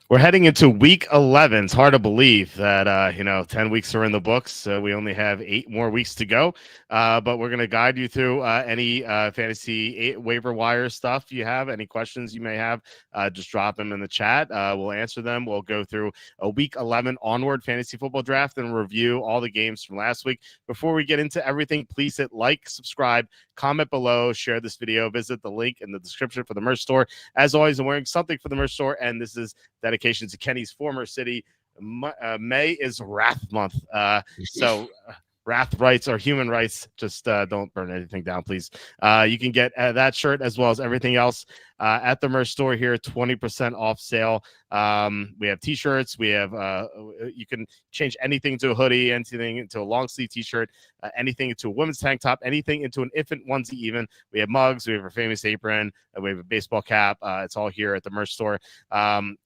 We're heading into week 11. It's hard to believe that, 10 weeks are in the books. So we only have 8 more weeks to go. But we're going to guide you through any fantasy waiver wire stuff you have, any questions you may have. Just drop them in the chat. We'll answer them. We'll go through a week 11 onward fantasy football draft and review all the games from last week. Before we get into everything, please hit like, subscribe, comment below, share this video, visit the link in the description for the merch store. As always, I'm wearing something for the merch store, and this is dedication to Kenny's former city. May is Wrath Month. So Wrath rights or human rights. Just don't burn anything down, please. You can get that shirt as well as everything else at the merch store here, 20% off sale. We have t-shirts. We have you can change anything into a hoodie, anything into a long sleeve t-shirt, anything into a women's tank top, anything into an infant onesie even. We have mugs. We have a famous apron. We have a baseball cap. It's all here at the merch store.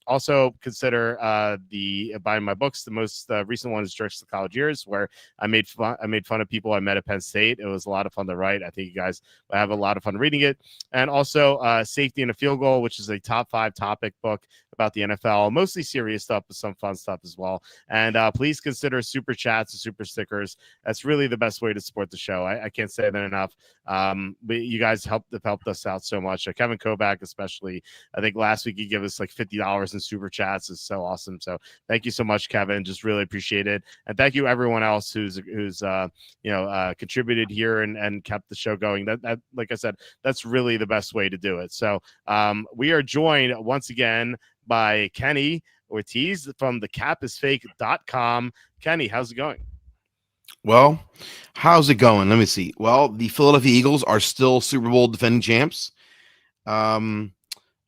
Also consider buying my books. The most recent one is Jerks to College Years, where I made fun of people I met at Penn State. It was a lot of fun to write. I think you guys will have a lot of fun reading it. And also Safety and a Field Goal, which is a top 5 topic book about the NFL, mostly serious stuff, but some fun stuff as well. And please consider super chats and super stickers. That's really the best way to support the show. I can't say that enough. But you guys have helped us out so much. Kevin Kovac, especially. I think last week he gave us like $50 in super chats. It's so awesome. So thank you so much, Kevin. Just really appreciate it. And thank you everyone else who's contributed here and kept the show going. That like I said, that's really the best way to do it. So we are joined once again by Kenny Ortiz from thecapIsFake.com. Kenny, how's it going? Well, how's it going? Let me see. Well, the Philadelphia Eagles are still Super Bowl defending champs. I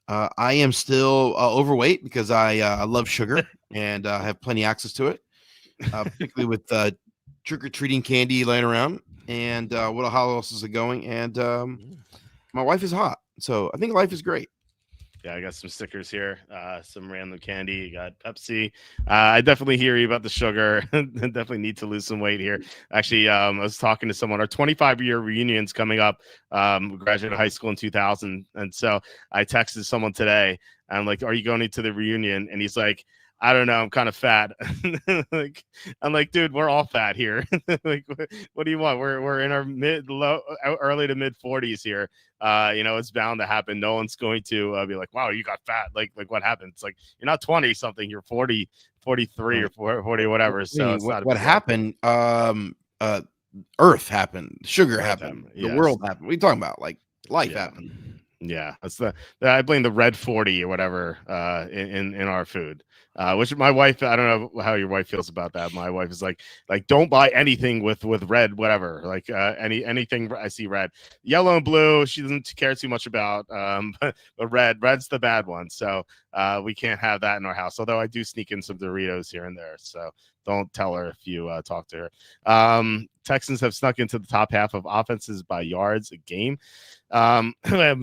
am still overweight because I love sugar and have plenty of access to it, particularly with trick-or-treating candy laying around. And how else is it going? And my wife is hot, so I think life is great. Yeah, I got some stickers here, some random candy. You got Pepsi. I definitely hear you about the sugar. Definitely need to lose some weight here. Actually, I was talking to someone. Our 25-year reunion's coming up. We graduated high school in 2000. And so I texted someone today. And I'm like, are you going to the reunion? And he's like, I don't know. I'm kind of fat. I'm like, dude, we're all fat here. Like, what do you want? We're in our early to mid 40s here. It's bound to happen. No one's going to be like, wow, you got fat. Like what happened? It's like, you're not 20 something. You're 40, 43 or 40 or whatever. So it's not what happened. Earth happened. Sugar happened. Yes. The world happened. What are you talking about? Like life happened. Yeah, that's I blame the red 40 or whatever in our food. Which my wife, I don't know how your wife feels about that. My wife is like don't buy anything with red, whatever. Like anything I see red, yellow and blue, she doesn't care too much about. But red's the bad one. So we can't have that in our house. Although I do sneak in some Doritos here and there. So don't tell her if you talk to her. Texans have snuck into the top half of offenses by yards a game.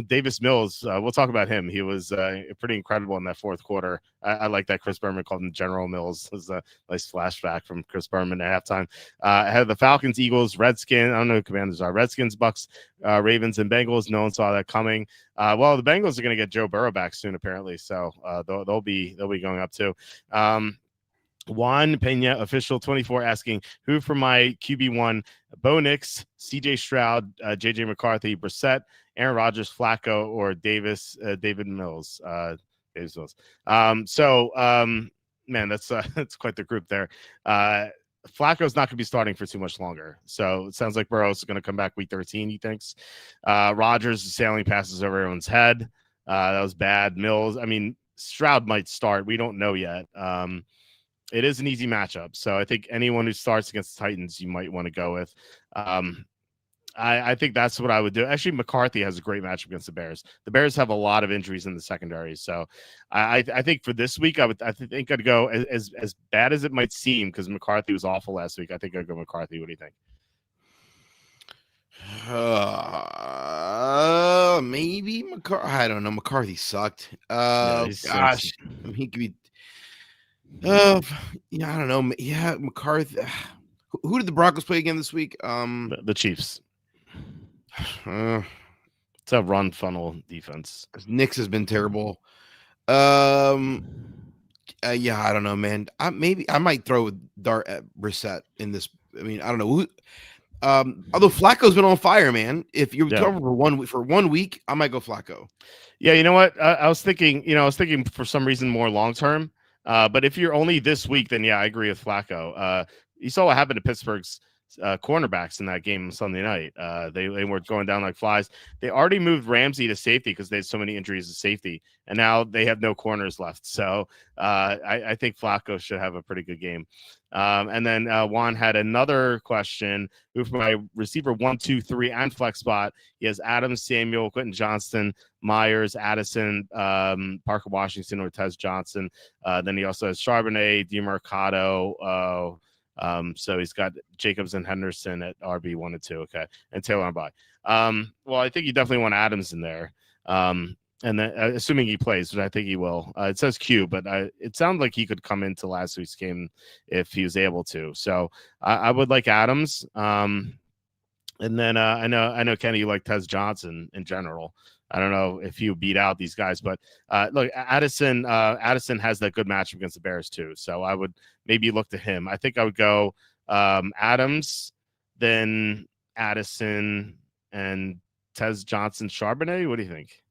Davis Mills, we'll talk about him. He was pretty incredible in that fourth quarter. I like that Chris Berman called him General Mills. It was a nice flashback from Chris Berman at halftime. Ahead of the Falcons, Eagles, Redskins. I don't know who commanders are. Redskins, Bucks, Ravens, and Bengals. No one saw that coming. Well, the Bengals are going to get Joe Burrow back soon, apparently. So they'll be going up too. Juan Pena, official 24, asking who for my QB1: Bo Nix, CJ Stroud, JJ McCarthy, Brissett, Aaron Rodgers, Flacco, or David Mills. Davis Mills. Man, that's quite the group there. Flacco's not going to be starting for too much longer. So it sounds like Burrow's going to come back week 13, he thinks. Rodgers sailing passes over everyone's head. That was bad. Mills, I mean, Stroud might start. We don't know yet. It is an easy matchup. So I think anyone who starts against the Titans, you might want to go with. I think that's what I would do. Actually, McCarthy has a great matchup against the Bears. The Bears have a lot of injuries in the secondary. So I think for this week, I think I'd go as bad as it might seem, because McCarthy was awful last week. I think I'd go McCarthy. What do you think? Maybe McCarthy. I don't know. McCarthy sucked. Gosh, I mean, he could be. I don't know. Yeah, McCarthy. Who did the Broncos play again this week? The Chiefs. It's a run funnel defense. Knicks has been terrible. Yeah, I don't know, man. Maybe I might throw Dart at Brissett in this. I mean, I don't know who. Although Flacco's been on fire, man. If you're Yeah. covering for 1 week, I might go Flacco. Yeah, you know what? I was thinking, for some reason more long term. But if you're only this week, then yeah, I agree with Flacco. You saw what happened to Pittsburgh's cornerbacks in that game Sunday night. They were going down like flies. They already moved Ramsey to safety because they had so many injuries to safety, and now they have no corners left. So I think Flacco should have a pretty good game. And then Juan had another question. Who for my receiver 1, 2, 3 and flex spot? He has Adams, Samuel, Quentin Johnston, Myers, Addison, Parker Washington, or Tez Johnson. Then he also has Charbonnet, DeMarcado. So he's got Jacobs and Henderson at RB 1 and 2. Okay. And Taylor on by. Well, I think you definitely want Adams in there. And then assuming he plays, which I think he will. It says Q, but it sounded like he could come into last week's game if he was able to. So I would like Adams. And then I know Kenny, you like Tez Johnson in general. I don't know if you beat out these guys, but look, Addison has that good matchup against the Bears too. So I would maybe look to him. I think I would go Adams, then Addison, and Tez Johnson, Charbonnet. What do you think?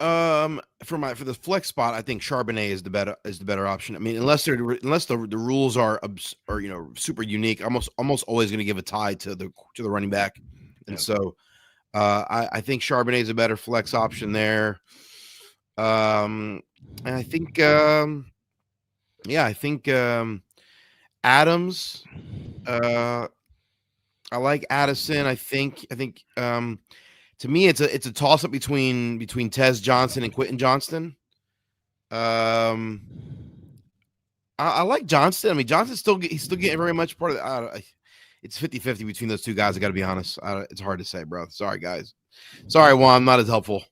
For the flex spot, I think Charbonnet is the better option. I mean, unless the rules are super unique, almost always going to give a tie to the running back, and so I think Charbonnet is a better flex option there. And I think Adams. I like Addison. I think to me, it's a toss up between Tez Johnson and Quentin Johnston. I like Johnston. I mean, Johnston's he's still getting very much part of the. It's 50-50 between those two guys. I got to be honest. It's hard to say, bro. Sorry, guys. Sorry, Juan. I'm not as helpful.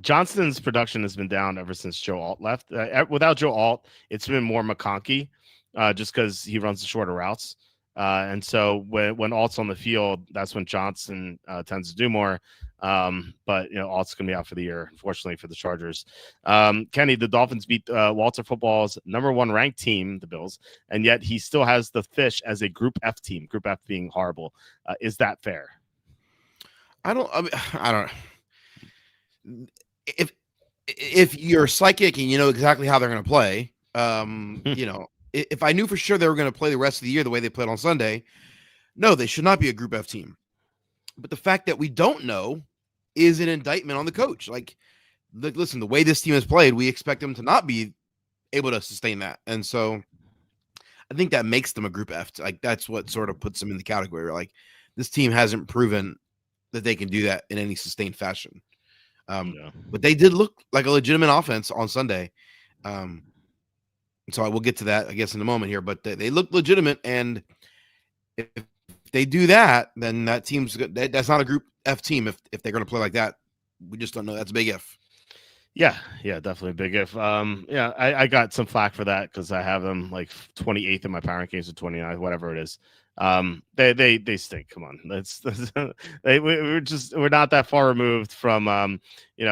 Johnston's production has been down ever since Joe Alt left. Without Joe Alt, it's been more McConkey, just because he runs the shorter routes. And so when Alt's on the field, that's when Johnson tends to do more. But Alt's gonna be out for the year, unfortunately for the Chargers. Kenny, the Dolphins beat Walter Football's #1 ranked team, the Bills, and yet he still has the Fish as a Group F team. Group F being horrible. Is that fair? I don't. If you're psychic and you know exactly how they're going to play, if I knew for sure they were going to play the rest of the year the way they played on Sunday, no, they should not be a Group F team. But the fact that we don't know is an indictment on the coach. Like, listen, the way this team has played, we expect them to not be able to sustain that. And so I think that makes them a Group F. Like, that's what sort of puts them in the category. Like, this team hasn't proven that they can do that in any sustained fashion. But they did look like a legitimate offense on Sunday. So I will get to that, I guess, in a moment here. But they look legitimate, and if they do that, then that team's good. That's not a Group F team if they're going to play like that. We just don't know. That's a big if. Yeah, definitely a big if. I got some flack for that because I have them like 28th in my power rankings or 29th, whatever it is. They stink. Come on, we're not that far removed from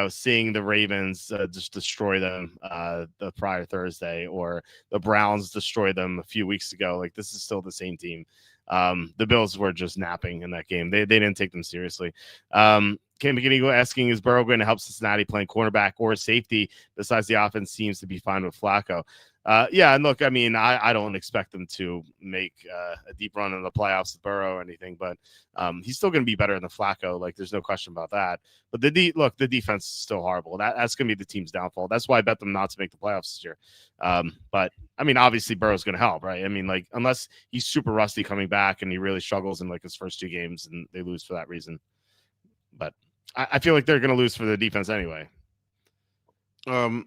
seeing the Ravens just destroy them the prior Thursday, or the Browns destroy them a few weeks ago. Like, this is still the same team. The Bills were just napping in that game. They didn't take them seriously. Cam McGinnigo asking, is Burrow going to help Cincinnati playing cornerback or safety? Besides, the offense seems to be fine with Flacco. And look, I mean, I don't expect them to make a deep run in the playoffs with Burrow or anything, but he's still going to be better than Flacco. Like, there's no question about that. But the defense is still horrible. That's going to be the team's downfall. That's why I bet them not to make the playoffs this year. But I mean, obviously Burrow's going to help, right? I mean, like, unless he's super rusty coming back and he really struggles in like his first 2 games and they lose for that reason. But I feel like they're going to lose for the defense anyway. By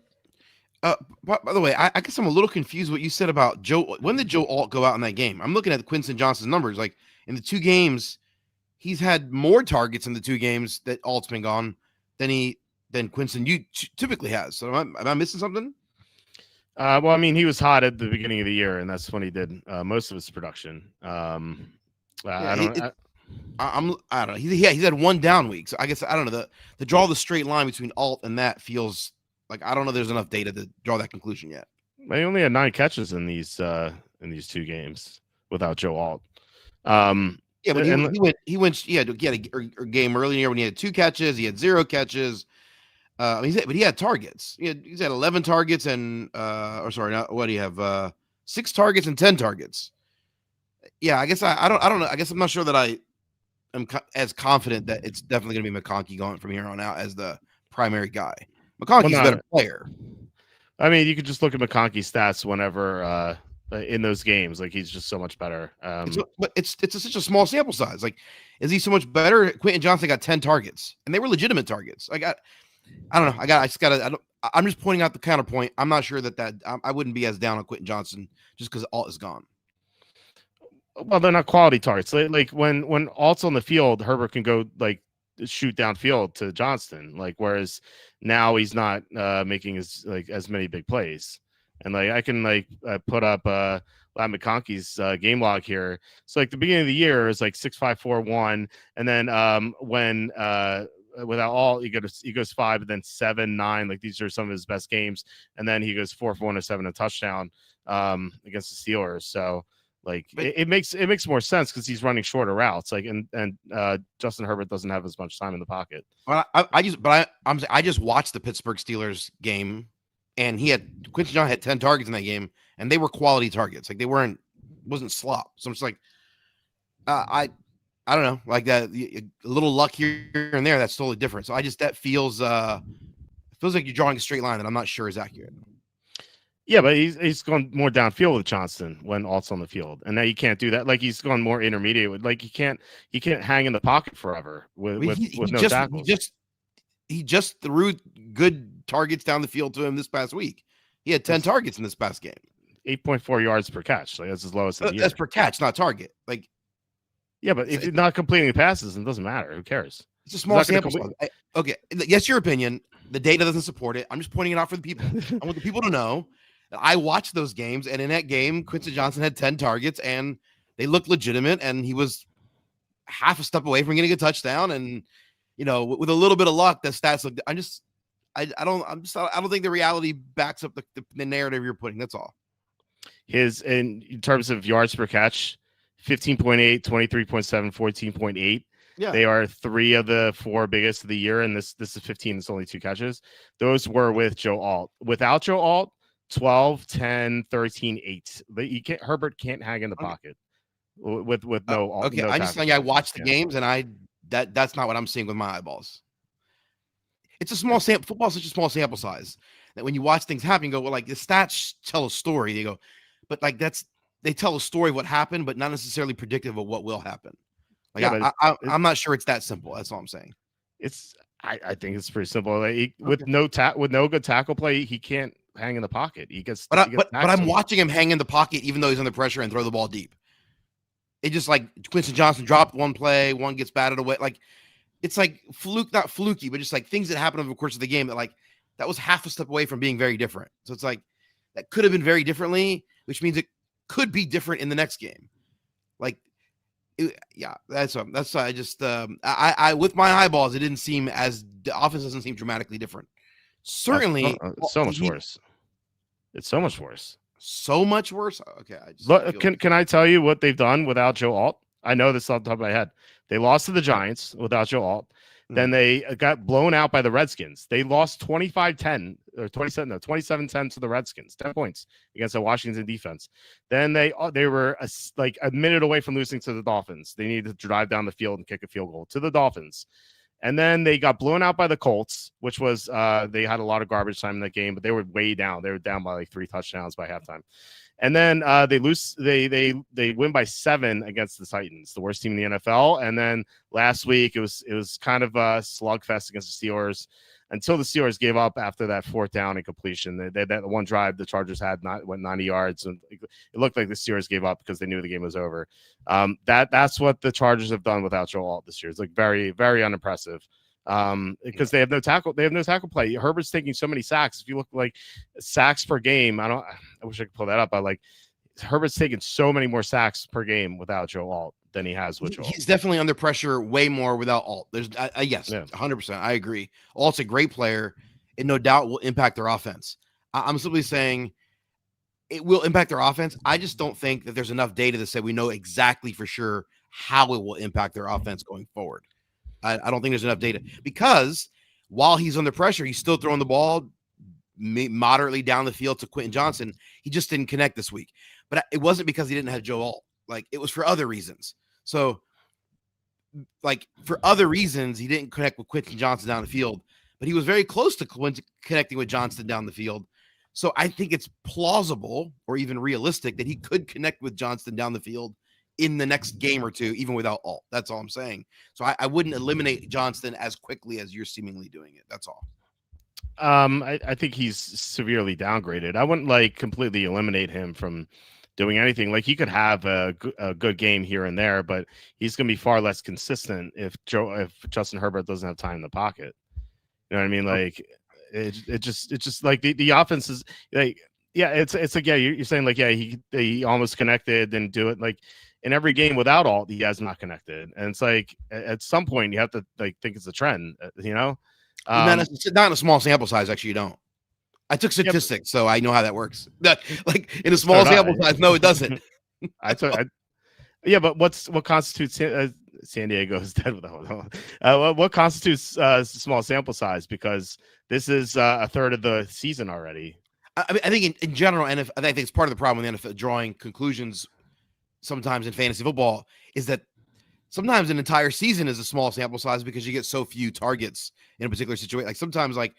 the way, I guess I'm a little confused what you said about Joe. When did Joe Alt go out in that game? I'm looking at Quinton Johnson's numbers. Like, in the 2 games, he's had more targets in the 2 games that Alt's been gone than Quinton typically has. So am I missing something? Well, I mean, he was hot at the beginning of the year, and that's when he did most of his production. I don't know. He's had 1 down week. So I guess I don't know. The draw the straight line between Alt and that feels Like I don't know. There's enough data to draw that conclusion yet. They only had 9 catches in these 2 games without Joe Alt. Um, Yeah, but and he went. He had a game earlier when he had 2 catches. He had 0 catches. But he had targets. He's had 11 targets and or sorry, not what do you have? 6 targets and 10 targets. Yeah, I guess I don't know. I guess I'm not sure that I am as confident that it's definitely going to be McConkey going from here on out as the primary guy. McConkey's a better player. I mean, you could just look at McConkey's stats whenever in those games. Like he's just so much better. But it's such a small sample size. Like, is he so much better? Quentin Johnson got 10 targets, and they were legitimate targets. I don't know. I'm just pointing out the counterpoint. I'm not sure that I wouldn't be as down on Quentin Johnson just because Alt is gone. Well, they're not quality targets. Like when Alt's on the field, Herbert can go like shoot downfield to Johnston. Like whereas now he's not making as many big plays. And like I can put up Lad McConkey's game log here. So like the beginning of the year is like 6.541, and then when without all he goes 5 and then 7, 9. Like these are some of his best games, and then he goes 4 for 107 a touchdown against the Steelers. So like it makes more sense because he's running shorter routes. Like and Justin Herbert doesn't have as much time in the pocket. Well, I just watched the Pittsburgh Steelers game, and Quincy Johnson had 10 targets in that game, and they were quality targets. Like wasn't slop. So I'm just like, I don't know, like that a little luck here and there. That's totally different. So that feels like you're drawing a straight line that I'm not sure is accurate. Yeah, but he's gone more downfield with Johnston when Alt's on the field, and now you can't do that. Like he's gone more intermediate with he can't hang in the pocket forever with no tackles. He just threw good targets down the field to him this past week. He had 10 targets in this past game. 8.4 yards per catch. Like that's his lowest of the year. That's per catch, not target. Like, yeah, but if you're not completing passes, it doesn't matter. Who cares? It's a small sample size. Okay, yes, your opinion. The data doesn't support it. I'm just pointing it out for the people. I want the people to know that I watched those games, and in that game, Quincy Johnson had 10 targets, and they looked legitimate, and he was half a step away from getting a touchdown. And with a little bit of luck, the stats look. I don't think the reality backs up the narrative you're putting. That's all. In terms of yards per catch, 15.8, 23.7, 14.8. Yeah. They are 3 of the 4 biggest of the year, and this is 15. It's only 2 catches. Those were with Joe Alt. Without Joe Alt, 12, 10, 13, 8. Herbert can't hang in the pocket with no Alt. Okay, no I'm just saying I watched the games, and that's not what I'm seeing with my eyeballs. It's a small sample. Football's such a small sample size that when you watch things happen, you go, well, like the stats tell a story. They go, but like they tell a story of what happened, but not necessarily predictive of what will happen. Like I'm not sure it's that simple. That's all I'm saying. I think it's pretty simple. With no good tackle play, he can't hang in the pocket. But I'm watching him hang in the pocket even though he's under pressure and throw the ball deep. It just like Quincy Johnson dropped one play, one gets batted away. Like it's like not fluky, but just like things that happen over the course of the game that was half a step away from being very different. So it's like that could have been very differently, which means it could be different in the next game. That's I just I with my eyeballs, it didn't seem as the offense doesn't seem dramatically different. Certainly, so much worse. It's so much worse. So much worse. Okay, can I tell you what they've done without Joe Alt? I know this off the top of my head. They lost to the Giants without Joe Alt. Then they got blown out by the Redskins. They lost 25-10 or 27-10 to the Redskins, 10 points against the Washington defense. Then they were a minute away from losing to the Dolphins. They needed to drive down the field and kick a field goal to the Dolphins. And then they got blown out by the Colts, which was they had a lot of garbage time in that game, but they were way down. They were down by 3 touchdowns by halftime. And then they lose. They win by 7 against the Titans, the worst team in the NFL. And then last week it was kind of a slugfest against the Steelers until the Steelers gave up after that 4th down and completion. That one drive the Chargers went 90 yards, and it looked like the Steelers gave up because they knew the game was over. That's what the Chargers have done without Joe Alt this year. It's very, very unimpressive. Because they have no tackle play. Herbert's taking so many sacks. If you look like sacks per game, I wish I could pull that up. But Herbert's taking so many more sacks per game without Joe Alt than he has with Joe Alt. He's definitely under pressure way more without Alt. There's yes, 100%. I agree. Alt's a great player. it no doubt will impact their offense. I'm simply saying it will impact their offense. I just don't think that there's enough data to say we know exactly for sure how it will impact their offense going forward. I don't think there's enough data because while he's under pressure, he's still throwing the ball moderately down the field to Quentin Johnson. He just didn't connect this week, but it wasn't because he didn't have Joe Alt. Like, it was for other reasons. So, like, for other reasons, he didn't connect with Quentin Johnson down the field, but he was very close to connecting with Johnston down the field. So I think it's plausible or even realistic that he could connect with Johnston down the field in the next game or two, even without Alt. That's all I'm saying. So I wouldn't eliminate Johnston as quickly as you're seemingly doing it. That's all. I think he's severely downgraded. I wouldn't like completely eliminate him from doing anything. Like, he could have a good game here and there, but he's going to be far less consistent if Justin Herbert doesn't have time in the pocket. You know what I mean? Like, it's just like the offense is like, yeah, it's like, yeah, you're saying like, yeah, he almost connected and do it like in every game without Alt, he has not connected, and it's like at some point you have to like think it's a trend, you know. Not in a small sample size. Actually, you don't. I took statistics, so I know how that works. Like in a small sample size, no, it doesn't. Yeah, but what constitutes San Diego is dead without what constitutes small sample size? Because this is a third of the season already. I mean, I think in general, and I think it's part of the problem with the NFL drawing conclusions sometimes in fantasy football is that sometimes an entire season is a small sample size because you get so few targets in a particular situation. Like sometimes, like,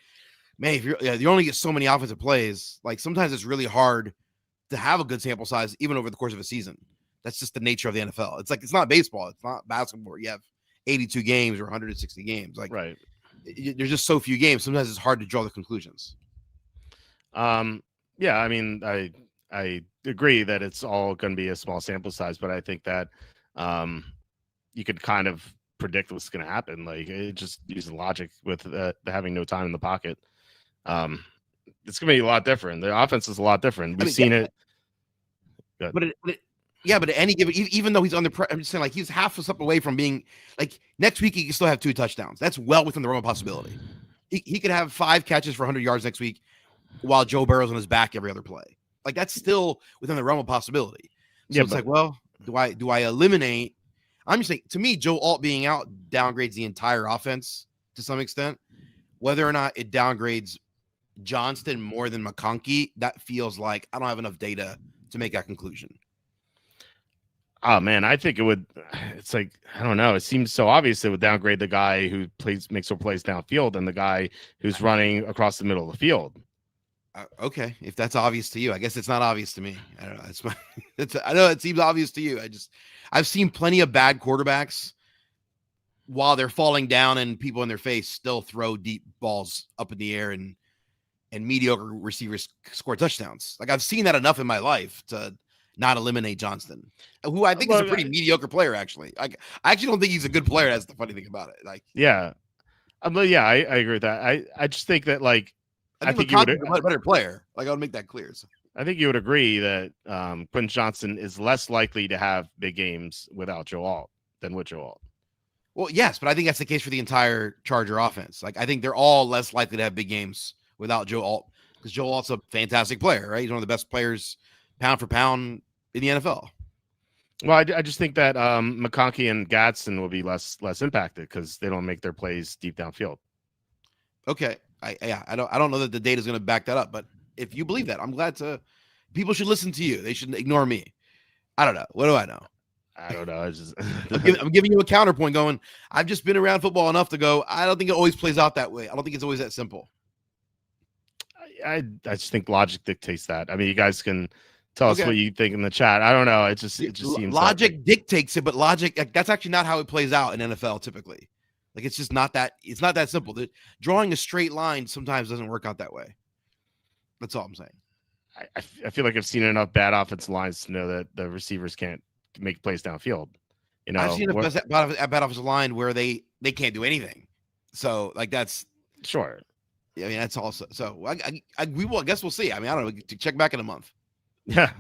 man, if you only get so many offensive plays, like sometimes it's really hard to have a good sample size even over the course of a season. That's just the nature of the NFL. It's like, it's not baseball. It's not basketball. You have 82 games or 160 games. Like, right. There's just so few games. Sometimes it's hard to draw the conclusions. Yeah, I mean, I agree that it's all going to be a small sample size, but I think that you could kind of predict what's going to happen. Like, it just using logic with having no time in the pocket. It's going to be a lot different. The offense is a lot different. We've seen it. But at any given, even though he's under pressure, I'm just saying, like, he's half a step away from being like next week he can still have 2 touchdowns. That's well within the realm of possibility. He could have 5 catches for 100 yards next week while Joe Burrow's on his back every other play. Like, that's still within the realm of possibility. So it's like, well, do I eliminate? I'm just saying, to me, Joe Alt being out downgrades the entire offense to some extent. Whether or not it downgrades Johnston more than McConkey, that feels like I don't have enough data to make that conclusion. Oh man, I think it would. It's like, I don't know. It seems so obvious it would downgrade the guy who makes or plays downfield and the guy who's running across the middle of the field. Okay, if that's obvious to you, I guess it's not obvious to me. I don't know. I know it seems obvious to you. I've seen plenty of bad quarterbacks while they're falling down and people in their face still throw deep balls up in the air and mediocre receivers score touchdowns. Like, I've seen that enough in my life to not eliminate Johnston, who I think is a pretty mediocre player, actually. I actually don't think he's a good player. That's the funny thing about it. Like, yeah. I agree with that. I just think that, like, I think you would a better player. Like, I would make that clear. So. I think you would agree that Quentin Johnson is less likely to have big games without Joe Alt than with Joe Alt. Well, yes, but I think that's the case for the entire Charger offense. Like, I think they're all less likely to have big games without Joe Alt because Joe Alt's a fantastic player, right? He's one of the best players pound for pound in the NFL. Well, I just think that McConkey and Gadsden will be less impacted because they don't make their plays deep downfield. Okay. I don't know that the data is going to back that up, but if you believe that, I'm glad to. People should listen to you. They shouldn't ignore me. I don't know. What do I know? I don't know. It's just I'm giving you a counterpoint. Going, I've just been around football enough to go. I don't think it always plays out that way. I don't think it's always that simple. I just think logic dictates that. I mean, you guys can tell us what you think in the chat. I don't know. It just seems logic dictates it, but logic, that's actually not how it plays out in NFL typically. Like, it's just not that. It's not that simple. Drawing a straight line sometimes doesn't work out that way. That's all I'm saying. I feel like I've seen enough bad offensive lines to know that the receivers can't make plays downfield. You know, I've seen a bad offensive line where they can't do anything. So, like, that's sure. I mean, that's also so. I guess we'll see. I mean, I don't know. Check back in a month. Yeah,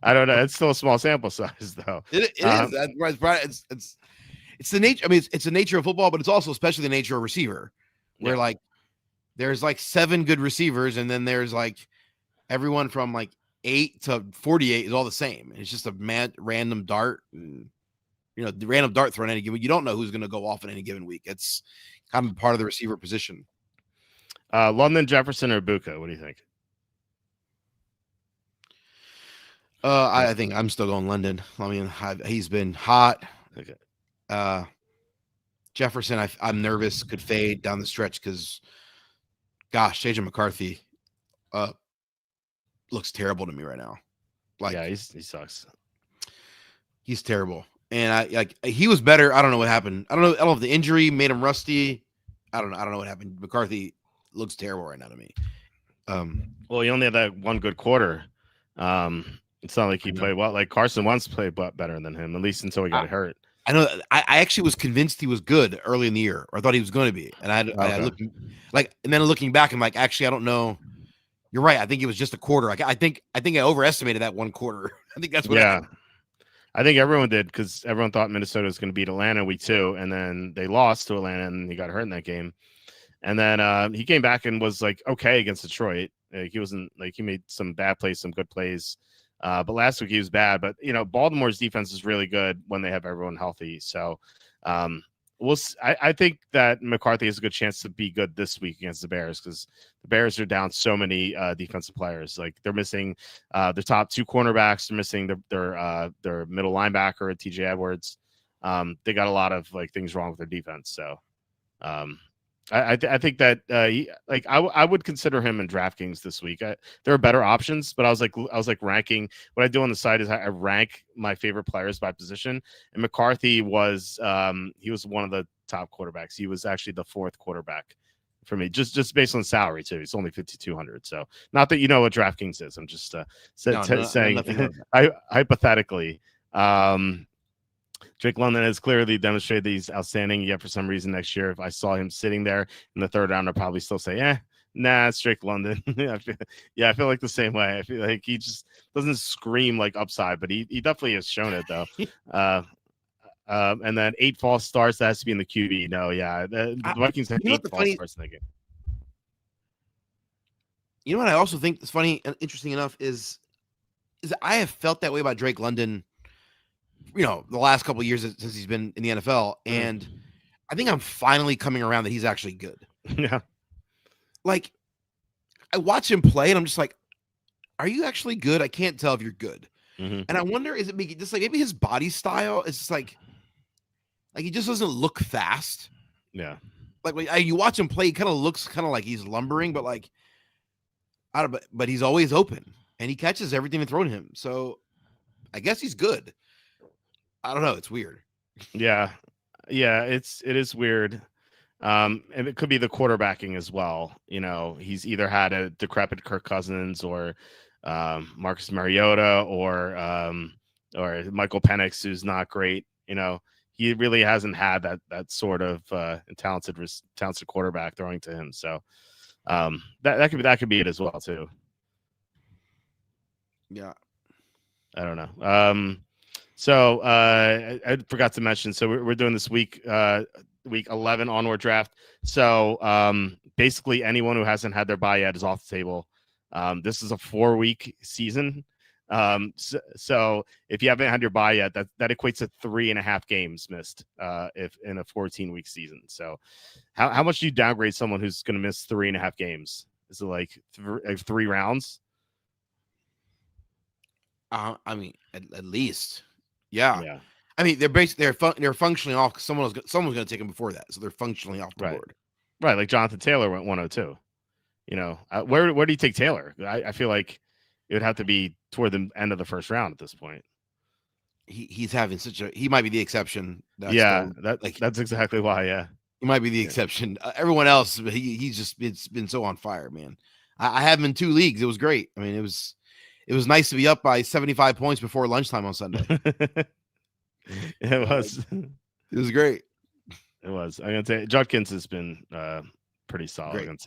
I don't know. It's still a small sample size, though. It is. That's right. It's the nature. I mean, it's the nature of football, but it's also especially the nature of receiver, where like there's like 7 good receivers, and then there's like everyone from like 8 to 48 is all the same. It's just a random dart, and the random dart thrown any given. You don't know who's going to go off in any given week. It's kind of part of the receiver position. London, Jefferson, or Buka? What do you think? I think I'm still going London. I mean, he's been hot. Okay. Jefferson, I'm nervous, could fade down the stretch because, gosh, JJ McCarthy looks terrible to me right now. Like, yeah, he sucks. He's terrible. And he was better. I don't know what happened. I don't know if the injury made him rusty. I don't know what happened. McCarthy looks terrible right now to me. Well, he only had that one good quarter. It's not like he played well. Like Carson Wentz played better than him, at least until he got hurt. I know. I actually was convinced he was good early in the year, or I thought he was going to be. And I looked and then looking back, I'm like, actually, I don't know. You're right. I think it was just a quarter. I think I overestimated that one quarter. I think that's what happened. I think everyone did, because everyone thought Minnesota was going to beat Atlanta week 2, and then they lost to Atlanta, and he got hurt in that game. And then he came back and was like okay against Detroit. Like, he wasn't like, he made some bad plays, some good plays. But last week he was bad. But Baltimore's defense is really good when they have everyone healthy. So I think that McCarthy has a good chance to be good this week against the Bears, because the Bears are down so many defensive players. Like, they're missing their top 2 cornerbacks. They're missing their middle linebacker, TJ Edwards. They got a lot of things wrong with their defense. So I think that I would consider him in DraftKings this week. There are better options, but I was ranking. What I do on the side is I rank my favorite players by position, and McCarthy was he was one of the top quarterbacks. He was actually the 4th quarterback for me, just based on salary too. He's only 5,200. So, not that you know what DraftKings is. I'm just saying hypothetically. Drake London has clearly demonstrated that he's outstanding. Yet for some reason next year, if I saw him sitting there in the 3rd round, I'd probably still say, nah, it's Drake London. I feel like the same way. I feel like he just doesn't scream like upside, but he definitely has shown it though. And then 8 false starts, that has to be in the QB. No, yeah, the Vikings have 8 false starts in the game. You know what I also think is funny and interesting enough is I have felt that way about Drake London, the last couple of years since he's been in the NFL. And I think I'm finally coming around that he's actually good. Yeah. Like, I watch him play and I'm just like, are you actually good? I can't tell if you're good. Mm-hmm. And I wonder, is it just like maybe his body style is just like he just doesn't look fast. Yeah. Like you watch him play, he kind of looks kind of like he's lumbering, but but he's always open and he catches everything that's thrown to him. So I guess he's good. I don't know. It's weird. Yeah. It is weird. And it could be the quarterbacking as well. He's either had a decrepit Kirk Cousins or Marcus Mariota or Michael Penix, who's not great. He really hasn't had that sort of talented quarterback throwing to him. So that could be it as well too. Yeah. I don't know. So I forgot to mention. So we're doing this week 11 onward draft. So basically, anyone who hasn't had their bye yet is off the table. This is a 4-week season. So if you haven't had your bye yet, that equates to 3.5 games missed if in a 14-week season. So how much do you downgrade someone who's going to miss 3.5 games? Is it like 3 rounds? I mean, at least. Yeah. I mean, they're functionally off because someone's going to take them before that, so they're functionally off the board. Right, like Jonathan Taylor went 102. Where do you take Taylor? I feel like it would have to be toward the end of the first round at this point. He's having he might be the exception. That's exactly why. Yeah, he might be the exception. Everyone else, he's just been so on fire, man. I have him in 2 leagues. It was great. I mean, it was nice to be up by 75 points before lunchtime on Sunday. It was. It was great. It was. I'm gonna say Judkins has been pretty solid. Great. I'm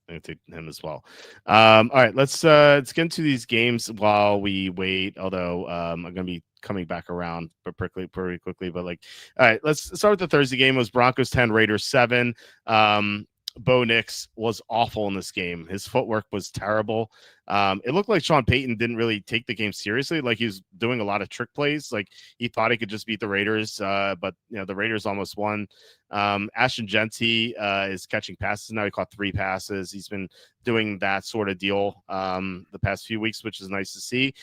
gonna take him as well. All right, let's get into these games while we wait. Although I'm gonna be coming back around, but pretty quickly. But all right, let's start with the Thursday game. It was Broncos 10, Raiders 7. Bo Nix was awful in this game. His footwork was terrible. It looked like Sean Payton didn't really take the game seriously. Like he was doing a lot of trick plays. Like he thought he could just beat the Raiders, but the Raiders almost won. Ashton Genty is catching passes now. He caught 3 passes. He's been doing that sort of deal the past few weeks, which is nice to see.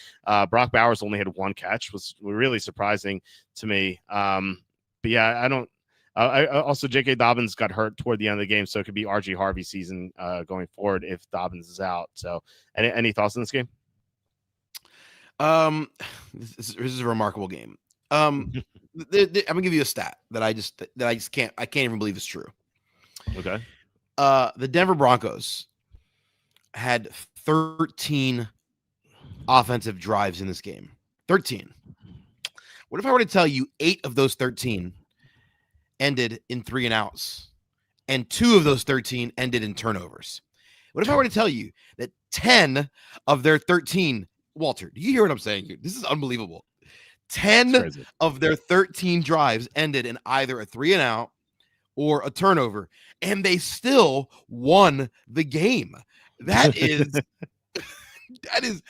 Brock Bowers only had 1 catch, was really surprising to me. But yeah, I don't. I also J.K. Dobbins got hurt toward the end of the game, so it could be R.G. Harvey season going forward if Dobbins is out. So, any thoughts on this game? This is a remarkable game. I'm gonna give you a stat that I just can't even believe is true. Okay. The Denver Broncos had 13 offensive drives in this game. 13. What if I were to tell you 8 of those 13 ended in 3 and outs, and 2 of those 13 ended in turnovers? What if I were to tell you that 10 of their 13, Walter, do you hear what I'm saying here? This is unbelievable. 10 of their 13 drives ended in either a 3 and out or a turnover, and they still won the game. That is that is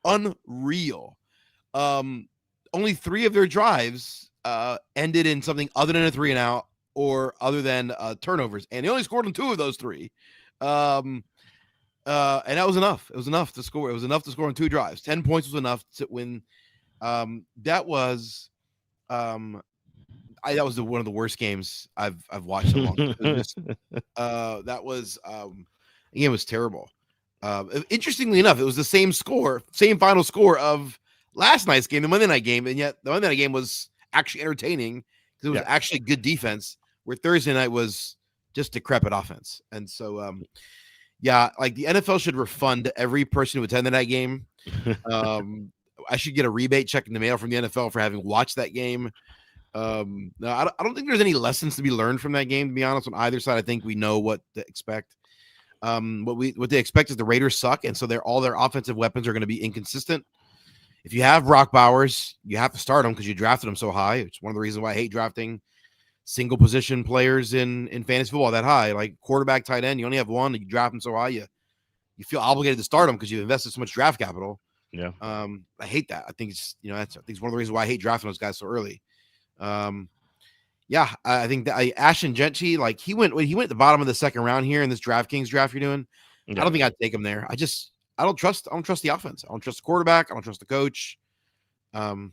unreal. Only 3 of their drives ended in something other than a 3 and out or other than turnovers, and they only scored on 2 of those 3. And that was enough. It was enough to score. It was enough to score on 2 drives. 10 points was enough to win. That was one of the worst games I've watched in a long time. That was the game was terrible. Interestingly enough, it was the same final score of last night's game, the Monday night game, and yet the Monday night game was actually entertaining because it was actually good defense, where Thursday night was just decrepit offense. And so, like the NFL should refund every person who attended that game. I should get a rebate check in the mail from the NFL for having watched that game. No, I don't think there's any lessons to be learned from that game, to be honest. On either side, I think we know what to expect. What they expect is the Raiders suck, and so all their offensive weapons are going to be inconsistent. If you have Brock Bowers, you have to start him because you drafted him so high. It's one of the reasons why I hate drafting single position players in fantasy football that high. Like quarterback, tight end, you only have one. You draft them so high, you feel obligated to start them because you've invested so much draft capital. Yeah. I hate that. I think it's I think it's one of the reasons why I hate drafting those guys so early. I think that Ashton Genty, like he went at the bottom of the second round here in this DraftKings draft you're doing. Yeah. I don't think I'd take him there. I don't trust the offense. I don't trust the quarterback. I don't trust the coach. I wouldn't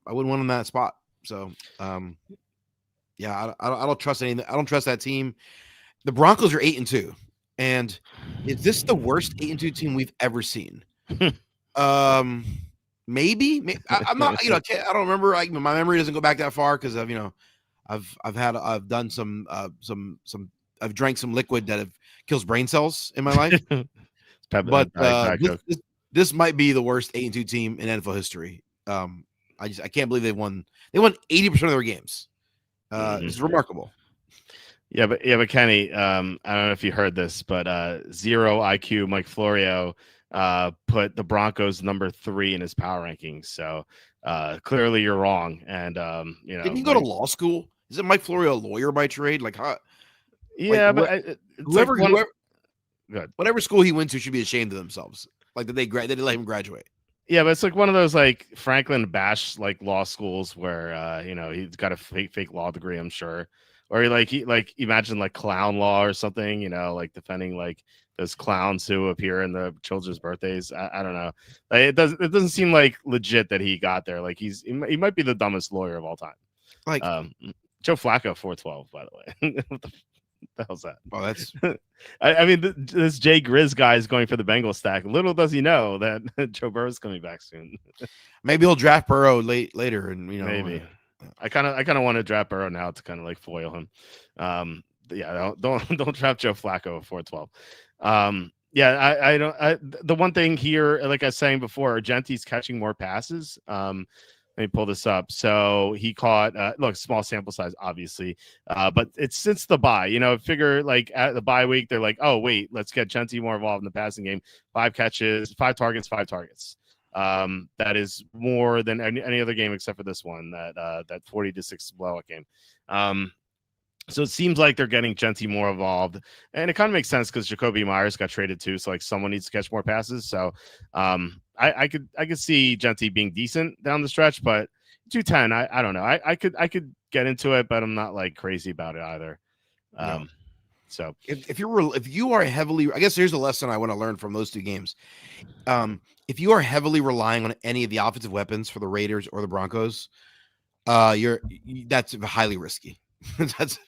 want him in that spot. So I don't trust anything. I don't trust that team. The Broncos are 8-2, and is this the worst 8-2 team we've ever seen? Maybe I'm not. I don't remember. My memory doesn't go back that far because I've done some I've drank some liquid that kills brain cells in my life. But this might be the worst 8-2 team in NFL history. I can't believe they won 80% of their games. It's remarkable. Yeah, but Kenny, I don't know if you heard this, but Zero IQ Mike Florio put the Broncos number 3 in his power rankings. So clearly you're wrong. And didn't he go to law school? Is it Mike Florio a lawyer by trade? Like, how? Yeah, but whatever school he went to should be ashamed of themselves. Like that they didn't let him graduate. Yeah, but it's like one of those like Franklin Bash like law schools where he's got a fake law degree, I'm sure. Or he imagine like clown law or something, like defending like those clowns who appear in the children's birthdays. I don't know. It doesn't seem like legit that he got there. Like he might be the dumbest lawyer of all time. Like Joe Flacco 412, by the way. What the hell's that? Oh, that's. I mean, this Jay Grizz guy is going for the Bengals stack. Little does he know that Joe Burrow's coming back soon. Maybe he'll draft Burrow later, and maybe. I kind of want to draft Burrow now to kind of like foil him. Don't draft Joe Flacco at 412. I don't. The one thing here, like I was saying before, Genty's catching more passes. Let me pull this up. So he caught, small sample size, obviously, but it's since the bye. Figure like at the bye week, they're like, oh wait, let's get Genty more involved in the passing game. 5 catches, 5 targets, 5 targets. That is more than any other game except for this one, that 40-6 blowout game. So it seems like they're getting Genty more involved, and it kind of makes sense because Jacoby Myers got traded too. So like someone needs to catch more passes. So I could see Genty being decent down the stretch, but 210, I don't know. I could get into it, but I'm not like crazy about it either. No. Um, so If you are heavily, I guess here's a lesson I want to learn from those two games. If you are heavily relying on any of the offensive weapons for the Raiders or the Broncos, that's highly risky. That's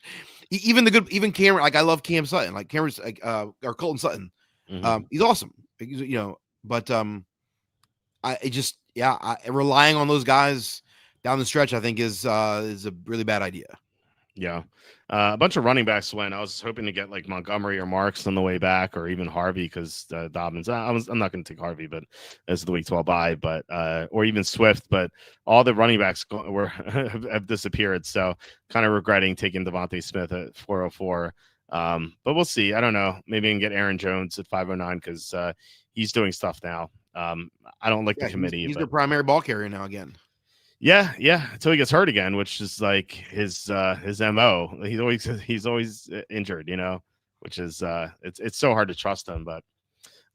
even Cameron. Like I love Cam Sutton. Like Cameron's like or Colton Sutton. mhm. He's awesome. But relying on those guys down the stretch, I think is a really bad idea. Yeah. A bunch of running backs went. I was hoping to get like Montgomery or Marks on the way back, or even Harvey because Dobbins. I'm not going to take Harvey, but as the week 12 bye, but or even Swift. But all the running backs have disappeared. So kind of regretting taking Devontae Smith at 404. But we'll see. I don't know. Maybe I can get Aaron Jones at 509 because he's doing stuff now. I don't like the Yeah, committee, he's but their primary ball carrier now again. yeah, until he gets hurt again, which is like his MO. He's always injured, which is it's so hard to trust him. But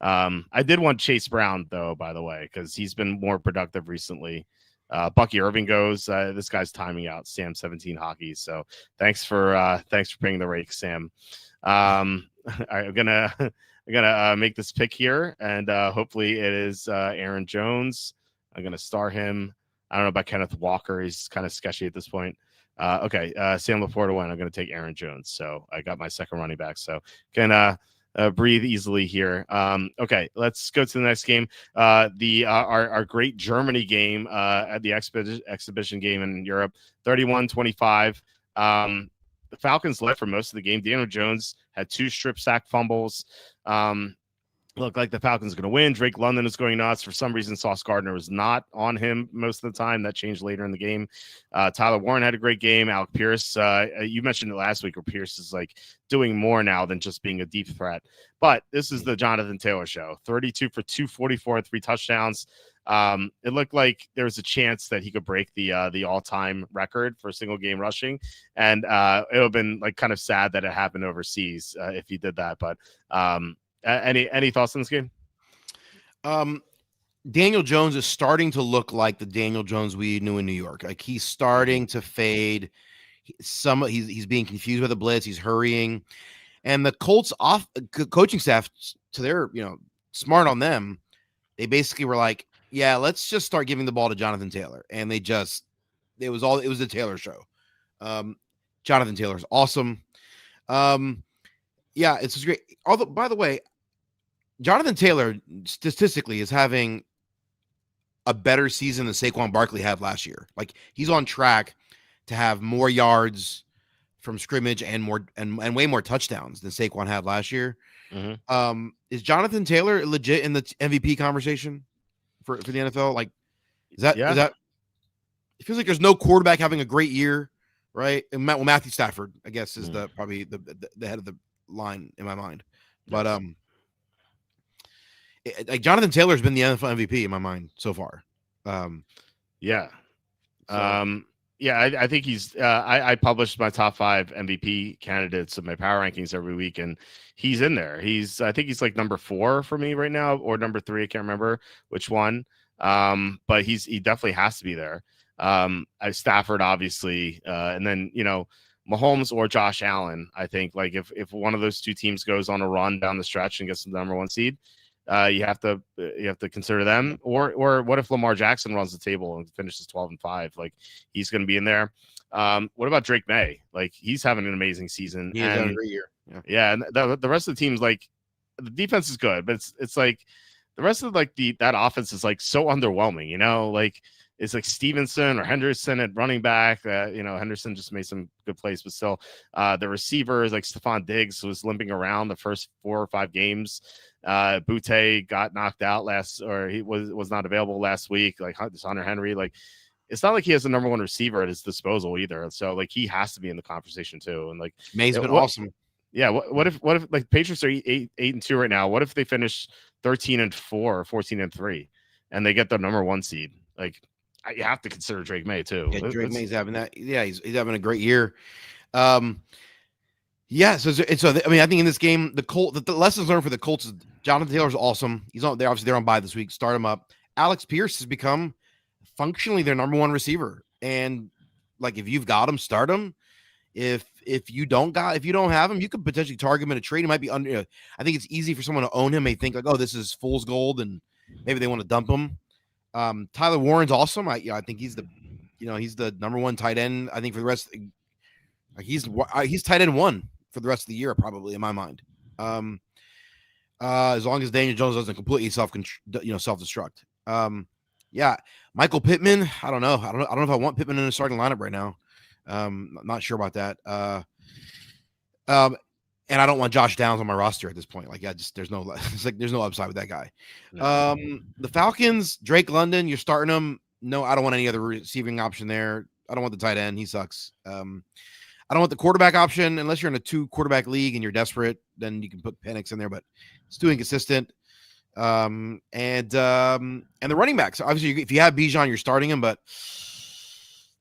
I did want Chase Brown though, by the way, because he's been more productive recently. Bucky Irving goes. This guy's timing out. Sam 17 hockey. So thanks for bringing the rake, Sam. I'm gonna make this pick here, and hopefully it is Aaron Jones. I'm gonna star him. I don't know about Kenneth Walker. He's kind of sketchy at this point. Okay, Sam Laporta went. I'm going to take Aaron Jones. So I got my second running back. So can breathe easily here. Okay, let's go to the next game. Our great Germany game at the exhibition game in Europe, 31-25. The Falcons led for most of the game. Daniel Jones had 2 strip sack fumbles. Look like the Falcons are going to win. Drake London is going nuts. For some reason, Sauce Gardner was not on him most of the time. That changed later in the game. Tyler Warren had a great game. Alec Pierce, you mentioned it last week where Pierce is like doing more now than just being a deep threat. But this is the Jonathan Taylor show. 32 for 244, 3 touchdowns. It looked like there was a chance that he could break the all-time record for single game rushing. And it would have been like kind of sad that it happened overseas if he did that. But any thoughts on this game? Daniel Jones is starting to look like the Daniel Jones we knew in New York. Like he's starting to fade. He's being confused by the blitz. He's hurrying, and the Colts coaching staff, to their smart on them, they basically were like, yeah, let's just start giving the ball to Jonathan Taylor, and it was the Taylor show. Jonathan Taylor's awesome. Yeah, it's just great. Although, by the way, Jonathan Taylor statistically is having a better season than Saquon Barkley had last year. Like he's on track to have more yards from scrimmage and way more touchdowns than Saquon had last year. Mm-hmm. Is Jonathan Taylor legit in the MVP conversation for the NFL? Like, is that it feels like there's no quarterback having a great year, right? And Matthew Stafford, I guess, is probably the head of the line in my mind. But like Jonathan Taylor's been the NFL MVP in my mind so far. Yeah. I think he's I published my top 5 MVP candidates of my power rankings every week, and he's in there. I think he's like number 4 for me right now, or number 3. I can't remember which one. But he definitely has to be there. Stafford, obviously, and then Mahomes or Josh Allen. I think like if one of those two teams goes on a run down the stretch and gets the number 1 seed, you have to consider them. Or what if Lamar Jackson runs the table and finishes 12-5? Like he's going to be in there. What about Drake May? Like he's having an amazing season. He's having a great year. Yeah, and the rest of the teams, like the defense is good, but it's like the rest of like that offense is like so underwhelming. Like it's like Stevenson or Henderson at running back. Henderson just made some good plays, but still, the receivers like Stephon Diggs was limping around the first 4 or 5 games. Butte got knocked out he was not available last week. Like Hunter Henry, like it's not like he has the number 1 receiver at his disposal either. So like he has to be in the conversation too. And like May's been awesome. Yeah. What if like Patriots are 8-2 right now? What if they finish 13-4 or 14-3 and they get the number 1 seed? Like you have to consider Drake May too. Yeah, Drake May's having that. Yeah, he's having a great year. Yeah, I mean, I think in this game, the lessons learned for the Colts is Jonathan Taylor's awesome. He's on. They're obviously they're on bye this week. Start him up. Alex Pierce has become functionally their number one receiver, and like if you've got him, start him. If you don't have him, you could potentially target him in a trade. He might be under. I think it's easy for someone to own him. They think like, oh, this is fool's gold, and maybe they want to dump him. Tyler Warren's awesome. I think he's the number one tight end. I think for the rest, he's tight end one for the rest of the year, probably in my mind. Um, as long as Daniel Jones doesn't completely self destruct. Yeah, Michael Pittman. I don't know. I don't know if I want Pittman in the starting lineup right now. I'm not sure about that. And I don't want Josh Downs on my roster at this point. Like, there's no upside with that guy. No. The Falcons, Drake London, you're starting him. No, I don't want any other receiving option there. I don't want the tight end. He sucks. I don't want the quarterback option unless you're in a 2 quarterback league and you're desperate. Then you can put Penix in there, but it's too inconsistent. And the running backs. Obviously, if you have Bijan, you're starting him. But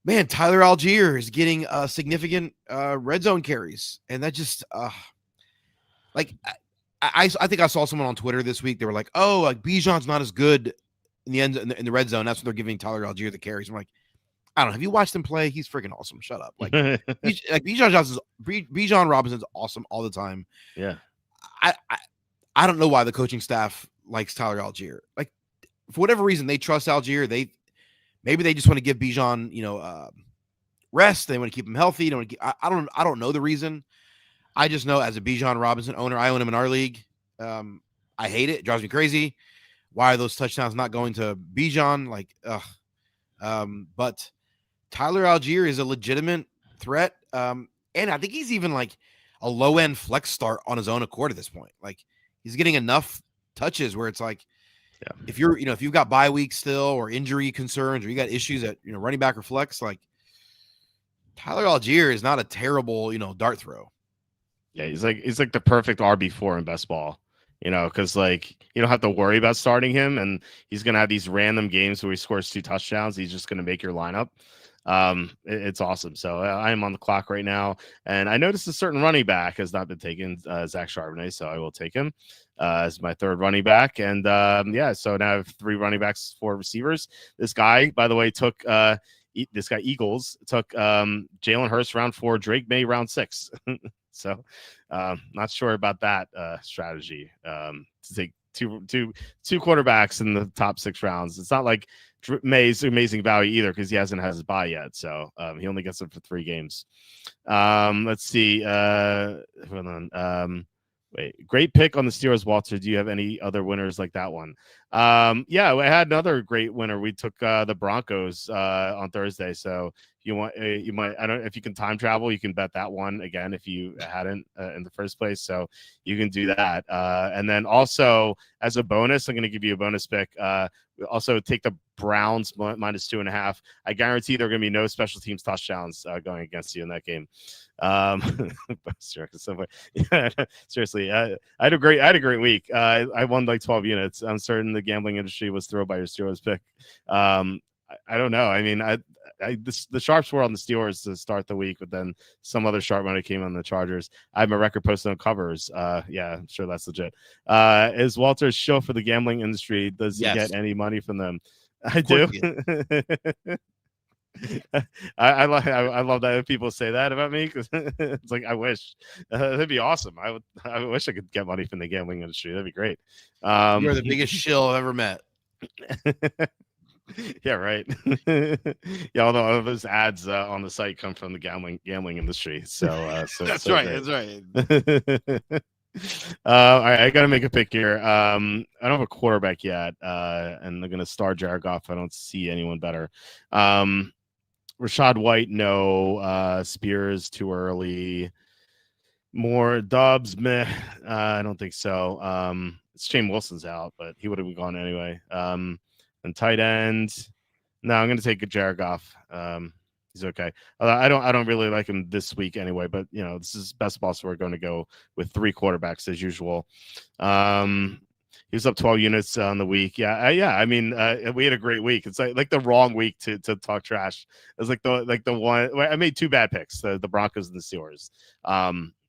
man, Tyler Algier is getting significant red zone carries, and that just like I think I saw someone on Twitter this week. They were like, "Oh, like Bijan's not as good in the end in the red zone." That's what they're giving Tyler Algier the carries. I'm like, I don't know. Have you watched him play? He's freaking awesome. Shut up. Like Bijan Robinson's awesome all the time. Yeah. I don't know why the coaching staff likes Tyler Algier. Like for whatever reason, they trust Algier. Maybe they just want to give Bijan, rest. They want to keep him healthy. Don't want to keep, I don't know the reason. I just know as a Bijan Robinson owner, I own him in our league. I hate it. It drives me crazy. Why are those touchdowns not going to Bijan? Like, but Tyler Algier is a legitimate threat. And I think he's even like a low end flex start on his own accord at this point. Like he's getting enough touches where it's like, if you've got bye weeks still or injury concerns or you got issues at, running back or flex, like Tyler Algier is not a terrible, dart throw. Yeah. He's like the perfect RB4 in best ball, because like you don't have to worry about starting him, and he's going to have these random games where he scores 2 touchdowns. He's just going to make your lineup. It's awesome. So I am on the clock right now, and I noticed a certain running back has not been taken, Zach Charbonnet, so I will take him as my 3rd running back. And so now I have 3 running backs, 4 receivers. This guy, by the way, took Eagles took Jalen Hurts round 4, Drake May round 6. So not sure about that strategy to take two quarterbacks in the top 6 rounds. It's not like May's amazing value either because he hasn't had his bye yet. So he only gets it for 3 games. Let's see. Hold on. Wait, great pick on the Steelers, Walter. Do you have any other winners like that one? Yeah, I had another great winner. We took the Broncos on Thursday. So you might, I don't know if you can time travel, you can bet that one again if you hadn't in the first place. So you can do that. And then also as a bonus, I'm going to give you a bonus pick. Also take the Browns minus 2.5. I guarantee there are going to be no special teams touchdowns going against you in that game. Seriously, I had a great week. I won like 12 units. I'm certain the gambling industry was thrilled by your Steelers pick. I don't know. I mean, the sharps were on the Steelers to start the week, but then some other sharp money came on the Chargers. I have my record posted on covers. Yeah, I'm sure that's legit. Is Walter's show for the gambling industry? Does he get any money from them? I do. I love that people say that about me because it's like I wish that'd be awesome. I wish I could get money from the gambling industry. That'd be great. You're the biggest shill I've ever met. Yeah, right. Yeah, although all those ads on the site come from the gambling industry. So, that's so right. great. That's right. All right, I gotta make a pick here. I don't have a quarterback yet, and I'm gonna start Jared Goff. I don't see anyone better. Rashad White, no. Spears too early. More Dobbs, meh. I don't think so. Shane Wilson's out, but he would have gone anyway. And tight end, no, I'm going to take a Jared Goff. He's okay. I don't really like him this week anyway, but this is best ball, so we're going to go with 3 quarterbacks as usual. He was up 12 units on the week. Yeah. I mean, we had a great week. It's like the wrong week to talk trash. It was like the one I made 2 bad picks, the Broncos and the Steelers.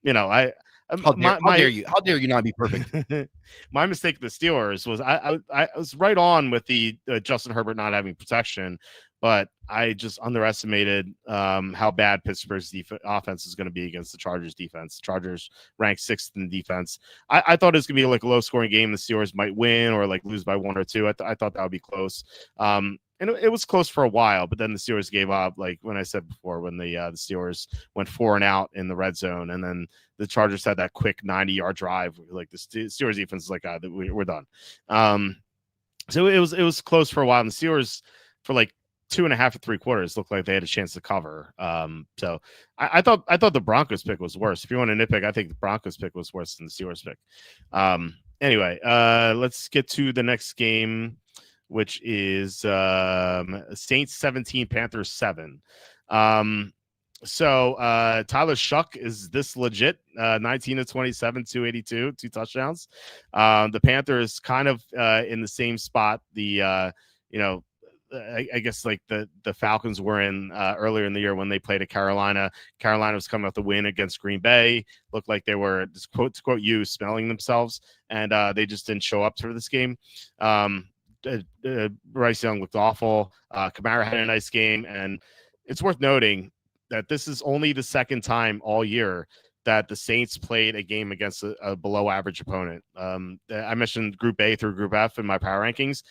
you know, I How my dare you? How dare you not be perfect? my mistake with the Steelers was I was right on with the Justin Herbert not having protection, but I just underestimated how bad Pittsburgh's offense is going to be against the Chargers defense. The Chargers ranked sixth in defense. I thought it was going to be like a low scoring game. The Steelers might win or like lose by one or two. I thought that would be close. And it was close for a while, but then the Steelers gave up. Like when I said before, when the Steelers went 4 and out in the red zone, and then the Chargers had that quick 90-yard drive. Like the Steelers defense is like, we're done. So it was close for a while. And the Steelers for like 2.5 to 3/4 looked like they had a chance to cover. So I thought the Broncos pick was worse. If you want to nitpick, I think the Broncos pick was worse than the Steelers pick. Anyway, let's get to the next game, which is Saints 17, Panthers 7. So Tyler Shuck is this legit? 19 to 27, 282, 2 touchdowns. The Panthers kind of in the same spot. I guess like the Falcons were in earlier in the year when they played at Carolina. Carolina was coming off the win against Green Bay. Looked like they were, just to quote you, smelling themselves, and they just didn't show up for this game. Bryce Young looked awful. Kamara had a nice game, and it's worth noting that this is only the second time all year that the Saints played a game against a below average opponent. I mentioned Group A through Group F in my power rankings.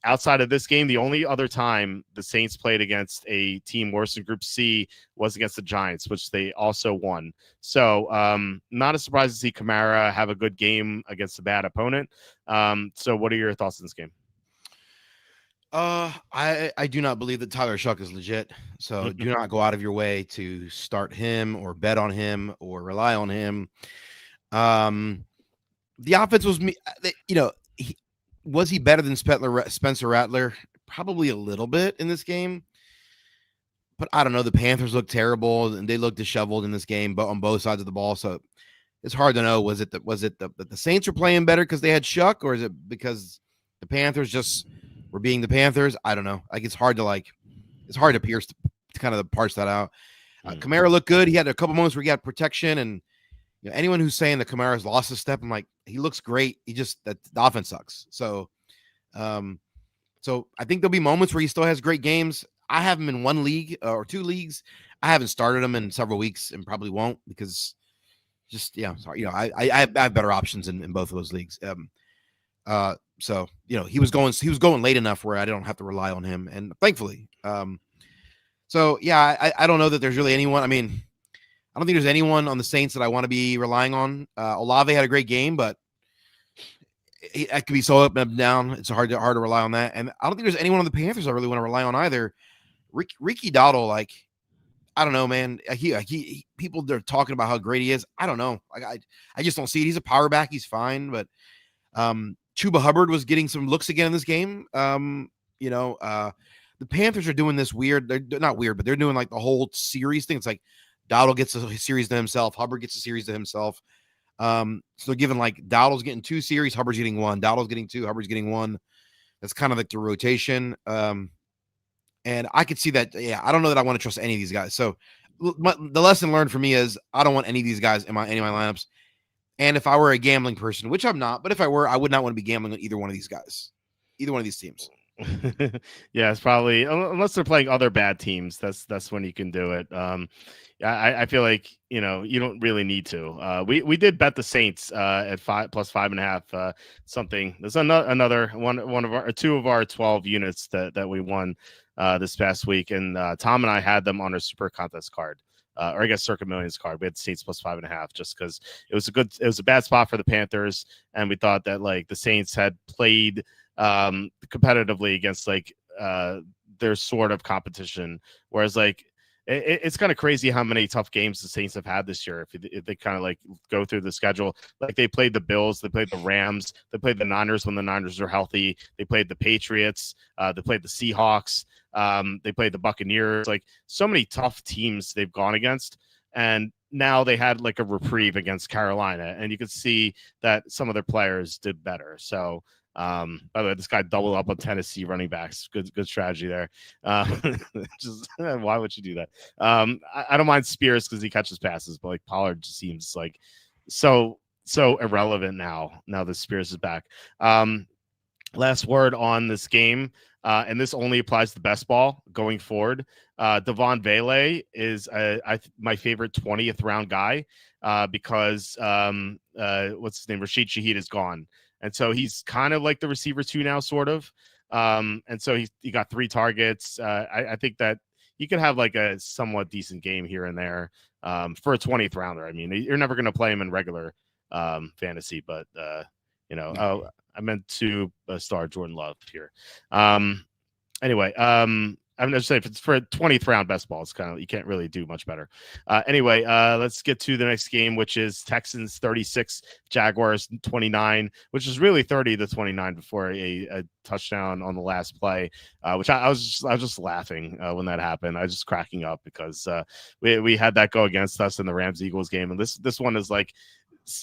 Outside of this game, the only other time the Saints played against a team worse than Group C was against the Giants, which they also won. So not a surprise to see Kamara have a good game against a bad opponent. So what are your thoughts on this game? I do not believe that Tyler Shuck is legit. So do not go out of your way to start him or bet on him or rely on him. The offense was was he better than Spencer Rattler? Probably a little bit in this game. But I don't know. The Panthers looked terrible and they looked disheveled in this game, but on both sides of the ball. So it's hard to know. Was it that the Saints were playing better because they had Shuck, or is it because the Panthers just were being the Panthers? I don't know. Like it's hard to pierce to kind of parse that out. Kamara looked good. He had a couple moments where he had protection, and anyone who's saying that Kamara's lost a step, I'm like, he looks great. The offense sucks. So, so I think there'll be moments where he still has great games. I have him in one league or two leagues. I haven't started him in several weeks and probably won't because sorry. I have better options in both of those leagues. So he was going late enough where I don't have to rely on him, and thankfully. So yeah, I don't know that there's really anyone. I mean, I don't think there's anyone on the Saints that I want to be relying on. Olave had a great game, but it could be so up and down. It's hard to rely on that. And I don't think there's anyone on the Panthers I really want to rely on either. Ricky Dowdle, like, I don't know, man. He people they're talking about how great he is. I don't know. Like I just don't see it. He's a power back. He's fine, but Chuba Hubbard was getting some looks again in this game. The Panthers are doing this weird. They're not weird, but they're doing like the whole series thing. It's like Dowdle gets a series to himself. Hubbard gets a series to himself. So they're giving like Dowdle's getting 2 series. Hubbard's getting 1. Dowdle's getting 2. Hubbard's getting 1. That's kind of like the rotation. And I could see that. Yeah, I don't know that I want to trust any of these guys. So the lesson learned for me is I don't want any of these guys in any of my lineups. And if I were a gambling person, which I'm not, but if I were, I would not want to be gambling on either one of these guys, either one of these teams. Yeah, it's probably unless they're playing other bad teams. That's when you can do it. I feel like you don't really need to. We did bet the Saints at 5 plus 5.5 something. There's another one of our 2 of our 12 units that we won this past week, and Tom and I had them on our super contest card. Or I guess Circa Millions card. We had the Saints plus 5.5 just because it was a bad spot for the Panthers, and we thought that like the Saints had played competitively against like their sort of competition, whereas like it's kind of crazy how many tough games the Saints have had this year. If they kind of like go through the schedule, like they played the Bills, they played the Rams, they played the Niners when the Niners are healthy, they played the Patriots, they played the Seahawks, they played the Buccaneers. Like so many tough teams they've gone against, and now they had like a reprieve against Carolina, and you could see that some of their players did better. So By the way, this guy doubled up on Tennessee running backs. Good strategy there. Just why would you do that? I don't mind Spears because he catches passes, but like Pollard just seems like so irrelevant now. Now that Spears is back. Last word on this game, and this only applies to best ball going forward. Devon Vele is my favorite 20th round guy because what's his name? Rashid Shaheed is gone. And so he's kind of like the receiver two now, sort of. And so he got 3 targets. I think that you could have like a somewhat decent game here and there for a 20th rounder. I mean, you're never going to play him in regular fantasy, but I meant to star Jordan Love here. Anyway, I'm just saying if it's for a 20th round best ball, it's kind of you can't really do much better. Anyway, let's get to the next game, which is Texans 36, Jaguars 29, which is really 30-29 before a touchdown on the last play, which I was just laughing when that happened. I was just cracking up because we had that go against us in the Rams Eagles game, and this one is like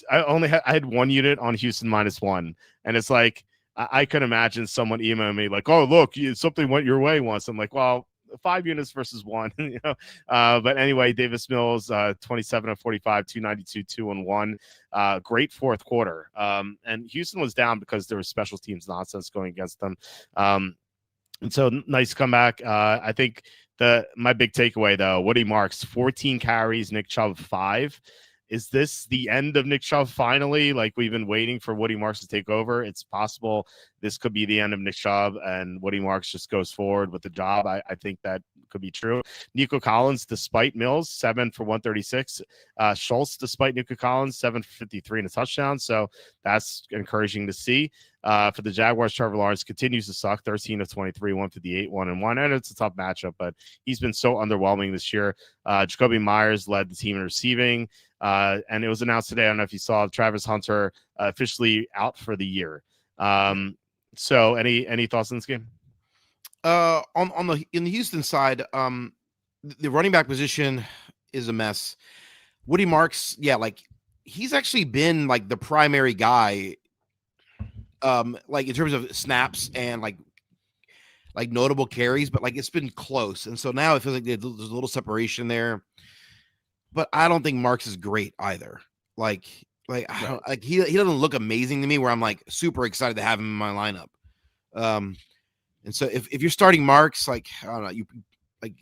I had 1 unit on Houston -1, and it's like I could imagine someone emailing me like, "Oh, look, something went your way once." I'm like, "Well, 5 units versus 1," But anyway, Davis Mills, 27 of 45, 292, 2-1. Great fourth quarter. And Houston was down because there was special teams nonsense going against them. And so nice comeback. I think my big takeaway though, Woody Marks, 14 carries, Nick Chubb 5. Is this the end of Nick Chubb finally? Like we've been waiting for Woody Marks to take over. It's possible this could be the end of Nick Chubb and Woody Marks just goes forward with the job. I think that could be true. Nico Collins, despite Mills, 7 for 136. Schultz, despite Nico Collins, 7 for 53 and a touchdown. So that's encouraging to see. For the Jaguars, Trevor Lawrence continues to suck. 13 of 23, 158, 1-1. And it's a tough matchup, but he's been so underwhelming this year. Jacoby Myers led the team in receiving. And it was announced today, I don't know if you saw, Travis Hunter officially out for the year. So any thoughts on this game? In the Houston side, the running back position is a mess. Woody Marks, like he's actually been like the primary guy, like in terms of snaps and like notable carries, but like it's been close. And so now it feels like there's a little separation there. But I don't think Marks is great either. Like he doesn't look amazing to me where I'm like super excited to have him in my lineup. And so if you're starting Marks, like I don't know,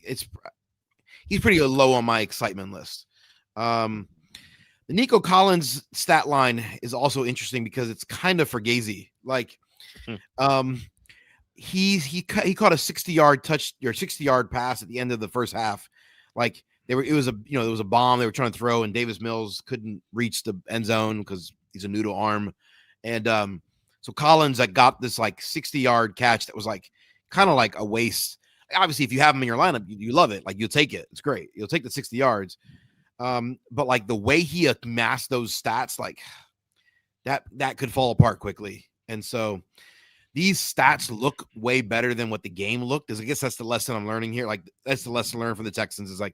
he's pretty low on my excitement list. The Nico Collins stat line is also interesting because it's kind of fugazi. Like, he caught a 60-yard pass at the end of the first half. Like it was a bomb they were trying to throw, and Davis Mills couldn't reach the end zone because he's a noodle arm, and so Collins got this like 60-yard catch that was like kind of like a waste. Obviously, if you have him in your lineup, you love it. Like you'll take it. It's great. You'll take the 60 yards. But like the way he amassed those stats, like that could fall apart quickly. And so these stats look way better than what the game looked. I guess that's the lesson I'm learning here. Like that's the lesson learned from the Texans is like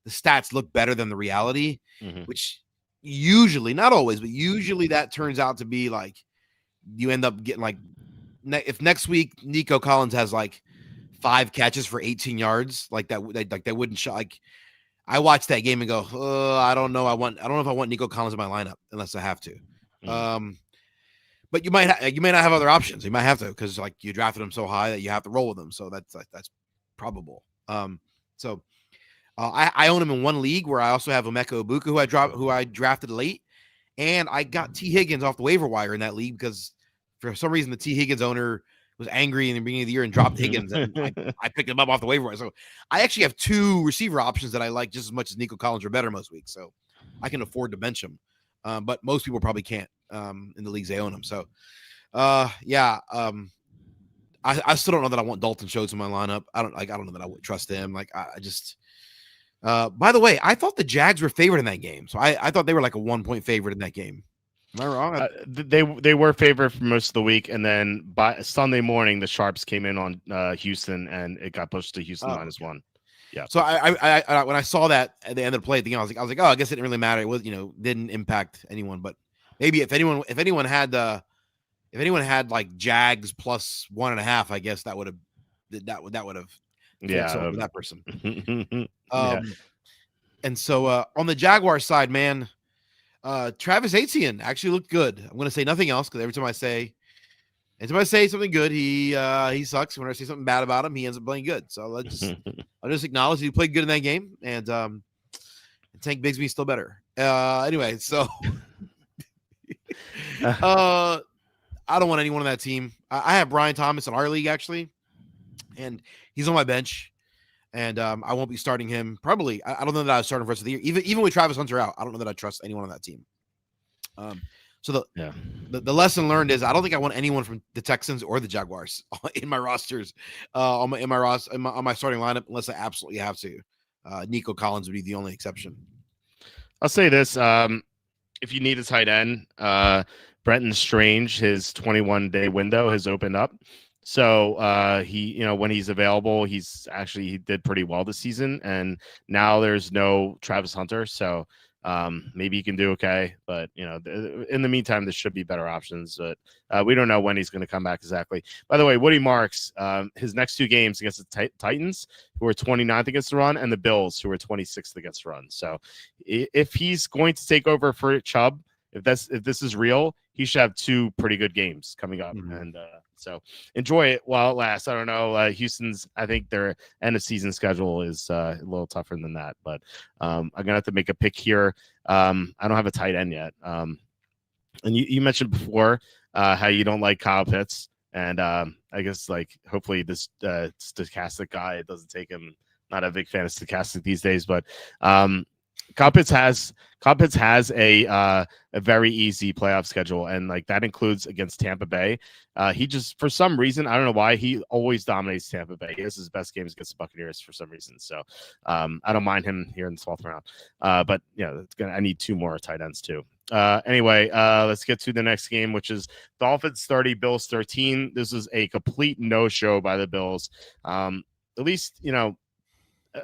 the stats look better than the reality, which usually, not always, but usually that turns out to be like you end up getting like if next week Nico Collins has like 5 catches for 18 yards, like that wouldn't show. Like I watched that game and go, I don't know if I want Nico Collins in my lineup unless I have to. But you may not have other options. You might have to because like you drafted him so high that you have to roll with him. So that's probable. I own him in one league where I also have Emeka Ibuka who I drafted late, and I got T. Higgins off the waiver wire in that league because for some reason the T. Higgins owner was angry in the beginning of the year and dropped Higgins, and I picked him up off the waiver wire. So I actually have 2 receiver options that I like just as much as Nico Collins or better most weeks. So I can afford to bench him, but most people probably can't in the leagues they own him. So I still don't know that I want Dalton Schultz in my lineup. I don't know that I would trust him. Like I just. By the way, I thought the Jags were favored in that game, so I thought they were like a 1-point favorite in that game. Am I wrong? They were favored for most of the week, and then by Sunday morning, the Sharps came in on Houston, and it got pushed to Houston -1. Yeah. So I when I saw that at the end of the play at the game, I was like, oh, I guess it didn't really matter. It was didn't impact anyone, but maybe if anyone had if anyone had like Jags plus 1.5, I guess that would have full tilt Yeah. for that person. Yeah. Um, and so on the Jaguar side, man, Travis Etienne actually looked good. I'm going to say nothing else because anytime I say something good, he sucks. When I say something bad about him, he ends up playing good. So I'll just acknowledge he played good in that game, and Tank Bigsby's still better. Anyway, so I don't want anyone on that team. I have Brian Thomas in our league actually, and he's on my bench, and I won't be starting him. Probably, I don't know that I was starting for the rest of the year. Even with Travis Hunter out, I don't know that I trust anyone on that team. So Yeah. the lesson learned is I don't think I want anyone from the Texans or the Jaguars in my rosters, on my starting lineup unless I absolutely have to. Nico Collins would be the only exception. I'll say this: if you need a tight end, Brenton Strange, his 21-day window has opened up. So when he's available, he did pretty well this season, and now there's no Travis Hunter, so maybe he can do okay. But in the meantime, there should be better options. But we don't know when he's going to come back exactly. By the way, Woody Marks, his next two games against the Titans, who are 29th against the run, and the Bills, who are 26th against the run. So if he's going to take over for Chubb, if this is real, he should have two pretty good games coming up, and so enjoy it while it lasts. I don't know. Houston's, I think their end of season schedule is a little tougher than that, but I'm gonna have to make a pick here. I don't have a tight end yet. And you mentioned before how you don't like Kyle Pitts, and I guess like hopefully this stochastic guy doesn't take him. Not a big fan of stochastic these days, but Kyle Pitts has a very easy playoff schedule, and like that includes against Tampa Bay. He just, for some reason, I don't know why, he always dominates Tampa Bay. He has his best games against the Buccaneers for some reason. So I don't mind him here in the 12th round. But I need two more tight ends too. Anyway, let's get to the next game, which is Dolphins 30, Bills 13. This is a complete no-show by the Bills. At least,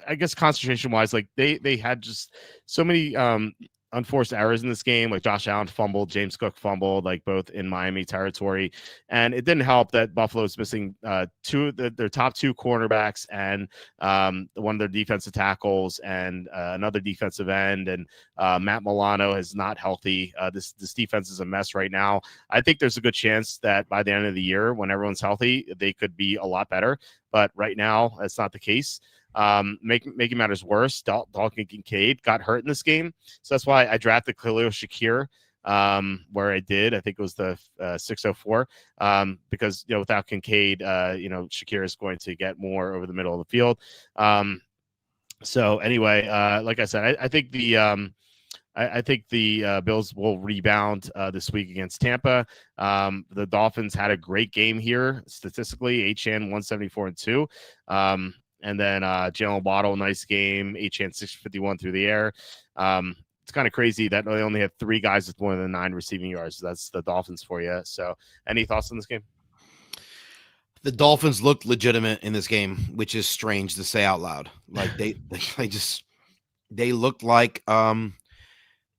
I guess concentration wise, like they had just so many unforced errors in this game. Like Josh Allen fumbled, James Cook fumbled, like both in Miami territory, and it didn't help that Buffalo's missing their top two cornerbacks and one of their defensive tackles and another defensive end, and Matt Milano is not healthy. This defense is a mess right now. I think there's a good chance that by the end of the year, when everyone's healthy, they could be a lot better. But right now, that's not the case. Making matters worse, Dalton Kincaid got hurt in this game, so that's why I drafted Khalil Shakir where I did. I think it was the 604 because without Kincaid, Shakir is going to get more over the middle of the field. So anyway, like I said, I think the Bills will rebound this week against Tampa. The Dolphins had a great game here statistically. Achane 174-2. And then Jalen Waddle, nice game. Achane 651 through the air. It's kind of crazy that they only have three guys with more than 9 receiving yards. So that's the Dolphins for you. So any thoughts on this game? The Dolphins looked legitimate in this game, which is strange to say out loud. Like they looked like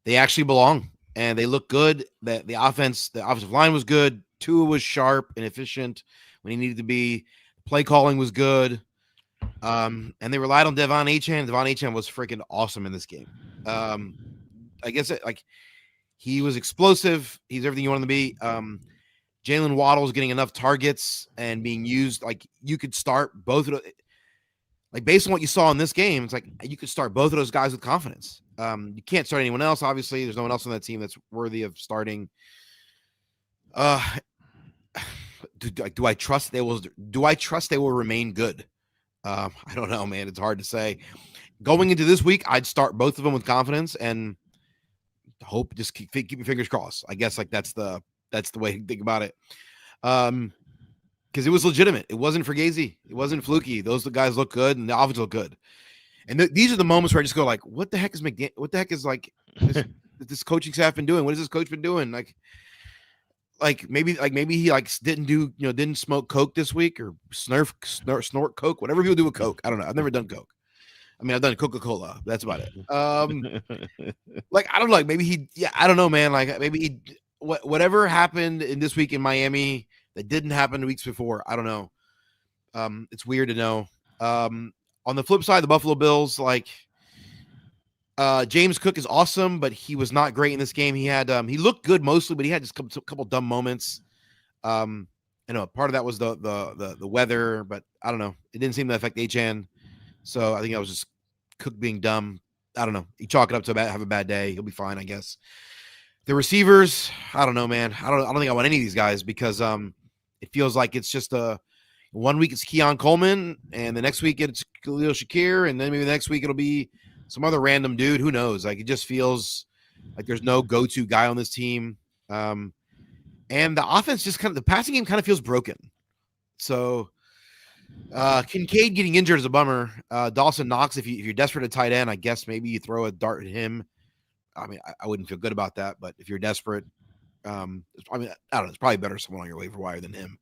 they actually belong, and they look good. That the offensive line was good. Tua was sharp and efficient when he needed to be. Play calling was good. And they relied on Devon Achane. Devon Achane was freaking awesome in this game. I guess he was explosive. He's everything you want him to be. Jalen Waddle's getting enough targets and being used. Like you could start both of those. Like based on what you saw in this game, it's like you could start both of those guys with confidence. You can't start anyone else. Obviously, there's no one else on that team that's worthy of starting. Do I trust they will? Do I trust they will remain good? I don't know, man. It's hard to say. Going into this week, I'd start both of them with confidence and hope. Just keep your fingers crossed. I guess that's the way to think about it. Because it was legitimate. It wasn't Fugazi. It wasn't fluky. Those guys look good, and the offense look good. And these are the moments where I just go like, "What the heck is McDaniel? What the heck is this coaching staff been doing? What has this coach been doing? Maybe he didn't smoke coke this week or snort coke, whatever people do with coke. I don't know. I've never done coke. I mean, I've done Coca-Cola. That's about it. I don't know. Maybe I don't know, man. Maybe whatever happened in this week in Miami that didn't happen weeks before. I don't know. It's weird to know. On the flip side, the Buffalo Bills, like James Cook is awesome, but he was not great in this game. He looked good mostly, but he had just a couple dumb moments. I know part of that was the weather, but I don't know. It didn't seem to affect Achan. So I think that was just Cook being dumb. I don't know. You chalk it up to have a bad day. He'll be fine, I guess. The receivers, I don't know, man. I don't think I want any of these guys because it feels like it's just a 1 week it's Keon Coleman, and the next week it's Khalil Shakir, and then maybe the next week it'll be some other random dude. Who knows? Like it just feels like there's no go-to guy on this team. And the offense just the passing game kind of feels broken. So Kincaid getting injured is a bummer. Dawson Knox, if you're desperate at tight end, I guess maybe you throw a dart at him. I mean, I wouldn't feel good about that, but if you're desperate, I don't know. It's probably better someone on your waiver wire than him.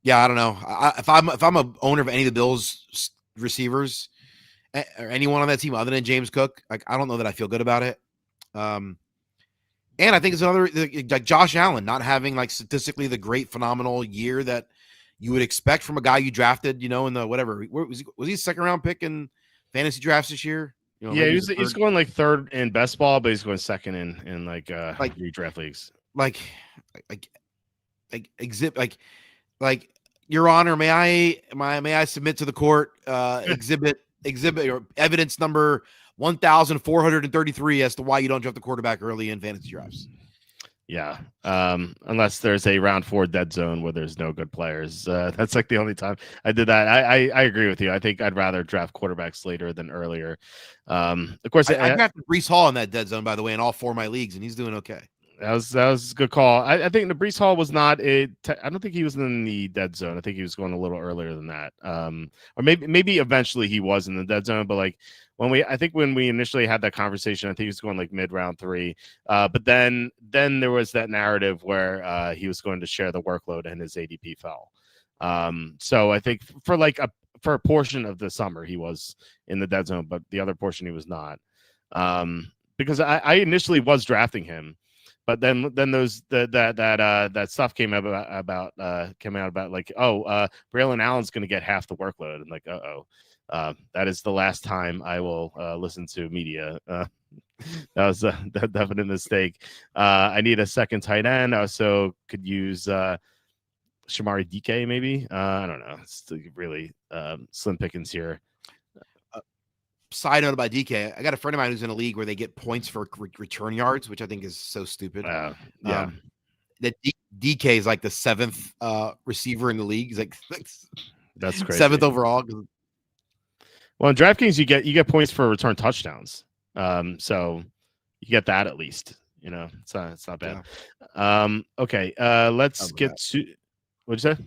Yeah, I don't know. If I'm a owner of any of the Bills receivers or anyone on that team other than James Cook, like I don't know that I feel good about it. And I think it's another like Josh Allen not having like statistically the great phenomenal year that you would expect from a guy you drafted, in the whatever. Was he a second round pick in fantasy drafts this year? Yeah, he's going like third in best ball, but he's going second in like redraft leagues. Like Your Honor, may I submit to the court exhibit or evidence number 1,433 as to why you don't draft the quarterback early in fantasy drafts. Yeah, unless there's a round 4 dead zone where there's no good players. That's like the only time I did that. I agree with you. I think I'd rather draft quarterbacks later than earlier. Of course, I drafted Breece Hall in that dead zone, by the way, in all 4 of my leagues, and he's doing okay. That was a good call. I think the Breece Hall was not I don't think he was in the dead zone. I think he was going a little earlier than that. Or maybe eventually he was in the dead zone, but like when we initially had that conversation, I think he was going like mid round 3. But then there was that narrative where he was going to share the workload and his ADP fell. So I think for a portion of the summer he was in the dead zone, but the other portion he was not. Because I initially was drafting him. But then that stuff came out about like, Braylon Allen's going to get half the workload, and like, that is the last time I will listen to media. That was a definite mistake. I need a second tight end. I also could use Shamari DK maybe. I don't know. It's really slim pickings here. Side note about DK, I got a friend of mine who's in a league where they get points for return yards, which I think is so stupid. Yeah, that DK is like the 7th receiver in the league. He's like that's crazy. 7th overall. Well, in DraftKings, you get points for return touchdowns. So you get that at least. It's not bad. Yeah. Okay. Let's get to. What'd you say?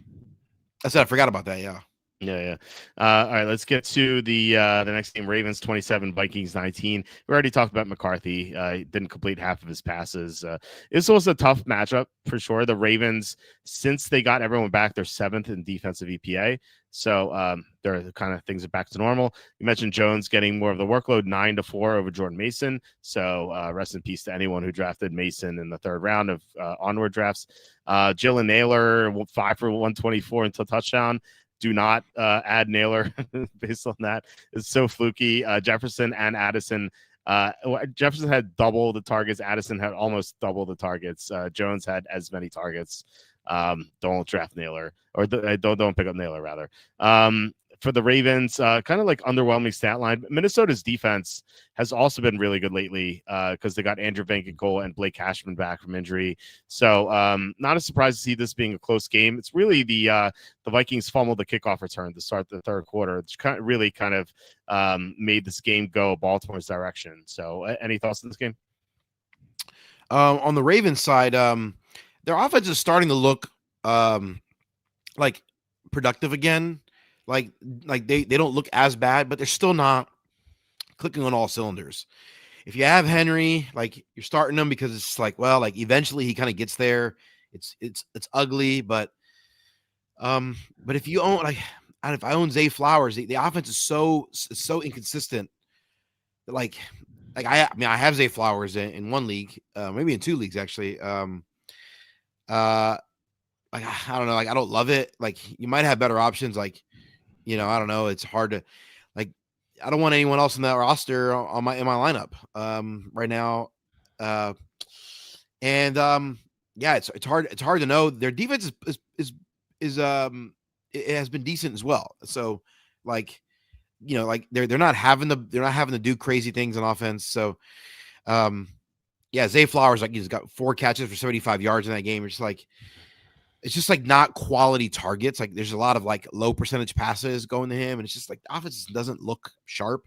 I said I forgot about that. Yeah. Yeah. All right, let's get to the next game. Ravens 27, Vikings 19. We already talked about McCarthy. He didn't complete half of his passes. This was a tough matchup for sure. The Ravens, since they got everyone back, they're 7th in defensive EPA. So they're kind of things are back to normal. You mentioned Jones getting more of the workload, 9-4 over Jordan Mason. So rest in peace to anyone who drafted Mason in the 3rd round of onward drafts. Jalen Naylor, 5 for 124 until touchdown. Do not add Naylor based on that. It's so fluky. Jefferson and Addison. Jefferson had double the targets. Addison had almost double the targets. Jones had as many targets. Don't draft Naylor, or don't pick up Naylor rather. For the Ravens, kind of like underwhelming stat line. Minnesota's defense has also been really good lately because they got Andrew Van Ginkel and Blake Cashman back from injury. So not a surprise to see this being a close game. It's really the Vikings fumbled the kickoff return to start the 3rd quarter. It's really made this game go Baltimore's direction. So any thoughts on this game? On the Ravens side, their offense is starting to look like productive again. Like they don't look as bad, but they're still not clicking on all cylinders. If you have Henry, like you're starting him because it's like, well, like eventually he kind of gets there. It's ugly, but if you own if I own Zay Flowers, the offense is so inconsistent. Like like I mean, I have Zay Flowers in one league, maybe in two leagues actually. Uh, like I don't know, like I don't love it. Like you might have better options. Like I don't know. It's hard to like. I don't want anyone else in that roster on my in my lineup right now. Uh, and yeah, it's hard to know. Their defense is it has been decent as well. So like like they're not having to do crazy things on offense. So um yeah, Zay Flowers, like, he's got 4 catches for 75 yards in that game. It's just like not quality targets. Like there's a lot of like low percentage passes going to him, and it's just like the offense doesn't look sharp.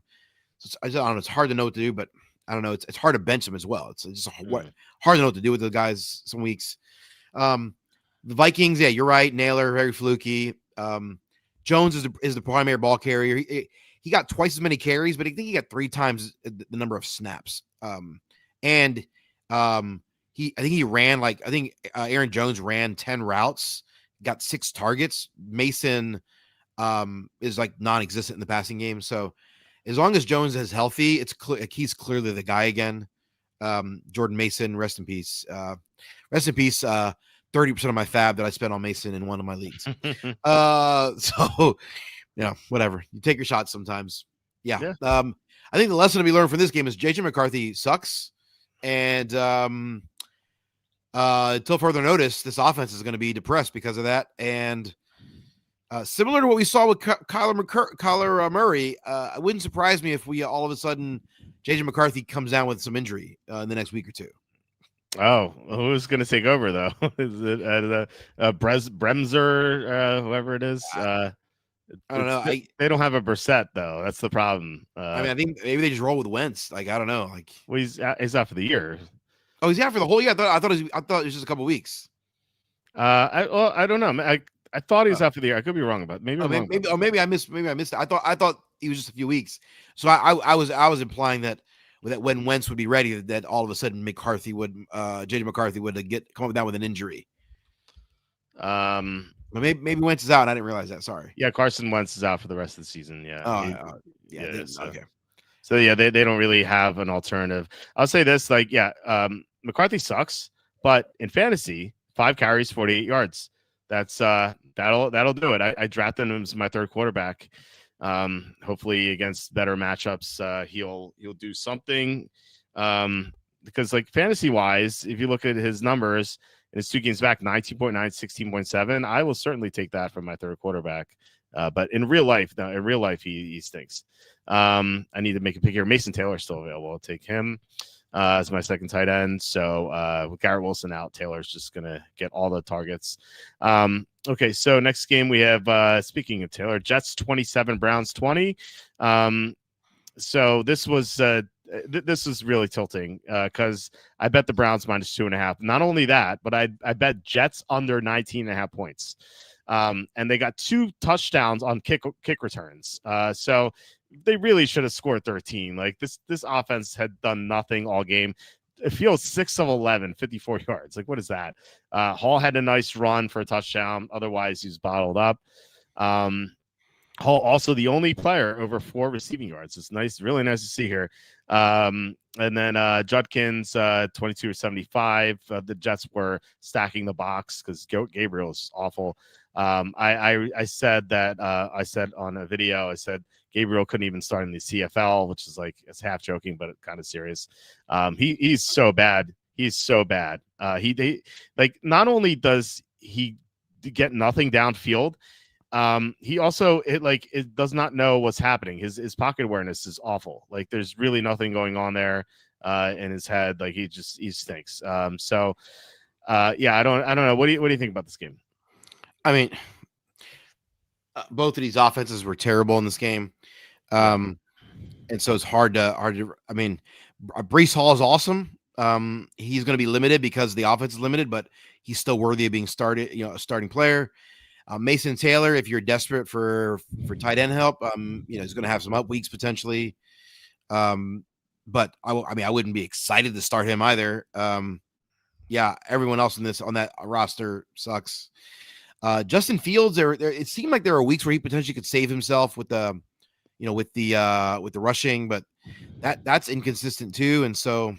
So I don't know. It's hard to know what to do, but I don't know. It's hard to bench him as well. It's just hard to know what to do with the guys some weeks. The Vikings, yeah, you're right. Naylor, very fluky. Jones is the primary ball carrier. He got twice as many carries, but I think he got 3 times the number of snaps. And I think he ran like Aaron Jones ran 10 routes, got 6 targets. Mason is like non-existent in the passing game. So as long as Jones is healthy, it's like he's clearly the guy again. Jordan Mason, rest in peace. Rest in peace. 30% of my fab that I spent on Mason in one of my leagues. So whatever. You take your shots sometimes. Yeah. Yeah. I think the lesson to be learned from this game is JJ McCarthy sucks. And until further notice, this offense is going to be depressed because of that. And similar to what we saw with Kyler Murray, it wouldn't surprise me if we all of a sudden JJ McCarthy comes down with some injury in the next week or two. Oh, who's going to take over though? Is it Bremser, whoever it is? I don't know. They don't have a Brissett though. That's the problem. I mean, I think maybe they just roll with Wentz. Like I don't know. Like he's out for the year. Oh, he's out for the whole year. I thought it was just a couple weeks. I don't know. I thought he was out for the year. I could be wrong about maybe. Maybe I missed it. I thought he was just a few weeks. So I was implying that when Wentz would be ready, that all of a sudden JJ McCarthy would come down with an injury. But maybe Wentz is out. And I didn't realize that. Sorry. Yeah, Carson Wentz is out for the rest of the season. Yeah. Okay. So yeah, they don't really have an alternative. I'll say this, McCarthy sucks, but in fantasy, 5 carries, 48 yards. That's that'll do it. I drafted him as my third quarterback. Hopefully against better matchups, he'll do something. Because like fantasy wise, if you look at his numbers in his 2 games back, 19.9, 16.7, I will certainly take that from my third quarterback. But in real life, he stinks. I need to make a pick here. Mason Taylor is still available. I'll take him as my second tight end. So with Garrett Wilson out, Taylor's just going to get all the targets. Okay, so next game we have, speaking of Taylor, Jets 27, Browns 20. So this was really tilting because I bet the Browns -2.5. Not only that, but I bet Jets under 19.5 points. And they got 2 touchdowns on kick returns. So they really should have scored 13. Like this offense had done nothing all game. It feels 6 of 11, 54 yards. Like, what is that? Hall had a nice run for a touchdown. Otherwise, he's bottled up. Hall also the only player over 4 receiving yards. It's nice, really nice to see here. And then Judkins, 22 or 75. The Jets were stacking the box because Gabriel is awful. I said that I said on a video, I said Gabriel couldn't even start in the CFL, which is like, it's half joking, but kind of serious. He's so bad. He's so bad. He like, not only does he get nothing downfield, he also it does not know what's happening. His pocket awareness is awful. Like there's really nothing going on there in his head. Like he stinks. So yeah, I don't know. What do you think about this game? I mean, both of these offenses were terrible in this game. And so it's hard to I mean, Breece Hall is awesome. He's going to be limited because the offense is limited, but he's still worthy of being a starting player. Mason Taylor, if you're desperate for tight end help, he's going to have some up weeks potentially. But I wouldn't be excited to start him either. Yeah, everyone else on that roster sucks. Justin Fields, it seemed like there were weeks where he potentially could save himself with the rushing, but that's inconsistent too. And so,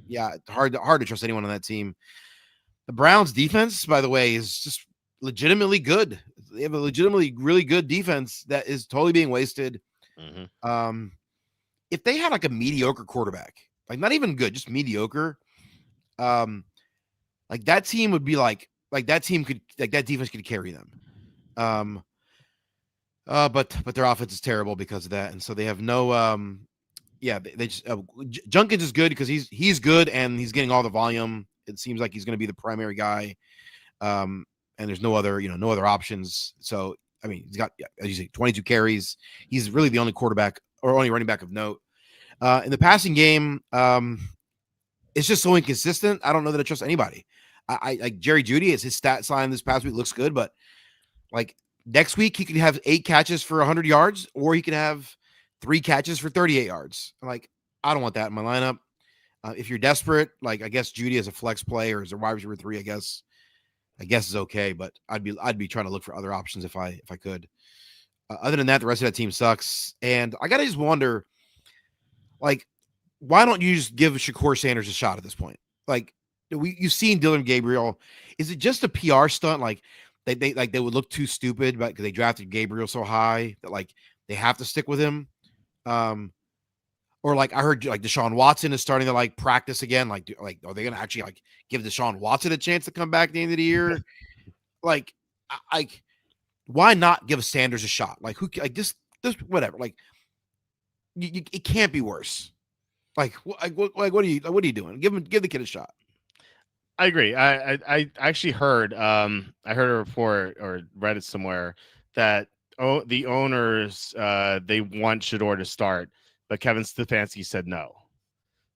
yeah, hard to trust anyone on that team. The Browns defense, by the way, is just legitimately good. They have a legitimately really good defense that is totally being wasted. Hmm. Um, if they had like a mediocre quarterback, like not even good, just mediocre, um, like that team would be like that team could like that defense could carry them. Um, but their offense is terrible because of that, and so they have no yeah, they just Junkins is good because he's good and he's getting all the volume. It seems like he's going to be the primary guy. Um, and there's no other, no other options. So I mean, he's got, as you say, 22 carries. He's really the only quarterback or only running back of note. In the passing game, it's just so inconsistent. I don't know that I trust anybody. I like Jerry Jeudy. His stat line this past week looks good, but like next week he could have 8 catches for 100 yards, or he could have 3 catches for 38 yards. Like, I don't want that in my lineup. If you're desperate, like I guess Judy as a flex play or as a wide receiver 3, I guess is okay, but I'd be trying to look for other options if I could. Other than that, the rest of that team sucks, and I gotta just wonder, like, why don't you just give Shakur Sanders a shot at this point? Like, you've seen Dylan Gabriel. Is it just a PR stunt? Like they would look too stupid, but because they drafted Gabriel so high that like they have to stick with him. Um, or like I heard like Deshaun Watson is starting to like practice again. Like are they gonna actually like give Deshaun Watson a chance to come back at the end of the year? Like, like why not give Sanders a shot? Like who like this whatever. Like it can't be worse. What are you doing? Give the kid a shot. I agree. I actually heard I heard a report or read it somewhere that the owners they want Shador to start, but Kevin Stefanski said no.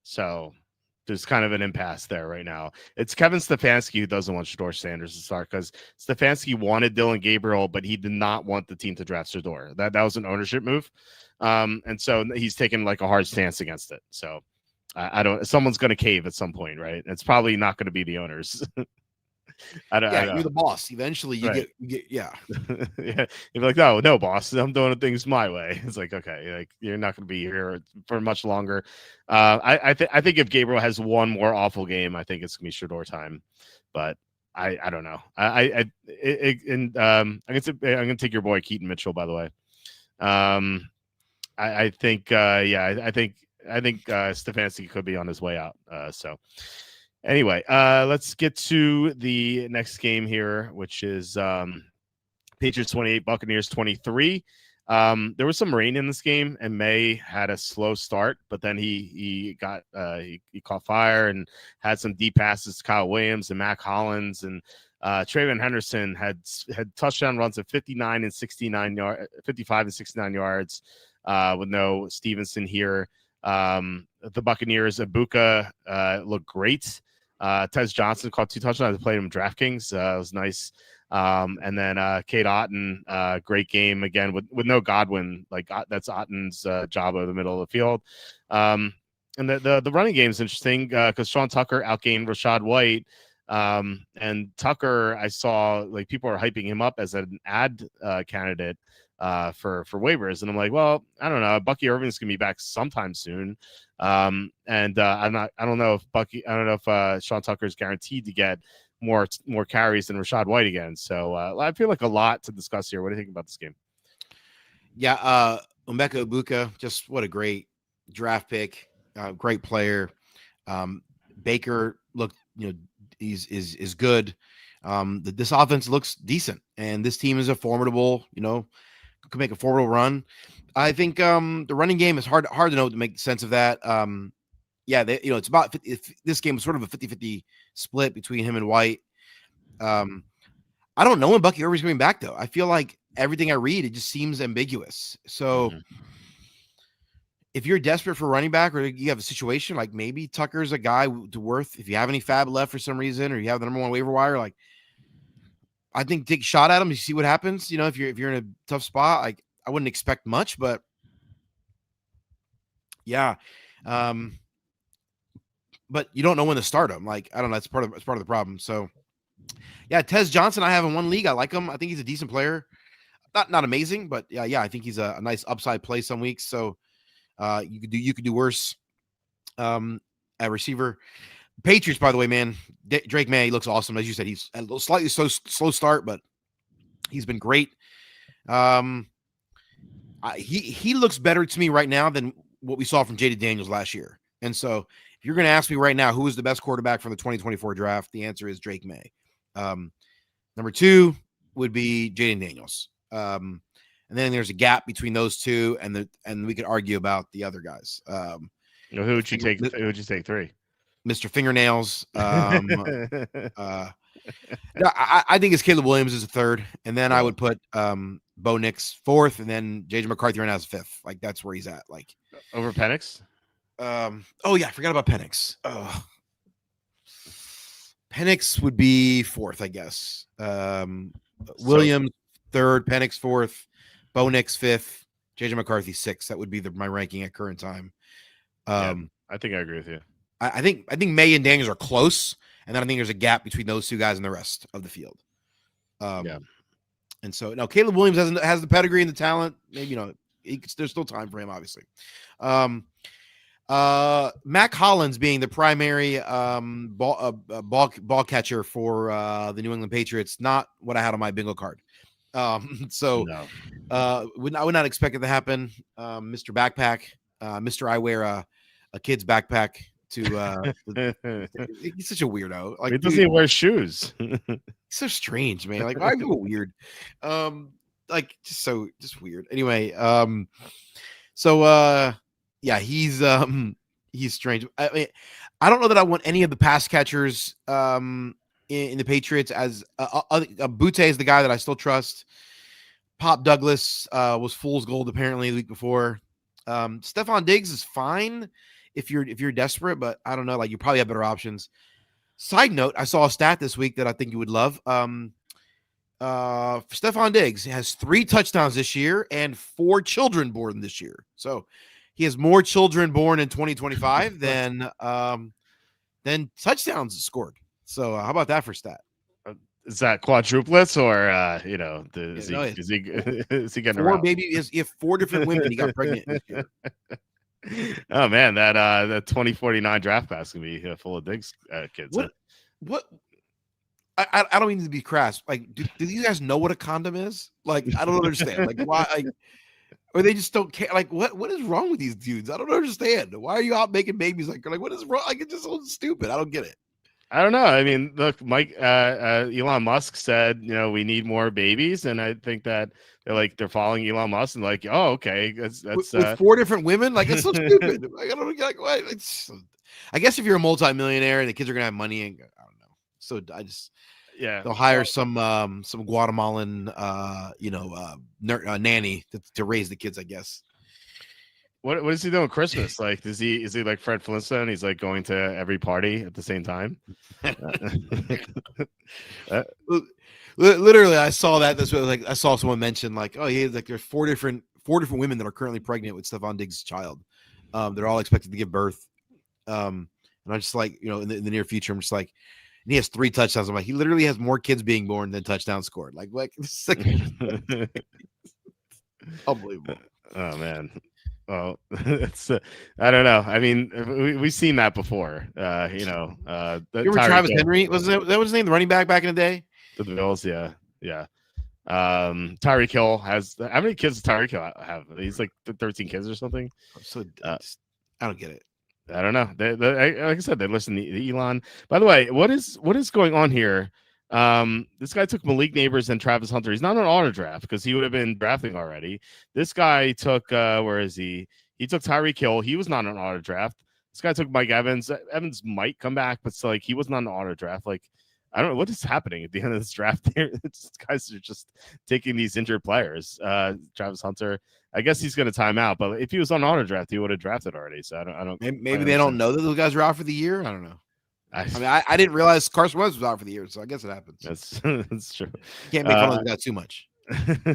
So there's kind of an impasse there right now. It's Kevin Stefanski who doesn't want Shador Sanders to start because Stefanski wanted Dylan Gabriel, but he did not want the team to draft Shador. That was an ownership move, and so he's taken like a hard stance against it. So I don't. Someone's going to cave at some point, right? It's probably not going to be the owners. I Yeah, don't you're know. the boss. Eventually, Right. you get yeah. Yeah, you're like, no, no, boss, I'm doing things my way. It's like, okay, like you're not going to be here for much longer. I think if Gabriel has one more awful game, I think it's gonna be Shador time. But I don't know. And I'm gonna take your boy Keaton Mitchell, by the way. Um, I think yeah, I think Stefanski could be on his way out. So anyway, let's get to the next game here, which is Patriots 28, Buccaneers 23. There was some rain in this game, and May had a slow start, but then he got he caught fire and had some deep passes to Kyle Williams and Mac Hollins, and Trayvon Henderson had touchdown runs of 59 and 69 yards, 55 and 69 yards, with no Stevenson here. The Buccaneers, Ibuka looked great. Tez Johnson caught 2 touchdowns. I played him DraftKings. It was nice. And then Kate Otten, great game again with no Godwin. Like that's Otten's job over the middle of the field. And the running game is interesting because Sean Tucker outgained Rashad White. And Tucker, I saw like people are hyping him up as an ad candidate for waivers, and I'm like, well, I don't know. Bucky Irving's gonna be back sometime soon, and I don't know if Sean Tucker is guaranteed to get more carries than Rashad White again. So I feel like a lot to discuss here. What do you think about this game? Yeah, Emeka Ibuka, just what a great draft pick, great player. Baker looked, is good. This offense looks decent, and this team is a formidable, could make a formidable run. I think the running game is hard to know to make sense of that. Yeah, it's about this game was sort of a 50-50 split between him and White. I don't know when Bucky Irving's coming back though. I feel like everything I read, it just seems ambiguous. So if you're desperate for running back or you have a situation like maybe Tucker's a guy to worth, if you have any fab left for some reason, or you have the number 1 waiver wire, like I think take a shot at him. You see what happens. If you're in a tough spot, like I wouldn't expect much, but yeah. But you don't know when to start him. Like, I don't know. It's part of the problem. So yeah, Tez Johnson, I have in one league. I like him. I think he's a decent player. Not amazing, but yeah, I think he's a nice upside play some weeks. So You could do worse. At receiver, Patriots, by the way, man, Drake May looks awesome. As you said, he's a little slightly slow start, but he's been great. He looks better to me right now than what we saw from J.D. Daniels last year. And so, if you're going to ask me right now who is the best quarterback from the 2024 draft, the answer is Drake May. Number 2 would be J.D. Daniels. And then there's a gap between those two, and we could argue about the other guys. Who would you take? Who would you take 3? Mr. Fingernails. I think it's Caleb Williams is a 3rd, and then I would put Bo Nix 4th, and then JJ McCarthy right now is 5th. Like that's where he's at. Like over Penix. Oh yeah, I forgot about Penix. Penix would be 4th, I guess. Williams 3rd, Penix 4th, Bo Nix 5th, JJ McCarthy 6th. That would be my ranking at current time. I think I agree with you. I think May and Daniels are close, and then I think there's a gap between those two guys and the rest of the field. And so now Caleb Williams has the pedigree and the talent. Maybe there's still time for him, obviously. Mac Hollins being the primary ball catcher for the New England Patriots, not what I had on my bingo card. So no. I would not expect it to happen. Mr. Backpack, Mr. I wear a kid's backpack to he's such a weirdo. Like, he doesn't even wear shoes. He's so strange, man. Like, why are you weird? Like just weird. Anyway, yeah, he's strange. I mean, I don't know that I want any of the pass catchers in the Patriots. As Butte is the guy that I still trust. Pop Douglas was fool's gold apparently the week before. Stephon Diggs is fine if you're desperate, but I don't know. Like, you probably have better options. Side note: I saw a stat this week that I think you would love. Stephon Diggs has 3 touchdowns this year and 4 children born this year. So he has more children born in 2025 than touchdowns scored. So how about that for stat? Is that quadruplets or is he getting 4 around? baby? He has 4 different women he got pregnant this year. Oh man, that 2049 draft class can be full of Diggs kids. What? I don't mean to be crass. Like, do you guys know what a condom is? Like, I don't understand. Like, why? Like, or they just don't care. Like, what is wrong with these dudes? I don't understand. Why are you out making babies? Like, what is wrong? Like, it's just so stupid. I don't get it. I don't know. I mean, look, Elon Musk said, we need more babies, and I think that they're following Elon Musk and like, oh, okay, that's with 4 different women. Like, it's so stupid. Like, I don't like what. I guess if you're a multimillionaire and the kids are gonna have money, and I don't know. So they'll hire some Guatemalan nanny to raise the kids, I guess. What is he doing Christmas? Like, is he like Fred Flintstone? He's like going to every party at the same time. Literally, I saw that. This was like I saw someone mention like, oh yeah, like there's 4 different women that are currently pregnant with Stephon Diggs' child. They're all expected to give birth. And I'm just like, in the near future, I'm just like, and he has 3 touchdowns. I'm like, he literally has more kids being born than touchdowns scored. Like this is unbelievable. Oh man. Well, it's I don't know. I mean, we've seen that before. You remember Travis Henry? Was that was his name? The running back in the day? The Bills, yeah. Tyreek Hill has how many kids does Tyreek Hill have? He's like 13 kids or something. So I don't get it. I don't know. Like I said, they listen to Elon. By the way, what is going on here? This guy took Malik Neighbors and Travis Hunter. He's not an auto draft because he would have been drafting already. This guy took where is he? He took Tyreek Hill. He was not an auto draft. This guy took Mike Evans. Evans might come back, but it's like he was not an auto draft. Like, I don't know what is happening at the end of this draft. Guys are just taking these injured players. Travis Hunter, I guess he's going to time out. But if he was on auto draft, he would have drafted already. So I don't. Maybe they don't know that those guys are out for the year. I don't know. I mean, I didn't realize Carson Wentz was out for the year, so I guess it happens. That's true. Can't make fun of that too much.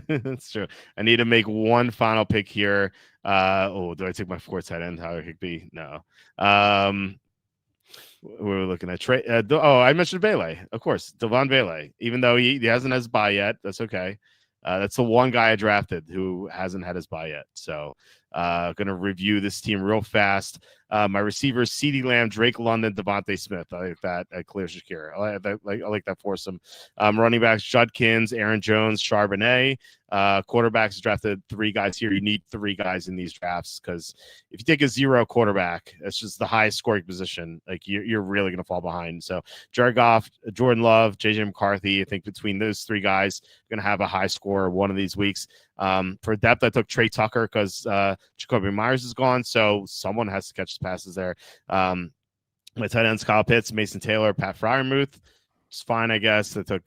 That's true. I need to make one final pick here. Do I take my 4th tight end, Tyler Higbee? No. We're looking at Trey. I mentioned Bailey, of course, Devon Bailey. Even though he hasn't had his bye yet, that's okay. That's the one guy I drafted who hasn't had his bye yet. So Going to review this team real fast. My receivers: CeeDee Lamb, Drake London, Devontae Smith. I like that. Clear Shakir. I like that foursome. Running backs: Judkins, Aaron Jones, Charbonnet. Quarterbacks drafted 3 guys here. You need 3 guys in these drafts because if you take a 0 quarterback, that's just the highest scoring position. Like you're really going to fall behind. So Jared Goff, Jordan Love, JJ McCarthy. I think between those 3 guys, you're going to have a high score one of these weeks. For depth, I took Trey Tucker because Jacoby Myers is gone, so someone has to catch the passes there. My tight ends: Kyle Pitts, Mason Taylor, Pat Freiermuth. It's fine, I guess. I took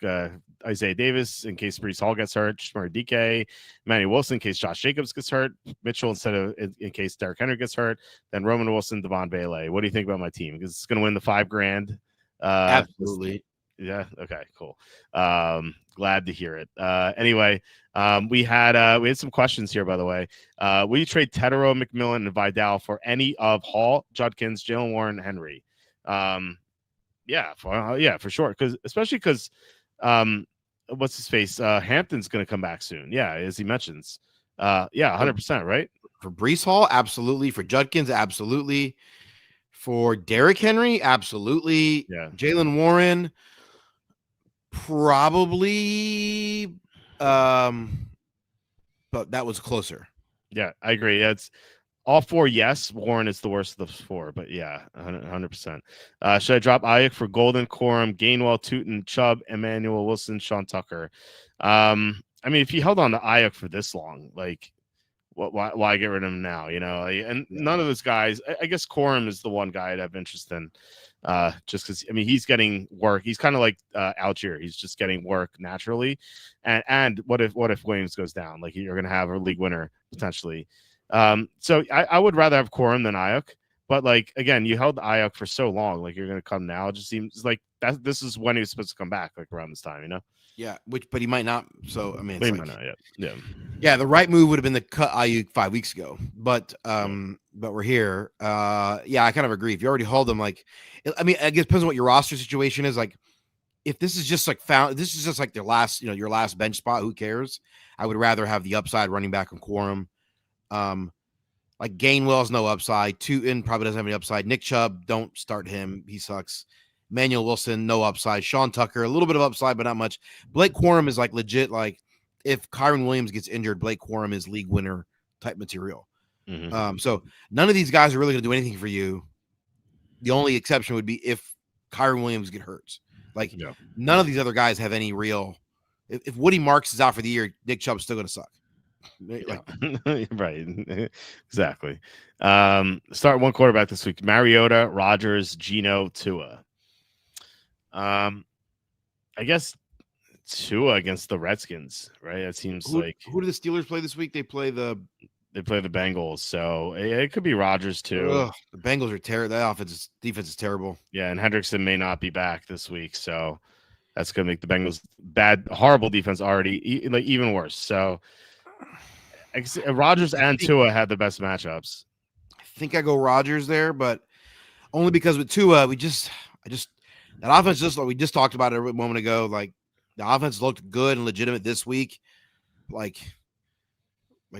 Isaiah Davis in case Brees Hall gets hurt, Shmur DK, Manny Wilson in case Josh Jacobs gets hurt, Mitchell instead of in case Derrick Henry gets hurt, then Roman Wilson, Devon Bailey. What do you think about my team? Because it's going to win the $5,000. Absolutely. Yeah. Okay. Cool. Glad to hear it. Anyway, we had some questions here, by the way. Will you trade Tedero, McMillan, and Vidal for any of Hall, Judkins, Jalen Warren, Henry? Yeah, for sure. Especially because what's his face? Hampton's going to come back soon. Yeah, as he mentions. Yeah, 100%. Right. For Brees Hall, absolutely. For Judkins, absolutely. For Derrick Henry, absolutely. Yeah. Jalen Warren, probably. But that was closer. Yeah, I agree. It's all 4. Yes, Warren is the worst of the 4, but yeah, 100%. Should I drop Ayuk for Golden, Corum, Gainwell, Tootin, Chubb, Emmanuel Wilson, Sean Tucker? I mean, if you held on to Ayuk for this long, like, why get rid of him now? And none of those guys. I guess Corum is the one guy I'd have interest in, just because he's getting work. He's kind of like Algier. He's just getting work naturally. And what if Williams goes down? Like you're gonna have a league winner potentially. So I would rather have Corum than Ayuk. But like again, you held Ayuk for so long. Like you're gonna come now. It just seems like this is when he was supposed to come back. Like around this time. Yeah, but he might not. So it's might not. Yeah. The right move would have been to cut Ayuk 5 weeks ago, but we're here. Yeah, I kind of agree. If you already hold him, like, I guess it depends on what your roster situation is. Like, if this is just like your last, your last bench spot, who cares? I would rather have the upside running back on Quorum. Like Gainwell's no upside. Tootin probably doesn't have any upside. Nick Chubb, don't start him. He sucks. Manuel Wilson, no upside. Sean Tucker, a little bit of upside, but not much. Blake Corum is like legit. Like if Kyron Williams gets injured, Blake Corum is league winner type material. Mm-hmm. So none of these guys are really going to do anything for you. The only exception would be if Kyron Williams get hurt. Like none of these other guys have any real. If Woody Marks is out for the year, Nick Chubb's still going to suck. Like, right. Exactly. Start one quarterback this week: Mariota, Rodgers, Geno, Tua. I guess Tua against the Redskins, right? It seems like. Who do the Steelers play this week? They play the Bengals, so it could be Rodgers too. Ugh, the Bengals are terrible. That defense is terrible. Yeah, and Hendrickson may not be back this week, so that's gonna make the Bengals horrible defense already even worse. So Rodgers and Tua had the best matchups. I think I go Rodgers there, but only because with Tua, that offense just like we just talked about it a moment ago. Like the offense looked good and legitimate this week. Like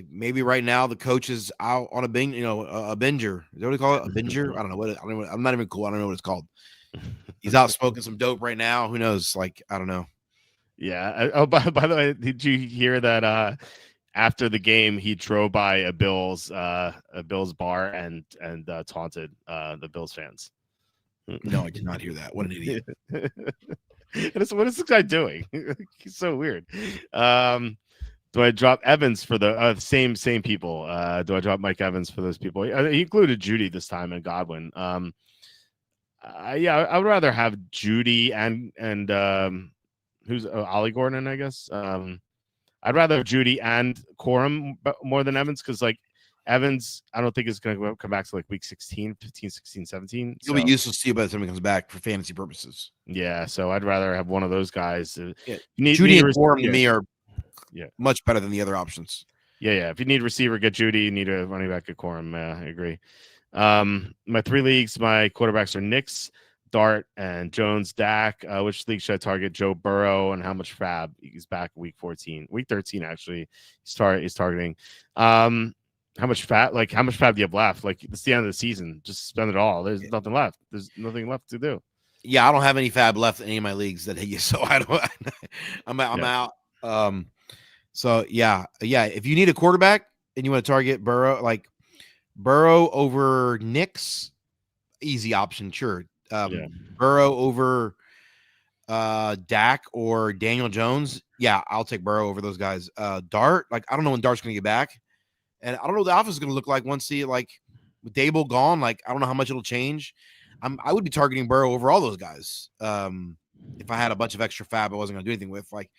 maybe right now the coach is out on a binge, a binger. Is that what they call it? A binger? I don't know I'm not even cool. I don't know what it's called. He's out smoking some dope right now. Who knows? Like I don't know. Yeah. Oh, by the way, did you hear that? After the game, he drove by a Bills bar and taunted the Bills fans. No, I did not hear that. What an idiot! What is this guy doing? He's so weird. Do I drop Evans for the same people? Do I drop Mike Evans for those people? He included Judy this time and Godwin. I would rather have Judy and who's Ollie Gordon, I guess. I'd rather have Judy and Corum more than Evans because like Evans, I don't think is going to come back to like week 16, 15, 16, 17. He'll be useless to you by the time he comes back for fantasy purposes. Yeah, so I'd rather have one of those guys. Judy and Corum to me are much better than the other options. Yeah. If you need receiver, get Judy. You need a running back, get Corum. I agree. My 3 leagues, my quarterbacks are Knicks, Dart, and Jones, Dak. Which league should I target? Joe Burrow, and how much Fab? He's back week 13 actually. He's targeting. How much fat? Like how much fat do you have left? Like it's the end of the season. Just spend it all. There's Yeah, nothing left. There's nothing left to do. yeah, I don't have any fab left in any of my leagues that you, so I don't. I'm Yeah, out. So yeah. If you need a quarterback and you want to target Burrow, like Burrow over Knicks, easy option, sure. yeah, Burrow over Dak or Daniel Jones, yeah, I'll take Burrow over those guys. Dart, like I don't know when Dart's gonna get back, and I don't know what the offense is gonna look like once he like with Dable gone. Like I don't know how much it'll change. I would be targeting Burrow over all those guys. If I had a bunch of extra fab, I wasn't gonna do anything with. Like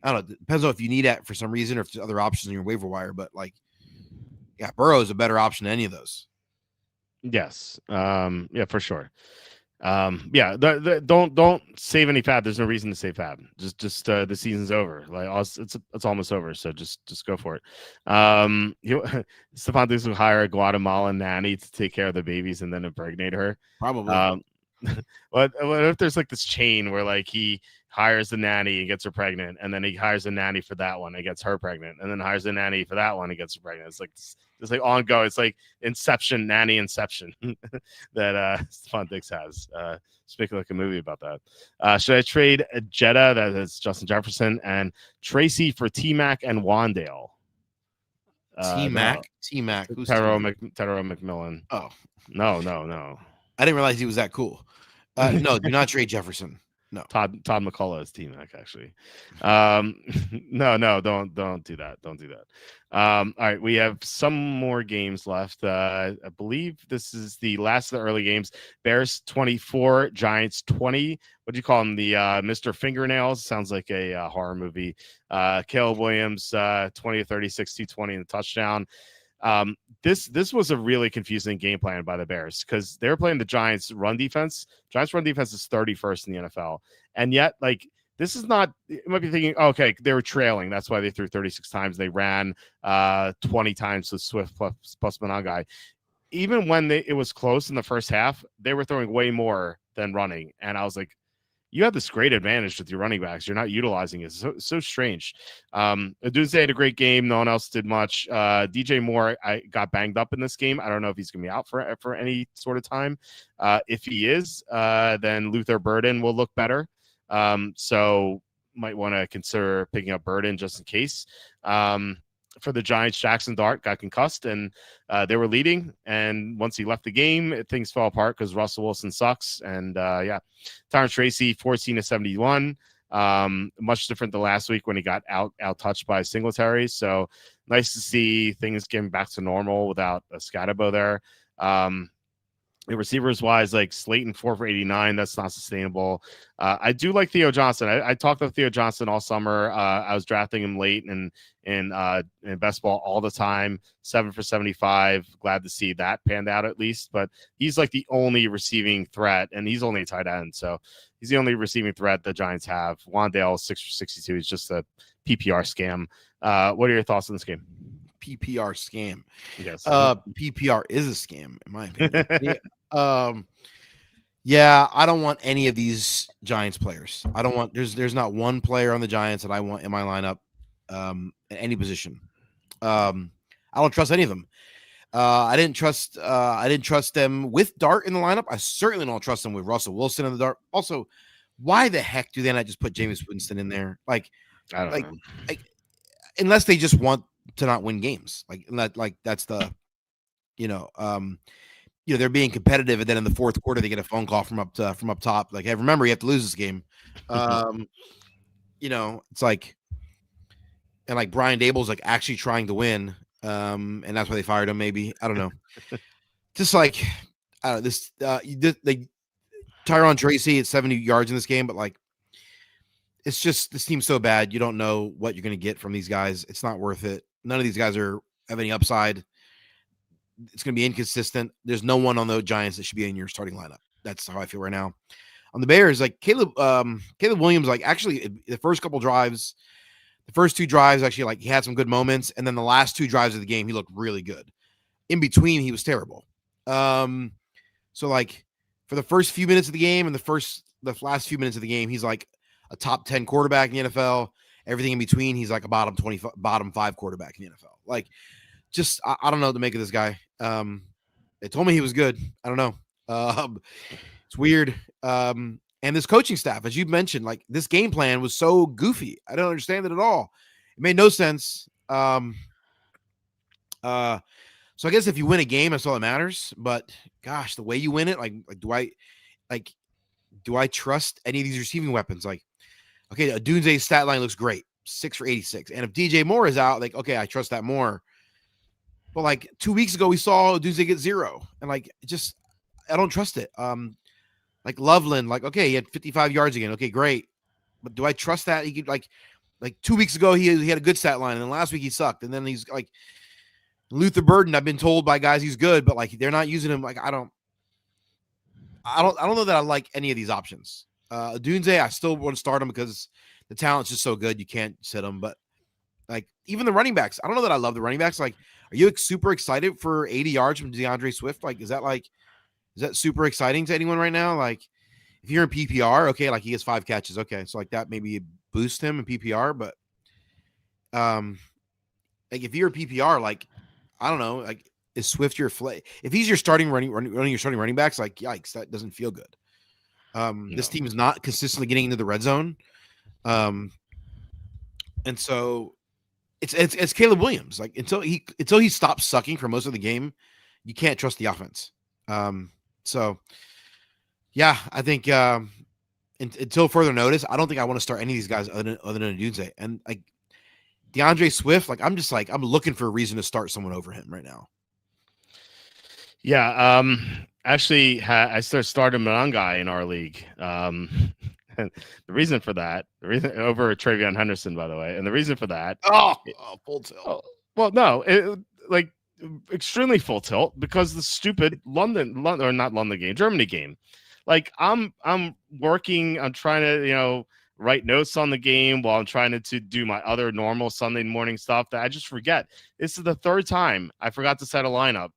I don't know. It depends on if you need it for some reason or if there's other options in your waiver wire. But like, yeah, Burrow is a better option than any of those. yes, yeah, for sure. Yeah, don't save any fab. There's no reason to save fab. Just the season's over. Like it's almost over. So just go for it. You Stephon Diggs will hire a Guatemalan nanny to take care of the babies and then impregnate her. Probably. Um, what if there's like this chain where like he hires the nanny and gets her pregnant, and then he hires a nanny for that one and gets her pregnant, and then hires a nanny for that one and gets her pregnant. It's like it's like ongoing. It's like Inception, nanny Inception that Stephon Diggs has. Just making like a movie about that. Should I trade a Jetta, that is Justin Jefferson, and Tracy for T Mac and Wandale? No, T Mac. Who's T Tero Mac? McMillan. Oh, No. I didn't realize he was that cool. No, do not trade Jefferson. No. Todd McCullough is T Mac actually. No, don't do that. Don't do that. All right, we have some more games left. I believe this is the last of the early games. Bears 24, Giants 20. What do you call him? The Mr. Fingernails. Sounds like a horror movie. Caleb Williams 20 to 36, 220 in the touchdown. This was a really confusing game plan by the Bears because they're playing the Giants run defense. Giants run defense is 31st in the NFL. And yet, like, this is not, you might be thinking, oh, okay, they were trailing. That's why they threw 36 times. They ran 20 times with Swift plus Monangai. Even when it was close in the first half, they were throwing way more than running. And I was like, you have this great advantage with your running backs. You're not utilizing it. So strange. Odunze had a great game. No one else did much. DJ Moore, I got banged up in this game. I don't know if he's going to be out for any sort of time. If he is, then Luther Burden will look better. So might want to consider picking up Burden just in case. For the Giants, Jackson Dart got concussed and they were leading. And once he left the game, things fell apart because Russell Wilson sucks. And yeah, Tyron Tracy, 14 to 71. Much different than last week when he got out touched by Singletary. So nice to see things getting back to normal without a Scatabo there. Receivers wise, like Slayton 4 for 89, that's not sustainable. I do like Theo Johnson. I talked about Theo Johnson all summer. I was drafting him late in best ball all the time. 7 for 75. Glad to see that panned out at least. But he's like the only receiving threat, and he's only a tight end, so he's the only receiving threat the Giants have. Wandale 6 for 62 is just a PPR scam. What are your thoughts on this game? PPR scam. Yes. PPR is a scam, in my opinion. Yeah, I don't want any of these Giants players. I don't want there's not one player on the Giants that I want in my lineup at any position. I don't trust any of them. I didn't trust them with Dart in the lineup. I certainly don't trust them with Russell Wilson in the Dart. Also, why the heck do they not just put Jameis Winston in there? Like I don't know. Unless they just want to not win games. That's the they're being competitive, and then in the fourth quarter they get a phone call from up top, like, hey, remember you have to lose this game. It's like, and like Brian Dable's like actually trying to win, and that's why they fired him. Maybe, I don't know. Just like this, Tyron Tracy at 70 yards in this game, but like, it's just this team's so bad. You don't know what you're going to get from these guys. It's not worth it. None of these guys have any upside. It's going to be inconsistent. There's no one on the Giants that should be in your starting lineup. That's how I feel right now. On the Bears, like Caleb Williams, like actually the first two drives, actually, like he had some good moments, and then the last two drives of the game, he looked really good. In between, he was terrible. So like for the first few minutes of the game and the last few minutes of the game, he's like a top 10 quarterback in the NFL. Everything in between, he's like a bottom 5 quarterback in the NFL. Like, just I don't know what to make of this guy. They told me he was good. I don't know. It's weird. And this coaching staff, as you mentioned, like this game plan was so goofy. I don't understand it at all. It made no sense. Uh, so I guess if you win a game, that's all that matters. But gosh, the way you win it, like do I trust any of these receiving weapons? Like, okay, Dunze's stat line looks great, 6 for 86. And if DJ Moore is out, like, okay, I trust that more. But like 2 weeks ago, we saw Dunze get 0, and like just I don't trust it. Like Loveland, like okay, he had 55 yards again. Okay, great, but do I trust that he could like 2 weeks ago he had a good stat line, and then last week he sucked, and then he's like Luther Burden. I've been told by guys he's good, but like they're not using him. Like I don't know that I like any of these options. Dunze, I still want to start him because the talent's just so good. You can't sit him, but like even the running backs, I don't know that I love the running backs. Like, are you super excited for 80 yards from DeAndre Swift? Like, is that super exciting to anyone right now? Like, if you're in PPR, okay, like he has 5 catches, okay, so like that maybe boost him in PPR, but like if you're a PPR, like I don't know, like is Swift your if he's your starting running your starting running backs, like yikes, that doesn't feel good. This team is not consistently getting into the red zone, and so it's Caleb Williams. Like until he stops sucking for most of the game, you can't trust the offense. So yeah, I think until further notice, I don't think I want to start any of these guys other than Dunze. And like DeAndre Swift, like I'm looking for a reason to start someone over him right now. Yeah, actually, I started Monangai in our league. The reason for that, over Travion Henderson, by the way, and the reason for that, full tilt. Well, no, like extremely full tilt because the stupid London or not London game, Germany game. Like I'm working, I'm trying to write notes on the game while I'm trying to do my other normal Sunday morning stuff that I just forget. This is the 3rd time I forgot to set a lineup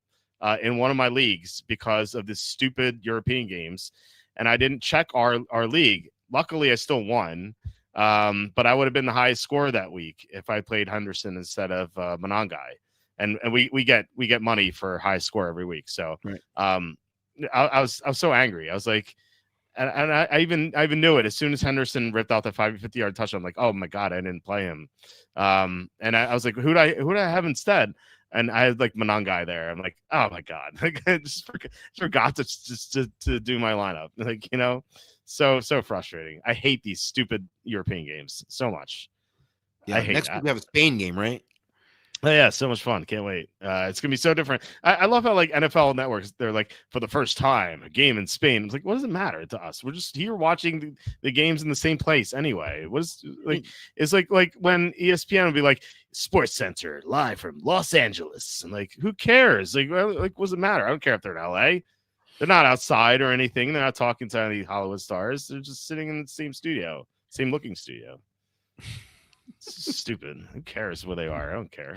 in one of my leagues because of this stupid European games, and I didn't check our league. Luckily, I still won, but I would have been the highest scorer that week if I played Henderson instead of Monangai, and we get money for highest score every week. So, right. I was so angry. I was like, and I even knew it as soon as Henderson ripped out the 50-yard touchdown. I'm like, oh my god, I didn't play him. And I was like, who do I have instead? And I had like Monangai there. I'm like, oh my god, like I just forgot to do my lineup. Like so frustrating. I hate these stupid European games so much. Yeah, I hate next that. week we have a Spain game, right? Oh, yeah, so much fun. Can't wait. It's gonna be so different. I love how like NFL networks, they're like, for the first time, a game in Spain. It's like, what does it matter to us? We're just here watching the games in the same place anyway. It's like when ESPN would be like, Sports Center live from Los Angeles. And like, who cares? Like what does it matter? I don't care if they're in LA. They're not outside or anything. They're not talking to any Hollywood stars. They're just sitting in the same studio, same looking studio. It's stupid. Who cares where they are? I don't care.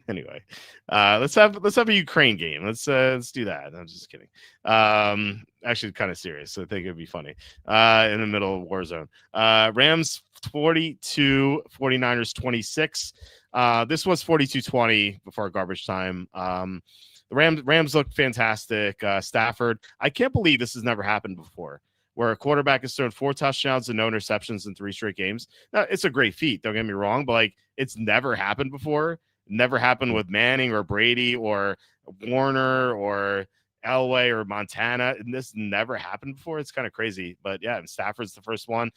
Anyway, let's have a Ukraine game. Let's do that. I'm just kidding. Actually, kind of serious. I think it'd be funny. In the middle of war zone. Rams 42, 49ers 26. This was 42-20 before garbage time. The Rams look fantastic. Stafford, I can't believe this has never happened before, where a quarterback has thrown 4 touchdowns and no interceptions in 3 straight games. Now, it's a great feat, don't get me wrong, but like it's never happened before. Never happened with Manning or Brady or Warner or Elway or Montana. And this never happened before. It's kind of crazy. But yeah, and Stafford's the first one.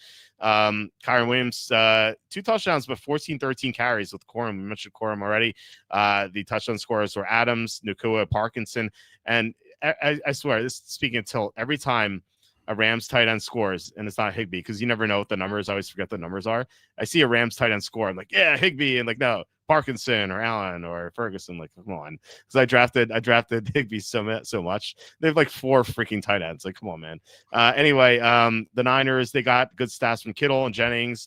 Kyron Williams, 2 touchdowns, but 14-13 carries with Corum. We mentioned Corum already. The touchdown scorers were Adams, Nakua, Parkinson. And I swear, this speaking of tilt, every time a Rams tight end scores, and it's not Higbee, because you never know what the numbers. I always forget the numbers are. I see a Rams tight end score, I'm like, yeah, Higbee, and like, no, Parkinson or Allen or Ferguson. Like, come on, because I drafted Higbee so much. They have like 4 freaking tight ends. Like, come on, man. Anyway, the Niners, they got good stats from Kittle and Jennings.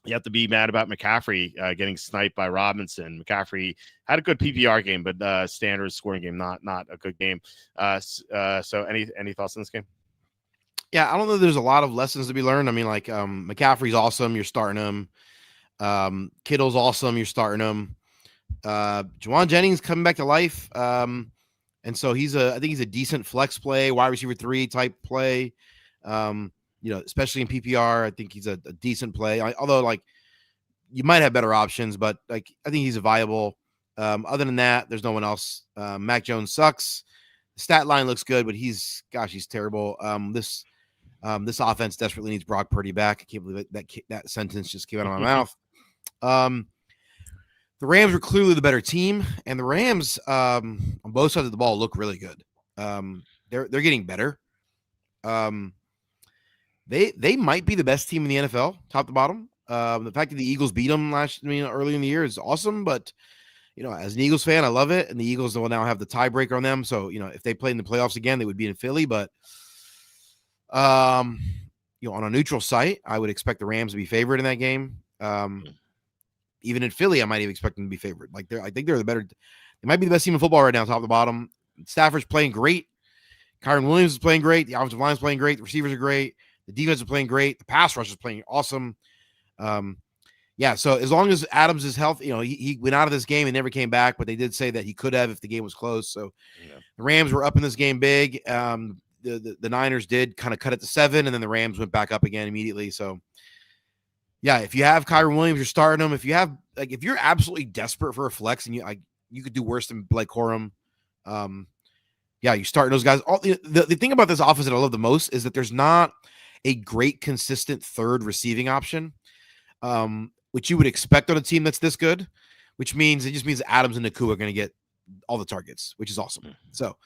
You have to be mad about McCaffrey getting sniped by Robinson. McCaffrey had a good PPR game, but standard scoring game, not a good game. So any thoughts on this game? Yeah, I don't know. There's a lot of lessons to be learned. I mean, like McCaffrey's awesome. You're starting him. Kittle's awesome. You're starting him. Juwan Jennings coming back to life. And so I think he's a decent flex play, wide receiver 3 type play. Especially in PPR, I think he's a decent play. Although like you might have better options, but like I think he's a viable. Other than that, there's no one else. Mac Jones sucks. The stat line looks good, but he's terrible. This offense desperately needs Brock Purdy back. I can't believe that sentence just came out of my mouth. The Rams were clearly the better team, and the Rams on both sides of the ball look really good. They're getting better. They might be the best team in the NFL, top to bottom. The fact that the Eagles beat them early in the year is awesome, but as an Eagles fan, I love it. And the Eagles will now have the tiebreaker on them. So, if they played in the playoffs again, they would be in Philly. But, on a neutral site, I would expect the Rams to be favored in that game. Even in Philly, I might even expect them to be favored. I think they're the better. They might be the best team in football right now, top to bottom. Stafford's playing great. Kyron Williams is playing great. The offensive line is playing great. The receivers are great. The defense is playing great. The pass rush is playing awesome. So as long as Adams is healthy, he went out of this game and never came back, but they did say that he could have if the game was close. So the Rams were up in this game big. The Niners did kind of cut it to 7, and then the Rams went back up again immediately. So yeah, if you have Kyron Williams, you're starting him. If you have if you're absolutely desperate for a flex and you could do worse than Blake Corum. You start those guys. The thing about this offense that I love the most is that there's not a great consistent third receiving option, which you would expect on a team that's this good, which means Adams and Nakua are going to get all the targets, which is awesome. So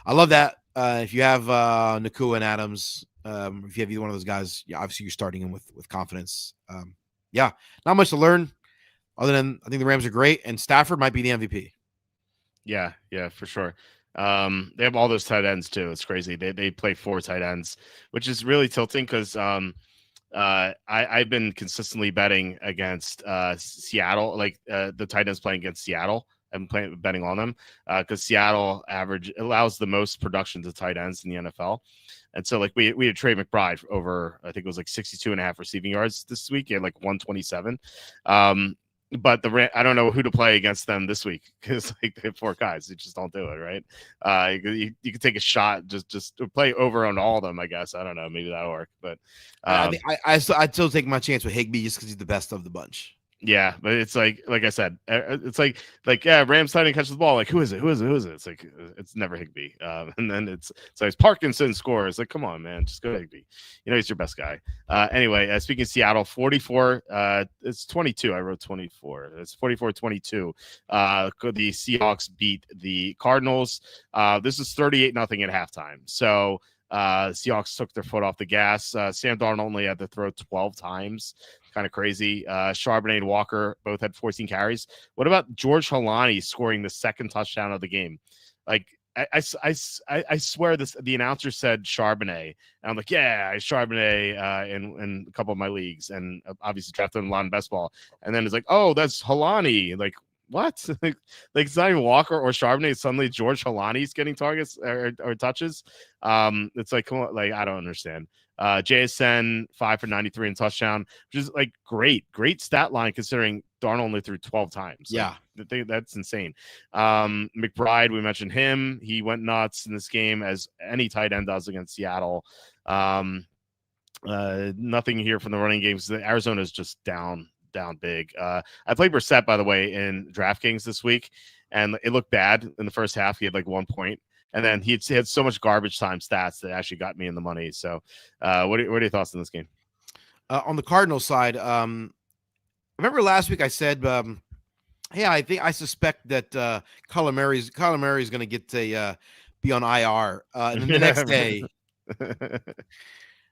I love that. If you have Nakua and Adams, if you have either one of those guys, obviously you're starting them with confidence. Not much to learn other than I think the Rams are great and Stafford might be the MVP. Yeah, for sure. They have all those tight ends too. It's crazy. They play 4 tight ends, which is really tilting because I've been consistently betting against Seattle, the tight ends playing against Seattle. I'm betting on them because Seattle allows the most production to tight ends in the NFL. And so we had Trey McBride over, I think it was 62.5 receiving yards this week. He had 127. But I don't know who to play against them this week because they have 4 guys. They just don't do it, right? You could take a shot, just play over on all of them, I guess. I don't know. Maybe that'll work. But I'd still take my chance with Higbee just because he's the best of the bunch. Yeah, but it's like I said, it's Rams tight end catches the ball. Who is it? It's it's never Higbee. And then it's Parkinson scores. Come on, man, just go Higbee. He's your best guy. Anyway, speaking of Seattle, 44. It's 22. I wrote 24. It's 44-22. The Seahawks beat the Cardinals. This is 38-0 at halftime. So Seahawks took their foot off the gas. Sam Darnold only had to throw 12 times. Kind of crazy. Charbonnet and Walker both had 14 carries. What about George Holani scoring the second touchdown of the game? I swear the announcer said Charbonnet. And I'm yeah, I Charbonnet in a couple of my leagues and obviously drafted him a lot in best ball. And then it's oh, that's Holani. What? It's not even Walker or Charbonnet. Suddenly George Holani's getting targets or touches. It's come on, I don't understand. JSN 5 for 93 and touchdown, which is great stat line considering Darnold only threw 12 times. That's insane. McBride, we mentioned him. He went nuts in this game as any tight end does against Seattle. Nothing here from the running games. Arizona's just down big. I played Brissett, by the way, in DraftKings this week, and it looked bad in the first half. He had 1 point, and then he had so much garbage time stats that actually got me in the money. So what are your thoughts on this game? On the Cardinals side, remember last week I said, hey, I suspect that Kyler Murray's going to get to be on IR. And then the next day,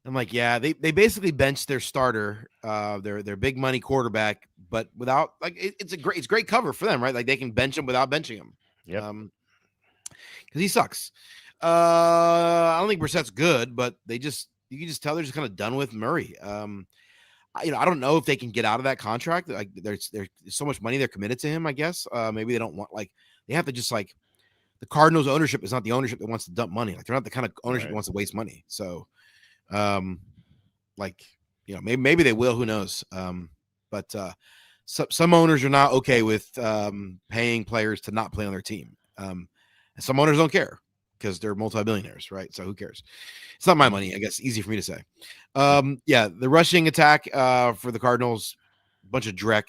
I'm they basically benched their starter, their big money quarterback, but without it's great cover for them, right? They can bench him without benching him. Yeah. Because he sucks. I don't think Brissett's good, but you can just tell they're just kind of done with Murray. I don't know if they can get out of that contract. There's so much money they're committed to him. I guess maybe they don't want they have to just the Cardinals ownership is not the ownership that wants to dump money. They're not the kind of ownership that wants to waste money. So, maybe they will. Who knows? But some owners are not okay with paying players to not play on their team. And some owners don't care because they're multi-billionaires, right? So who cares? It's not my money, I guess. Easy for me to say. Yeah, the rushing attack for the Cardinals, bunch of dreck.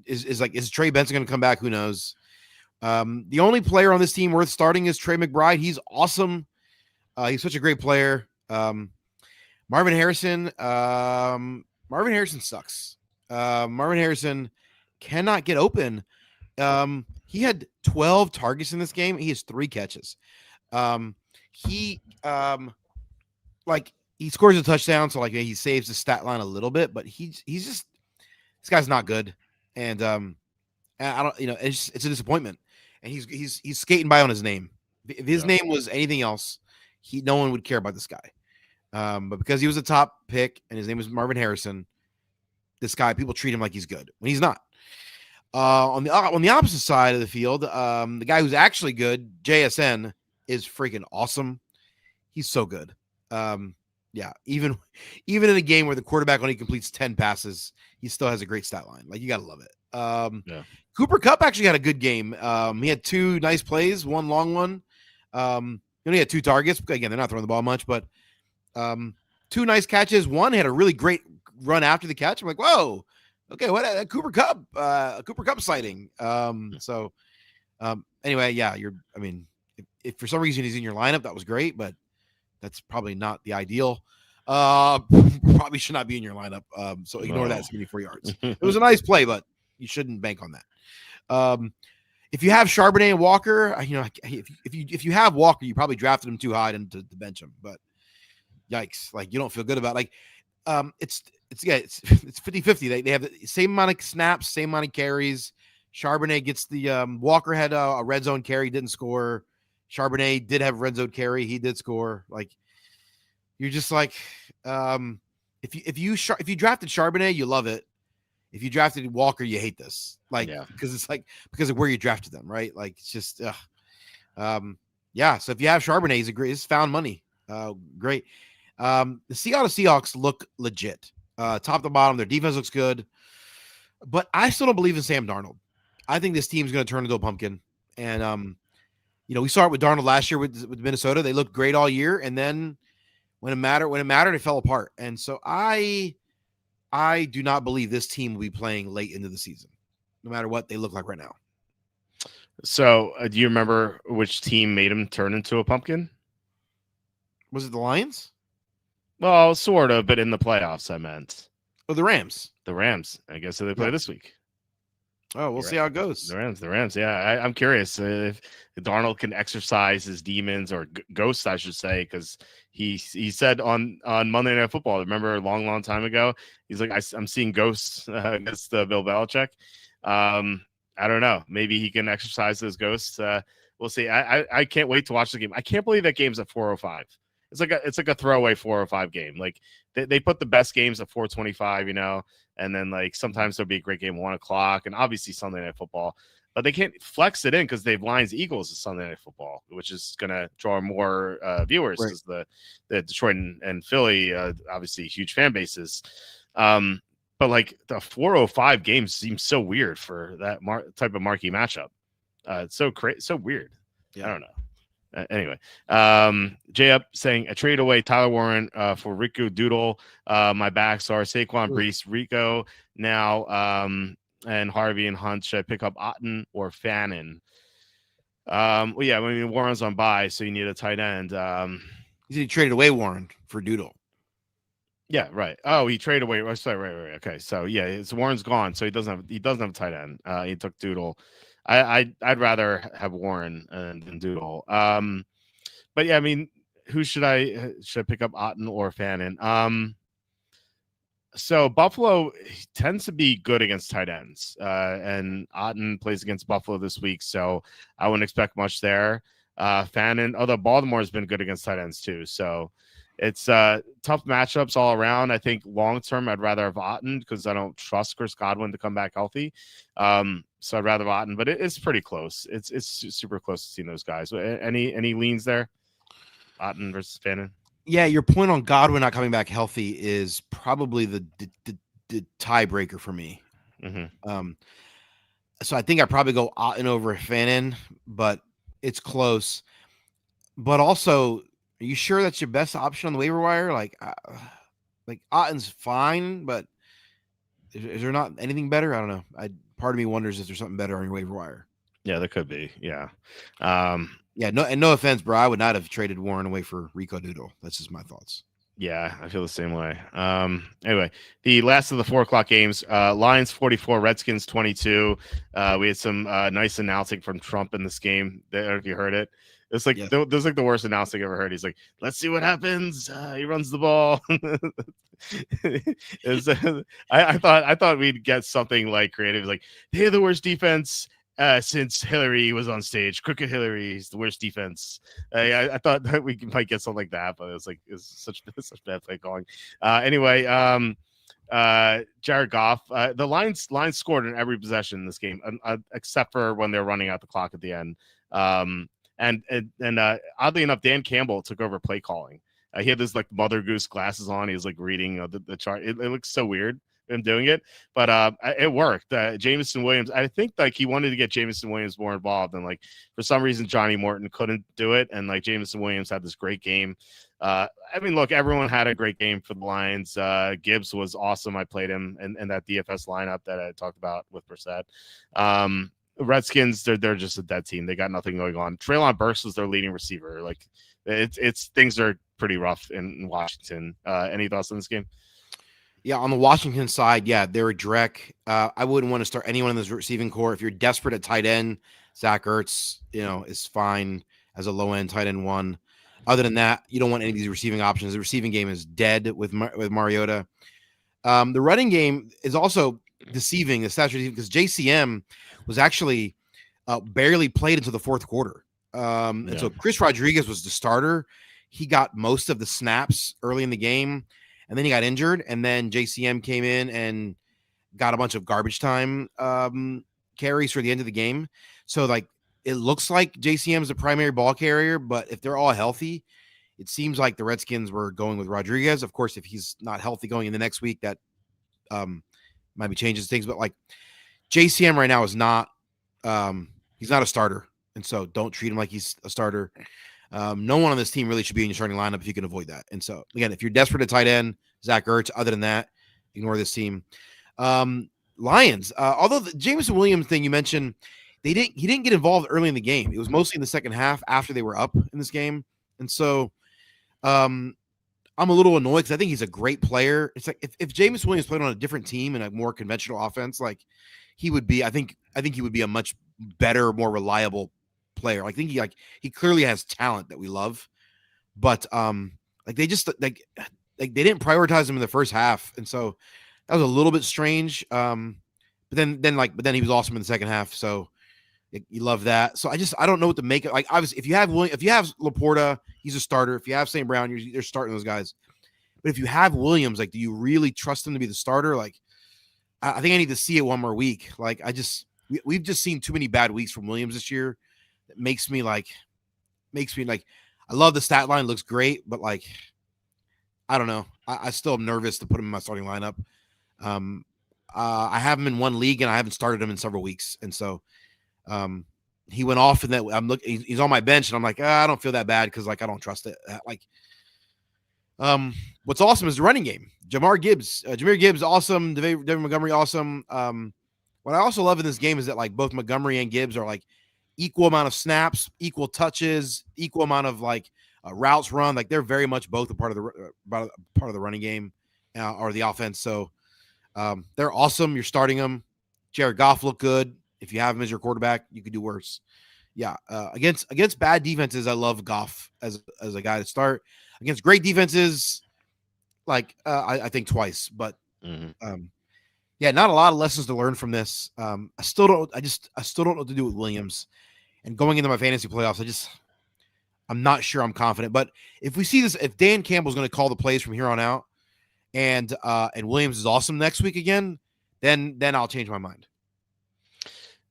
Is Trey Benson going to come back? Who knows? The only player on this team worth starting is Trey McBride. He's awesome. He's such a great player. Marvin Harrison. Marvin Harrison sucks. Marvin Harrison cannot get open. He had 12 targets in this game. He has 3 catches. He scores a touchdown, so like he saves the stat line a little bit, but he's just this guy's not good, and I don't, it's a disappointment, and he's skating by on his name. If his name was anything else, no one would care about this guy, but because he was a top pick and his name was Marvin Harrison, this guy, people treat him like he's good when he's not. On the opposite side of the field, the guy who's actually good, JSN, is freaking awesome. He's so good. Even in a game where the quarterback only completes 10 passes, he still has a great stat line. Like, you gotta love it. Cooper Kupp actually had a good game. He had 2 nice plays, one long one. He only had 2 targets. Again, they're not throwing the ball much, but 2 nice catches. One had a really great run after the catch. I'm like, whoa, okay, what a Cooper Kupp sighting. Anyway, yeah, if for some reason he's in your lineup, that was great, but that's probably not the ideal. Probably should not be in your lineup. So ignore that 74 yards. It was a nice play, but you shouldn't bank on that. If you have Charbonnet and Walker, if you have Walker, you probably drafted him too high to bench him. But yikes, like, you don't feel good about it. Like, it's 50-50. They have the same amount of snaps, same amount of carries. Charbonnet gets the Walker had a red zone carry, didn't score. Charbonnet did have red zone carry, he did score. Like, you're just like, if you drafted Charbonnet, you love it. If you drafted Walker, you hate this. Like, because it's like because of where you drafted them, right? Like, it's just So if you have Charbonnet, he's found money. Great. The Seattle Seahawks look legit. Top to bottom, their defense looks good. But I still don't believe in Sam Darnold. I think this team's going to turn into a pumpkin. And we saw it with Darnold last year with Minnesota. They looked great all year, and then when it mattered, it fell apart. And so I do not believe this team will be playing late into the season, no matter what they look like right now. So, do you remember which team made him turn into a pumpkin? Was it the Lions? Well, sort of, but in the playoffs, I meant. Oh, the Rams. The Rams. I guess they play this week. Oh, we'll see how it goes. The Rams. Yeah, I'm curious if Darnold can exercise his demons or ghosts, I should say, because he said on Monday Night Football, remember a long time ago, he's like, I'm seeing ghosts against Bill Belichick. I don't know. Maybe he can exercise those ghosts. We'll see. I can't wait to watch the game. I can't believe that game's at 4:05. It's like a throwaway 4:05 game. Like they put the best games at 4:25, and then like sometimes there'll be a great game at 1:00, and obviously Sunday Night Football. But they can't flex it in because they have Lions Eagles as Sunday Night Football, which is going to draw more viewers because the Detroit and Philly obviously huge fan bases. But like the 4:05 game seems so weird for that type of marquee matchup. It's so weird. Yeah. I don't know. Anyway, Jay up saying a trade away Tyler Warren for Rico Doodle. My backs are Saquon, Brees, Rico now, and Harvey and Hunt. Should I pick up Otten or Fannin? Warren's on bye, so you need a tight end. He traded away Warren for Doodle. Yeah, right. Oh, he traded away. Oh, sorry, right. Okay, so yeah, Warren's gone, so he doesn't have a tight end. He took Doodle. I'd rather have Warren than Doodle. But yeah, I mean, who should I pick up, Otten or Fannin? So Buffalo tends to be good against tight ends, and Otten plays against Buffalo this week, so I wouldn't expect much there. Fannin, although Baltimore's been good against tight ends too, so it's tough matchups all around. I think long term, I'd rather have Otten because I don't trust Chris Godwin to come back healthy. So I'd rather have Otten, but it's pretty close. It's super close to seeing those guys. Any leans there? Otten versus Fannin? Yeah, your point on Godwin not coming back healthy is probably the the tiebreaker for me. Hmm. So I think I probably go Otten over Fannin, but it's close. But also, are you sure that's your best option on the waiver wire? Like Otten's fine, but is there not anything better? I don't know. Part of me wonders if there's something better on your waiver wire. Yeah, there could be. Yeah. Yeah, no offense, bro. I would not have traded Warren away for Rico Doodle. That's just my thoughts. Yeah, I feel the same way. Anyway, the last of the 4 o'clock games, Lions 44, Redskins 22. We had some nice announcing from Trump in this game. I don't know if you heard it. It's like Yes. there's like the worst announcing I've ever heard. He's like, "Let's see what happens." He runs the ball. I thought we'd get something like creative, like they're the worst defense since Hillary was on stage. Crooked Hillary is the worst defense. I thought that we might get something like that, but it's such bad play calling. Anyway, Jared Goff, the Lions scored in every possession in this game, except for when they're running out the clock at the end. And oddly enough, Dan Campbell took over play calling. He had this like Mother Goose glasses on. He was like reading the chart. It looks so weird him doing it, but it worked. Jameson Williams, I think like he wanted to get Jameson Williams more involved, and like for some reason Johnny Morton couldn't do it, and like Jameson Williams had this great game. I mean, look, everyone had a great game for the Lions. Gibbs was awesome. I played him in that DFS lineup that I talked about with Brissett. Redskins, they're just a dead team. They got nothing going on. Treylon Burks was their leading receiver. Like it's things are pretty rough in Washington. Any thoughts on this game? Yeah, on the Washington side, yeah, they're a Drek. I wouldn't want to start anyone in this receiving core. If you're desperate at tight end, Zach Ertz, is fine as a low end tight end one. Other than that, you don't want any of these receiving options. The receiving game is dead with Mariota. The running game is also deceiving the stats because JCM was actually barely played until the fourth quarter. And so Chris Rodriguez was the starter. He got most of the snaps early in the game, and then he got injured. And then JCM came in and got a bunch of garbage time carries for the end of the game. So like it looks like JCM is the primary ball carrier, but if they're all healthy, it seems like the Redskins were going with Rodriguez. Of course, if he's not healthy going in the next week, that might be changes things. But like JCM right now is not he's not a starter, and so don't treat him like he's a starter. No one on this team really should be in your starting lineup if you can avoid that. And so again, if you're desperate at tight end, Zach Ertz. Other than that, ignore this team. Lions. Although the Jameson Williams thing you mentioned, he didn't get involved early in the game. It was mostly in the second half after they were up in this game, and so I'm a little annoyed because I think he's a great player. It's like if Jameson Williams played on a different team and a more conventional offense, like he would be. I think he would be a much better, more reliable player. I think he clearly has talent that we love, but like they just like they didn't prioritize him in the first half, and so that was a little bit strange. But then he was awesome in the second half, so you love that. So I don't know what to make it. Like obviously, if you have Laporta, he's a starter. If you have St. Brown, you're starting those guys. But if you have Williams, like, do you really trust him to be the starter? Like, I think I need to see it one more week. Like, we've just seen too many bad weeks from Williams this year. That makes me like, I love the stat line, looks great, but like, I don't know. I still am nervous to put him in my starting lineup. I have him in one league and I haven't started him in several weeks, and so he went off, and that I'm looking. He's on my bench, and I'm like, I don't feel that bad because like I don't trust it. What's awesome is the running game. Jameer Gibbs, awesome. David Montgomery, awesome. What I also love in this game is that like both Montgomery and Gibbs are like equal amount of snaps, equal touches, equal amount of like routes run. Like they're very much both a part of the running game or the offense. So they're awesome. You're starting them. Jared Goff looked good. If you have him as your quarterback, you could do worse. Yeah, against bad defenses, I love Goff as a guy to start. Against great defenses, like I think twice. But yeah, not a lot of lessons to learn from this. I still don't know what to do with Williams. And going into my fantasy playoffs, I'm not sure I'm confident. But if we see this, if Dan Campbell's going to call the plays from here on out, and Williams is awesome next week again, then I'll change my mind.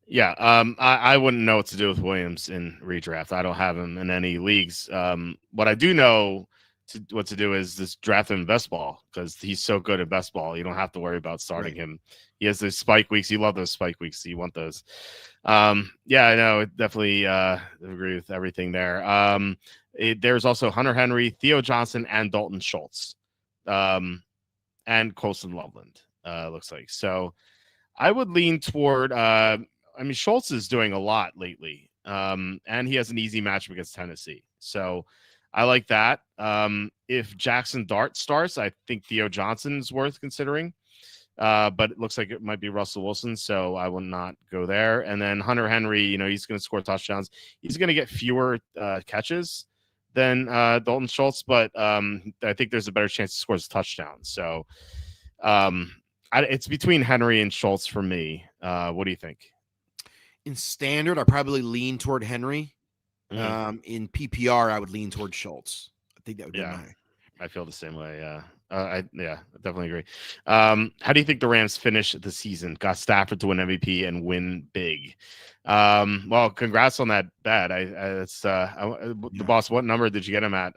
Yeah, I wouldn't know what to do with Williams in redraft. I don't have him in any leagues. What I do know what to do is just draft him in best ball because he's so good at best ball. You don't have to worry about starting him. He has those spike weeks. You love those spike weeks. So you want those. Yeah, I know. Definitely agree with everything there. There's also Hunter Henry, Theo Johnson, and Dalton Schultz, and Colson Loveland. Looks like so. I would lean toward. I mean, Schultz is doing a lot lately, and he has an easy matchup against Tennessee. So I like that. If Jackson Dart starts, I think Theo Johnson is worth considering. But it looks like it might be Russell Wilson, so I will not go there. And then Hunter Henry, he's going to score touchdowns. He's going to get fewer catches than Dalton Schultz, but I think there's a better chance he scores a touchdown. So it's between Henry and Schultz for me. What do you think? In standard, I probably lean toward Henry. In PPR, I would lean toward Schultz. I think that would be my. I feel the same way. I definitely agree. How do you think the Rams finish the season? Got Stafford to win MVP and win big. Well, congrats on that bet. The boss. What number did you get him at?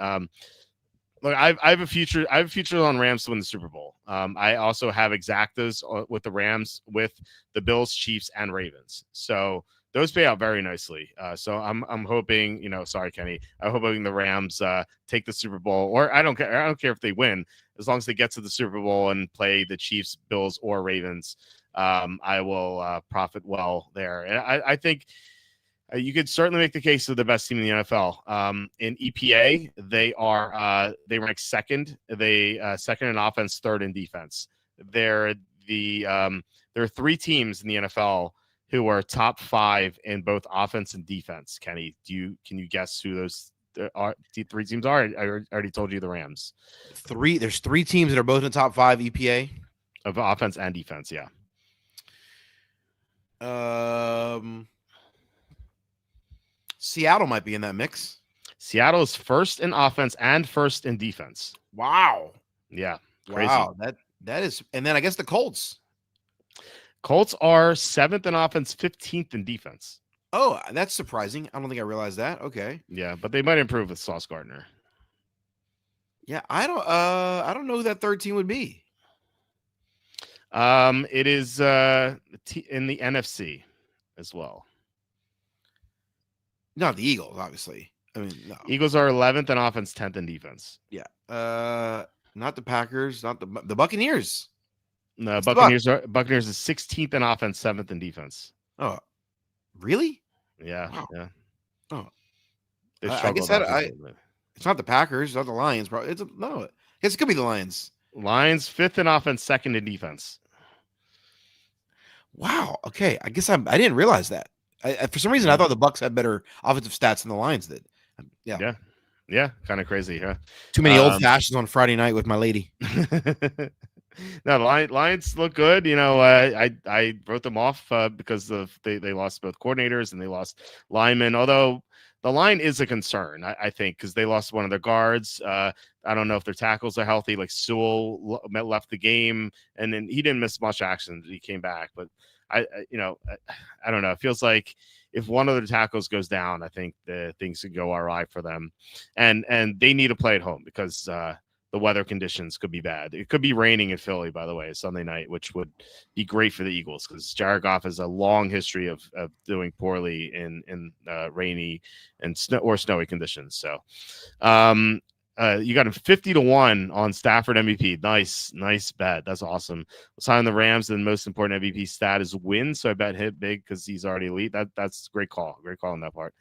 Look, I have a future. I have a future on Rams to win the Super Bowl. I also have exactas with the Rams, with the Bills, Chiefs, and Ravens. So those pay out very nicely. So I'm hoping, sorry, Kenny. I'm hoping the Rams take the Super Bowl, or I don't care. I don't care if they win, as long as they get to the Super Bowl and play the Chiefs, Bills, or Ravens. I will profit well there. And I think you could certainly make the case of the best team in the NFL. In EPA, they rank second. They second in offense, third in defense. There are 3 teams in the NFL who are top 5 in both offense and defense. Kenny, can you guess who those are? 3 teams are? I already told you the Rams. There's 3 teams that are both in the top 5 EPA of offense and defense. Yeah. Seattle might be in that mix. Seattle is first in offense and first in defense. Wow. Yeah. Crazy. Wow. That is, and then I guess the Colts. Colts are 7th in offense, 15th in defense. Oh, that's surprising. I don't think I realized that. Okay. Yeah, but they might improve with Sauce Gardner. Yeah, I don't know who that third team would be. It is in the NFC as well. Not the Eagles, obviously. I mean, no. Eagles are 11th in offense, 10th in defense. Yeah. Not the Packers, not the Buccaneers. No, Buccaneers is 16th in offense, 7th in defense. Oh, really? Yeah. Wow. Yeah. Oh, I guess it's not the Packers, it's not the Lions. Probably I guess it could be the Lions. Lions 5th in offense, 2nd in defense. Wow. Okay. I guess I didn't realize that. For some reason, I thought the Bucs had better offensive stats than the Lions did. Yeah. Kind of crazy, huh? Too many old fashions on Friday night with my lady. No, the Lions look good. I wrote them off because they lost both coordinators and they lost linemen. Although the line is a concern, I think, because they lost one of their guards. I don't know if their tackles are healthy. Like Sewell left the game, and then he didn't miss much action. He came back, but I don't know. It feels like if one of the tackles goes down, I think things could go awry for them, and they need to play at home because the weather conditions could be bad. It could be raining in Philly, by the way, Sunday night, which would be great for the Eagles because Jared Goff has a long history of doing poorly in rainy and snowy conditions. So, you got him 50-1 on Stafford MVP. Nice bet. That's awesome. Sign the Rams. The most important MVP stat is win. So I bet hit big because he's already elite. That's great call. Great call on that part.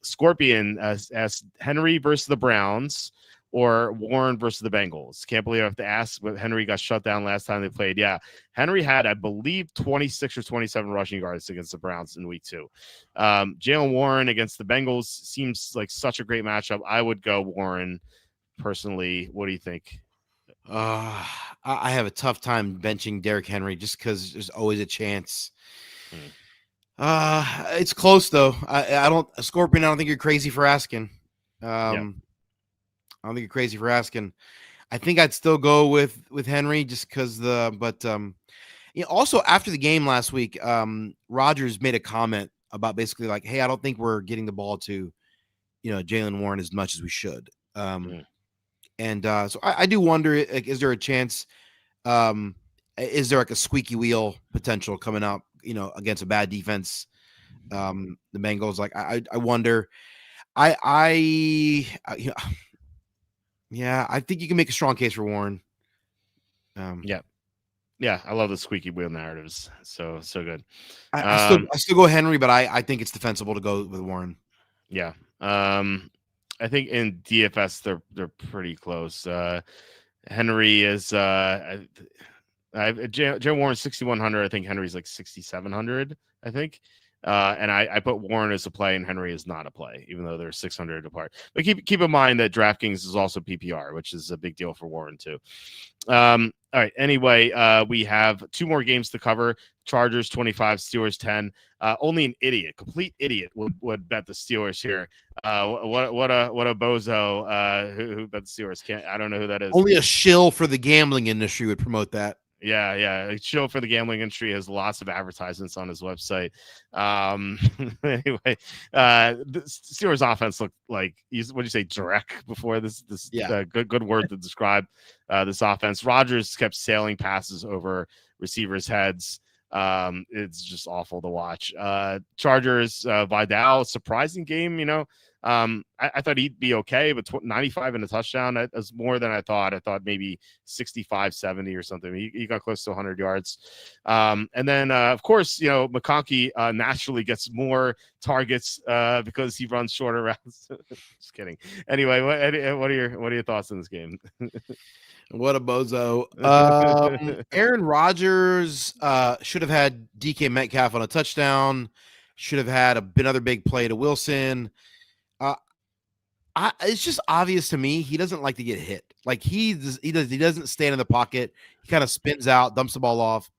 Scorpion as Henry versus the Browns or Warren versus the Bengals. Can't believe I have to ask, but Henry got shut down last time they played. Yeah, Henry had, I believe, 26 or 27 rushing yards against the Browns in week 2. Jalen Warren against the Bengals seems like such a great matchup. I would go Warren personally. What do you think? I have a tough time benching Derrick Henry just because there's always a chance. It's close though. Scorpion, I don't think you're crazy for asking. I don't think you're crazy for asking. I think I'd still go with Henry just because also after the game last week, Rodgers made a comment about basically like, hey, I don't think we're getting the ball to, Jalen Warren as much as we should. And so I do wonder, like, is there a chance? Um, is there like a squeaky wheel potential coming up? Against a bad defense, the Bengals. Like I wonder. Yeah, yeah, I think you can make a strong case for Warren. Yeah. Yeah, I love the squeaky wheel narratives. So good. I still go Henry, but I think it's defensible to go with Warren. Yeah. I think in DFS they're pretty close. Henry is Joe Warren 6,100. I think Henry's like 6,700. I think. And I put Warren as a play and Henry is not a play, even though they're 600 apart. But keep in mind that DraftKings is also PPR, which is a big deal for Warren too. All right. Anyway, we have 2 more games to cover. Chargers 25, Steelers 10. Only an idiot, complete idiot, would bet the Steelers here. What a bozo who bet the Steelers. I don't know who that is. Only a shill for the gambling industry would promote that. Yeah. Show for the gambling industry has lots of advertisements on his website. Anyway, the Steelers offense looked like, what do you say, direct before this? Yeah. Good word to describe this offense. Rodgers kept sailing passes over receivers' heads. It's just awful to watch. Chargers, Vidal, surprising game. I thought he'd be okay, but 95 and a touchdown, that was more than I thought. I thought maybe 65, 70 or something. He got close to 100 yards. And then, of course, McConkey naturally gets more targets because he runs shorter routes. Just kidding. Anyway, what are your thoughts on this game? What a bozo. Aaron Rodgers should have had DK Metcalf on a touchdown. Should have had another big play to Wilson. It's just obvious to me he doesn't like to get hit. Like he doesn't stand in the pocket. He kind of spins out, dumps the ball off.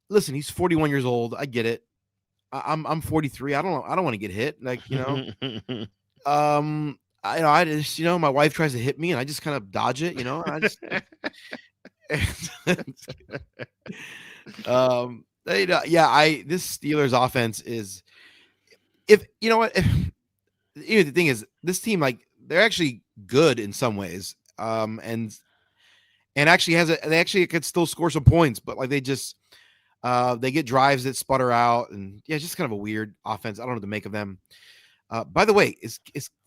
Listen, he's 41 years old. I get it. I'm 43. I don't want to get hit. Like, I just, my wife tries to hit me and I just kind of dodge it, I just this Steelers offense is, if you know what, the thing is, this team, like, they're actually good in some ways. And actually they actually could still score some points, but like they just they get drives that sputter out, and it's just kind of a weird offense. I don't know what to make of them. By the way, is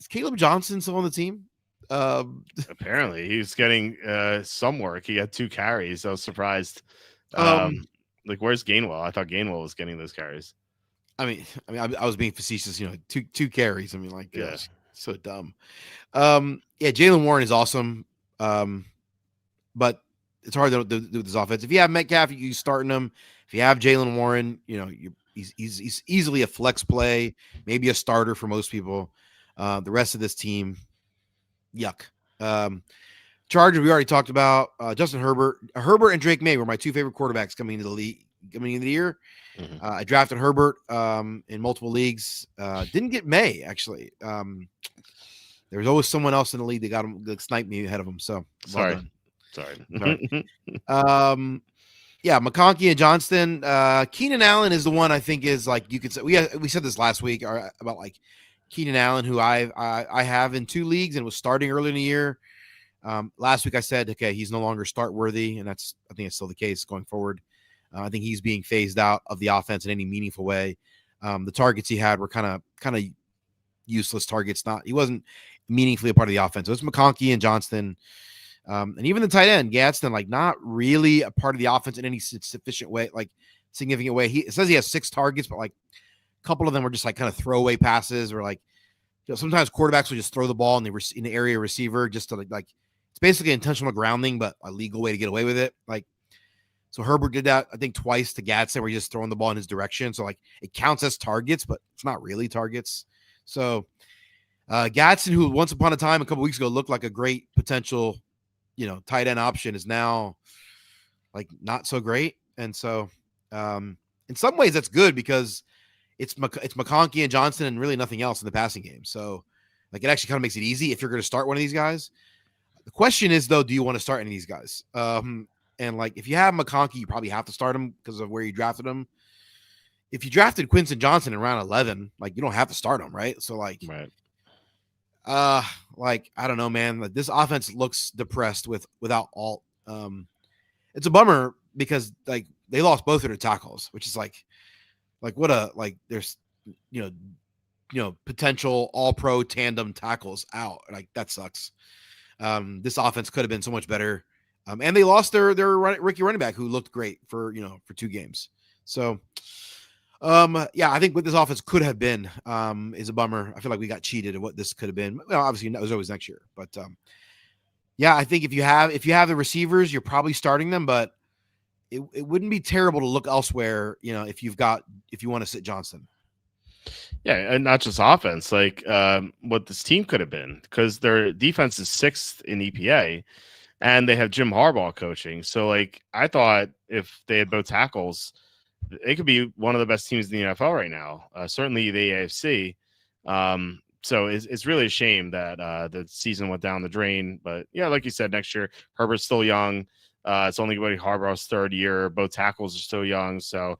Caleb Johnson still on the team? Apparently, he's getting some work. He had 2 carries. I was surprised. Like, where's Gainwell? I thought Gainwell was getting those carries. I was being facetious. Two carries. Gosh, so dumb. Jalen Warren is awesome, but it's hard to do with this offense. If you have Metcalf, you starting him. If you have Jalen Warren, he's easily a flex play, maybe a starter for most people. The rest of this team, yuck. Chargers, we already talked about. Justin Herbert and Drake May were my 2 favorite quarterbacks coming into the year. Mm-hmm. I drafted Herbert in multiple leagues. Didn't get May, actually. There was always someone else in the league that got him, that sniped me ahead of him. So sorry. McConkey and Johnston. Keenan Allen is the one I think is, like, you could say, we said this last week about like Keenan Allen, who I have in 2 leagues and was starting early in the year. Last week I said, okay, he's no longer start worthy, and I think it's still the case going forward. I think he's being phased out of the offense in any meaningful way. The targets he had were kind of useless targets. He wasn't meaningfully a part of the offense. So it's McConkey and Johnston, and even the tight end Gadsden, like, not really a part of the offense in any sufficient way, like significant way. It says he has 6 targets, but like a couple of them were just like kind of throwaway passes, or like, sometimes quarterbacks will just throw the ball in the area receiver just to like it's basically intentional grounding, but a legal way to get away with it. Like, so Herbert did that, I think, twice to Gadsden, where he's just throwing the ball in his direction. So like it counts as targets, but it's not really targets. So Gadsden, who once upon a time a couple weeks ago looked like a great potential, tight end option, is now like not so great. And so in some ways that's good, because it's McConkey and Johnson and really nothing else in the passing game. So like it actually kind of makes it easy if you're going to start one of these guys. The question is, though, do you want to start any of these guys? And like, if you have McConkey, you probably have to start him because of where you drafted him. If you drafted Quinton Johnson in round 11, like, you don't have to start him, right? So like, right. Uh, like I don't know, man. Like this offense looks depressed without Alt. It's a bummer because like they lost both of their tackles, which is like what a like there's you know potential All Pro tandem tackles out. Like that sucks. This offense could have been so much better. And they lost their rookie running back who looked great for for 2 games. So yeah, I think what this offense could have been is a bummer. I feel like we got cheated at what this could have been. Well, obviously that was always next year, but yeah, I think if you have the receivers, you're probably starting them, but it wouldn't be terrible to look elsewhere. If you want to sit Johnson. Yeah, and not just offense, like what this team could have been, because their defense is 6th in EPA, and they have Jim Harbaugh coaching. So, like, I thought if they had both tackles, they could be one of the best teams in the NFL right now. Certainly the AFC. So it's really a shame that the season went down the drain. But yeah, like you said, next year Herbert's still young. It's only going to be Harbaugh's 3rd year. Both tackles are still young, so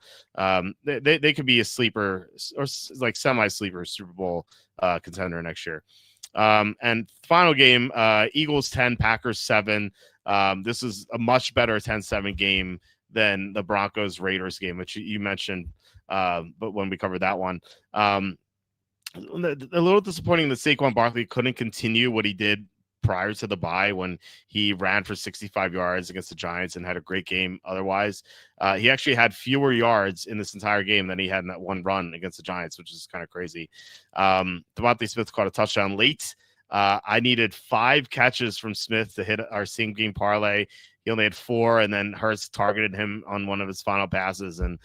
they could be a sleeper or like semi-sleeper Super Bowl contender next year. And final game, Eagles 10, Packers 7. This is a much better 10-7 game than the Broncos Raiders game, which you mentioned. But when we covered that one, a little disappointing that Saquon Barkley couldn't continue what he did prior to the bye when he ran for 65 yards against the Giants and had a great game. Otherwise, he actually had fewer yards in this entire game than he had in that one run against the Giants, which is kind of crazy. Devontae Smith caught a touchdown late. I needed 5 catches from Smith to hit our same game parlay. He only had 4, and then Hurts targeted him on one of his final passes and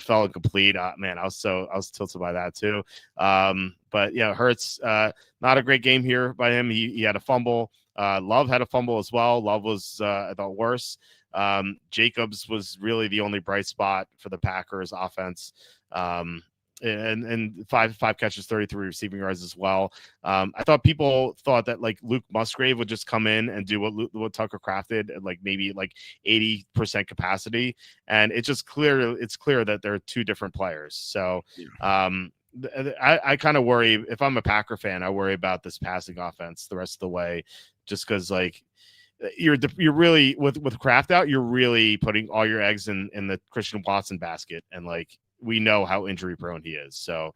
fell incomplete. Man, I was tilted by that too. But yeah, Hurts, not a great game here by him. He had a fumble. Love had a fumble as well. Love was I thought worse. Jacobs was really the only bright spot for the Packers offense. And five catches, 33 receiving yards as well. I thought people thought that like Luke Musgrave would just come in and do what Tucker Kraft did at like maybe like 80% capacity, and it's clear that they're 2 different players. So I kind of worry if I'm a Packer fan. I worry about this passing offense the rest of the way, just because like you're really with Kraft out, you're really putting all your eggs in the Christian Watson basket, and like we know how injury prone he is. So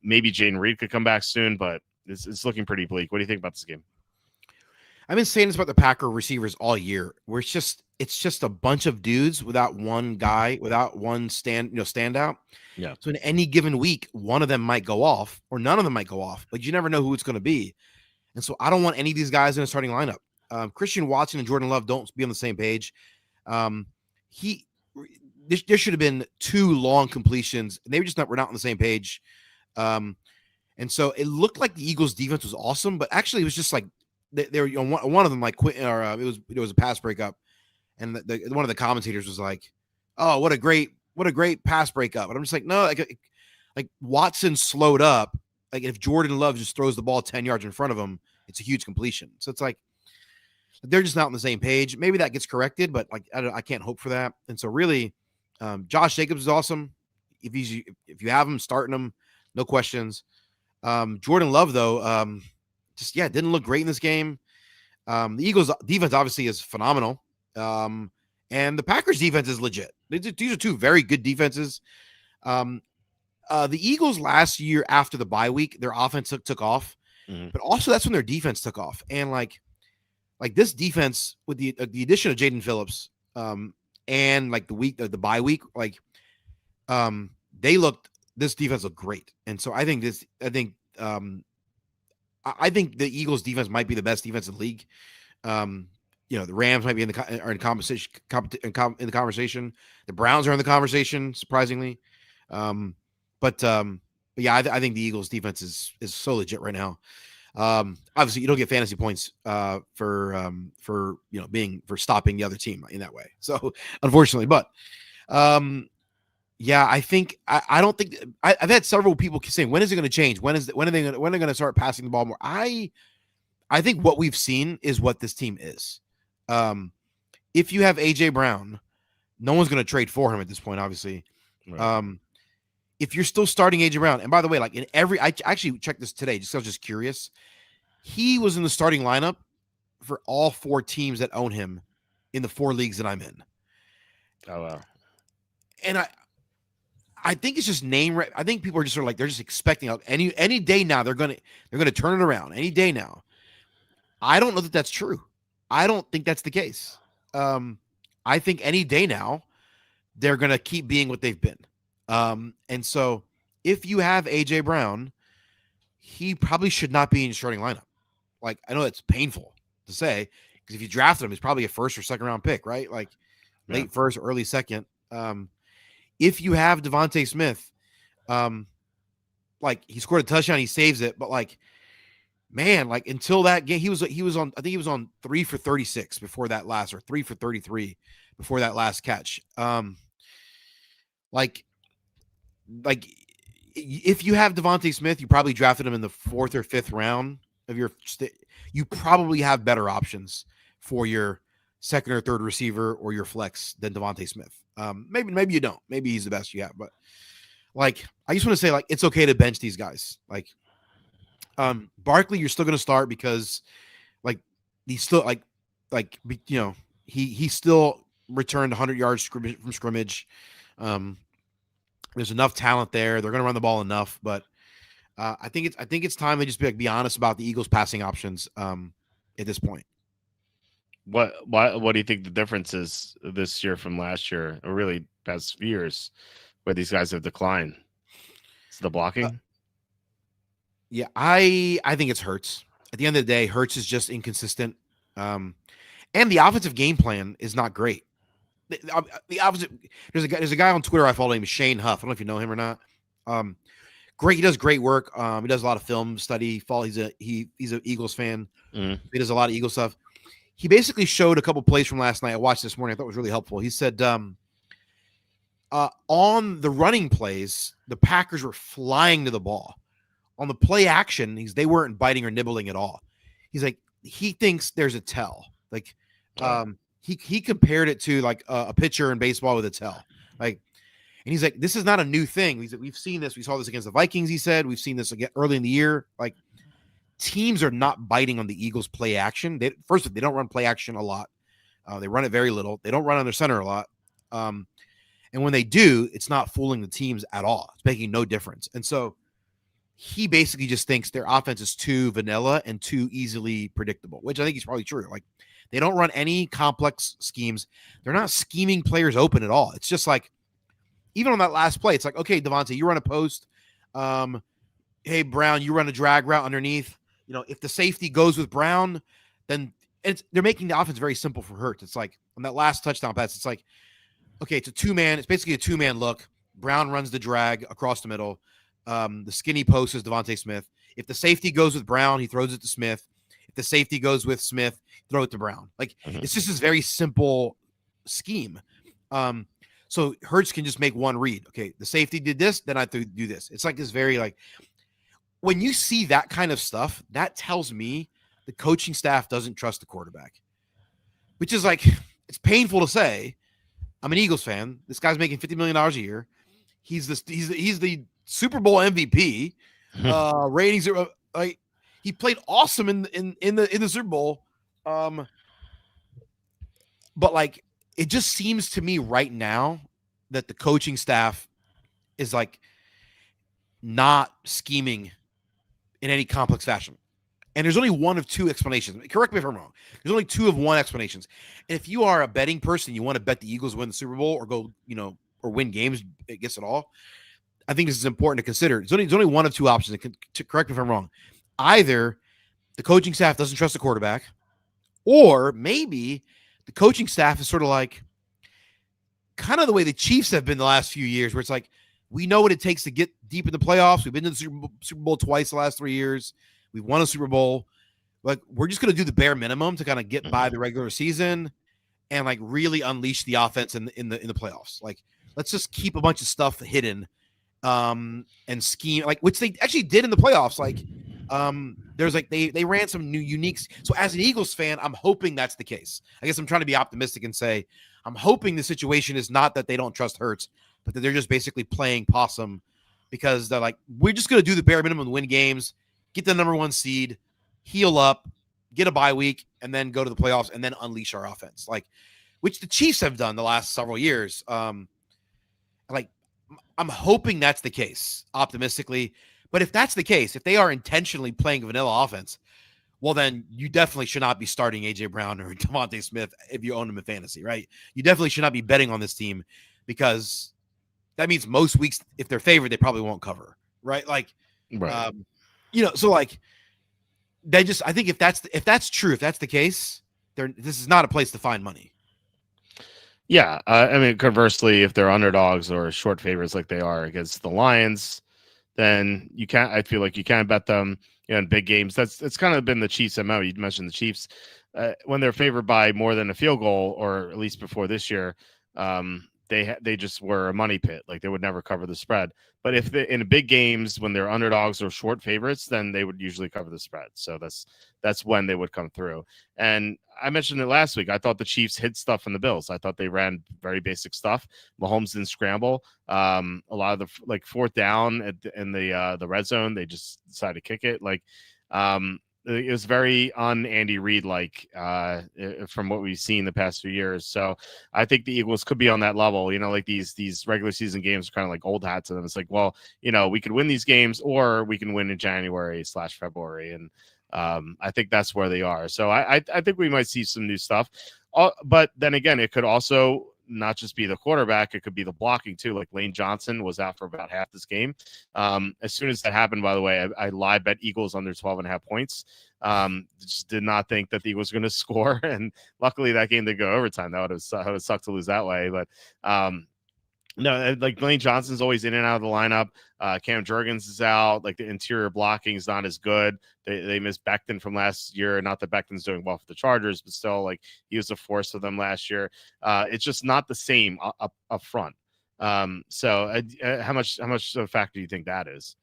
maybe Jaden Reed could come back soon, but it's looking pretty bleak. What do you think about this game? I've been saying this about the Packer receivers all year, where it's just a bunch of dudes without one guy, without one standout. Yeah. So in any given week, one of them might go off, or none of them might go off, but you never know who it's going to be. And so I don't want any of these guys in a starting lineup. Christian Watson and Jordan Love don't be on the same page. There should have been 2 long completions. They were we're not on the same page. And so it looked like the Eagles defense was awesome, but actually it was just like they were one of them like quit, or it was a pass breakup, and one of the commentators was like, "Oh, what a great pass breakup." And I'm just like, no, like Watson slowed up. Like if Jordan Love just throws the ball 10 yards in front of him, it's a huge completion. So it's like they're just not on the same page. Maybe that gets corrected, but like I can't hope for that. And so really, Josh Jacobs is awesome. If you have him, starting him, no questions. Jordan Love though, didn't look great in this game. The Eagles defense obviously is phenomenal. And the Packers defense is legit. These are 2 very good defenses. The Eagles last year after the bye week, their offense took off, but also that's when their defense took off. And like this defense with the addition of Jaden Phillips, and like the bye week, like this defense looked great. And so I think the Eagles defense might be the best defense in the league. The Rams might be in the conversation. The Browns are in the conversation, surprisingly. But yeah, I think the Eagles defense is so legit right now. Obviously you don't get fantasy points for stopping the other team in that way. So unfortunately, but yeah, I think I don't think I've had several people saying, when is it going to change? When are they going to start passing the ball more? I think what we've seen is what this team is. If you have AJ Brown, no one's going to trade for him at this point, obviously. Right. If you're still starting AJ Brown, and by the way, like I actually checked this today, I was just curious. He was in the starting lineup for all 4 teams that own him in the 4 leagues that I'm in. Oh wow. And I think it's just I think people are just sort of like they're just expecting any day now they're gonna turn it around any day now. I don't know that that's true. I don't think that's the case. I think any day now they're gonna keep being what they've been. And so if you have AJ Brown, he probably should not be in your starting lineup. Like I know it's painful to say because if you drafted him, he's probably a first or second round pick, right? Like Yeah. late first, early second. If you have Devontae Smith, like he scored a touchdown, he saves it, but like, man, like until that game, he was on. I think he was on 3 for 36 before that last, or 3 for 33 before that last catch. Like, like if you have Devontae Smith, you probably drafted him in the 4th or 5th round of your. You probably have better options for your second or third receiver or your flex than Devontae Smith. Maybe you don't. Maybe he's the best you have, but like I just want to say, like it's okay to bench these guys. Like, Barkley, you're still going to start because, like, he's still he still returned 100 yards from scrimmage. There's enough talent there. They're going to run the ball enough, but I think it's time to just be honest about the Eagles' passing options at this point. What do you think the difference is this year from last year, or really past few years, where these guys have declined? It's the blocking. Yeah, I think it's Hurts. At the end of the day, Hurts is just inconsistent, and the offensive game plan is not great. The opposite. There's a guy on Twitter I follow named Shane Huff. I don't know if you know him or not. Great. He does great work. He does a lot of film study. He's an Eagles fan. Mm. He does a lot of Eagles stuff. He basically showed a couple plays from last night. I watched this morning. I thought it was really helpful. He said on the running plays, the Packers were flying to the ball. On the play action, they weren't biting or nibbling at all. He's like, he thinks there's a tell. Like, he compared it to like a pitcher in baseball with a tell. Like, and he's like, this is not a new thing. We've seen this. We saw this against the Vikings. He said we've seen this again early in the year. Like, teams are not biting on the Eagles' play action. They don't run play action a lot. They run it very little. They don't run on their center a lot. And when they do, it's not fooling the teams at all. It's making no difference. And so he basically just thinks their offense is too vanilla and too easily predictable, which I think is probably true. Like, they don't run any complex schemes. They're not scheming players open at all. It's just like, even on that last play, it's like, okay, Devontae, you run a post. Hey, Brown, you run a drag route underneath. You know, if the safety goes with Brown, then they're making the offense very simple for Hurts. It's like on that last touchdown pass, it's like, okay, it's basically a 2-man look. Brown runs the drag across the middle. The skinny post is Devontae Smith. If the safety goes with Brown, he throws it to Smith. If the safety goes with Smith, throw it to Brown. Like, it's just this very simple scheme. So Hurts can just make one read. Okay, the safety did this, then I do this. It's like this very, like, when you see that kind of stuff, that tells me the coaching staff doesn't trust the quarterback, which is like, it's painful to say. I'm an Eagles fan. This guy's making $50 million a year. He's the Super Bowl MVP. Ratings are like, he played awesome in the Super Bowl. But like, it just seems to me right now that the coaching staff is like not scheming in any complex fashion. And there's only one of two explanations. Correct me if I'm wrong. There's only two of one explanations. And if you are a betting person, you want to bet the Eagles win the Super Bowl or go, or win games, I guess at all, I think this is important to consider. There's only one of two options. Correct me if I'm wrong. Either the coaching staff doesn't trust the quarterback, or maybe the coaching staff is sort of like kind of the way the Chiefs have been the last few years, where it's like, we know what it takes to get deep in the playoffs. We've been to the Super Bowl twice the last 3 years. We've won a Super Bowl. Like, we're just going to do the bare minimum to kind of get by the regular season and like really unleash the offense in the playoffs. Like, let's just keep a bunch of stuff hidden and scheme, like, which they actually did in the playoffs. Like, there's like they ran some new uniques. So as an Eagles fan, I'm hoping that's the case. I guess I'm trying to be optimistic and say I'm hoping the situation is not that they don't trust Hurts, but that they're just basically playing possum because they're like, we're just going to do the bare minimum and win games, get the number 1 seed, heal up, get a bye week, and then go to the playoffs and then unleash our offense, like which the Chiefs have done the last several years. Like I'm hoping that's the case, optimistically. But if that's the case, if they are intentionally playing vanilla offense, well, then you definitely should not be starting AJ Brown or Devontae Smith if you own them in fantasy, right? You definitely should not be betting on this team because that means most weeks, if they're favored, they probably won't cover, right? Like, Right. so like they just, I think if that's true, if that's the case, this is not a place to find money. Yeah, I mean, conversely, if they're underdogs or short favorites like they are against the Lions, then you can't. I feel like you can't bet them, in big games. It's kind of been the Chiefs' MO. You mentioned the Chiefs when they're favored by more than a field goal, or at least before this year, they just were a money pit. Like they would never cover the spread. But if they in big games when they're underdogs or short favorites, then they would usually cover the spread. So that's when they would come through. And I mentioned it last week. I thought the Chiefs hid stuff from the Bills. I thought they ran very basic stuff. Mahomes didn't scramble. A lot of the fourth down in the red zone, they just decided to kick it. It was very un Andy Reid from what we've seen the past few years. So I think the Eagles could be on that level. Like these regular season games are kind of like old hat to them. It's like, well, we could win these games or we can win in January/February, and I think that's where they are. So I think we might see some new stuff. But then again, it could also not just be the quarterback, it could be the blocking too. Like Lane Johnson was out for about half this game. As soon as that happened, by the way, I live bet Eagles under 12.5 points. Just did not think that the Eagles were going to score. And luckily that game did go overtime. That would have sucked to lose that way. But no, like Lane Johnson's always in and out of the lineup. Cam Jurgens is out. Like the interior blocking is not as good. They missed Becton from last year. Not that Becton's doing well for the Chargers, but still, like he was a force for them last year. It's just not the same up front. So how much of a factor do you think that is?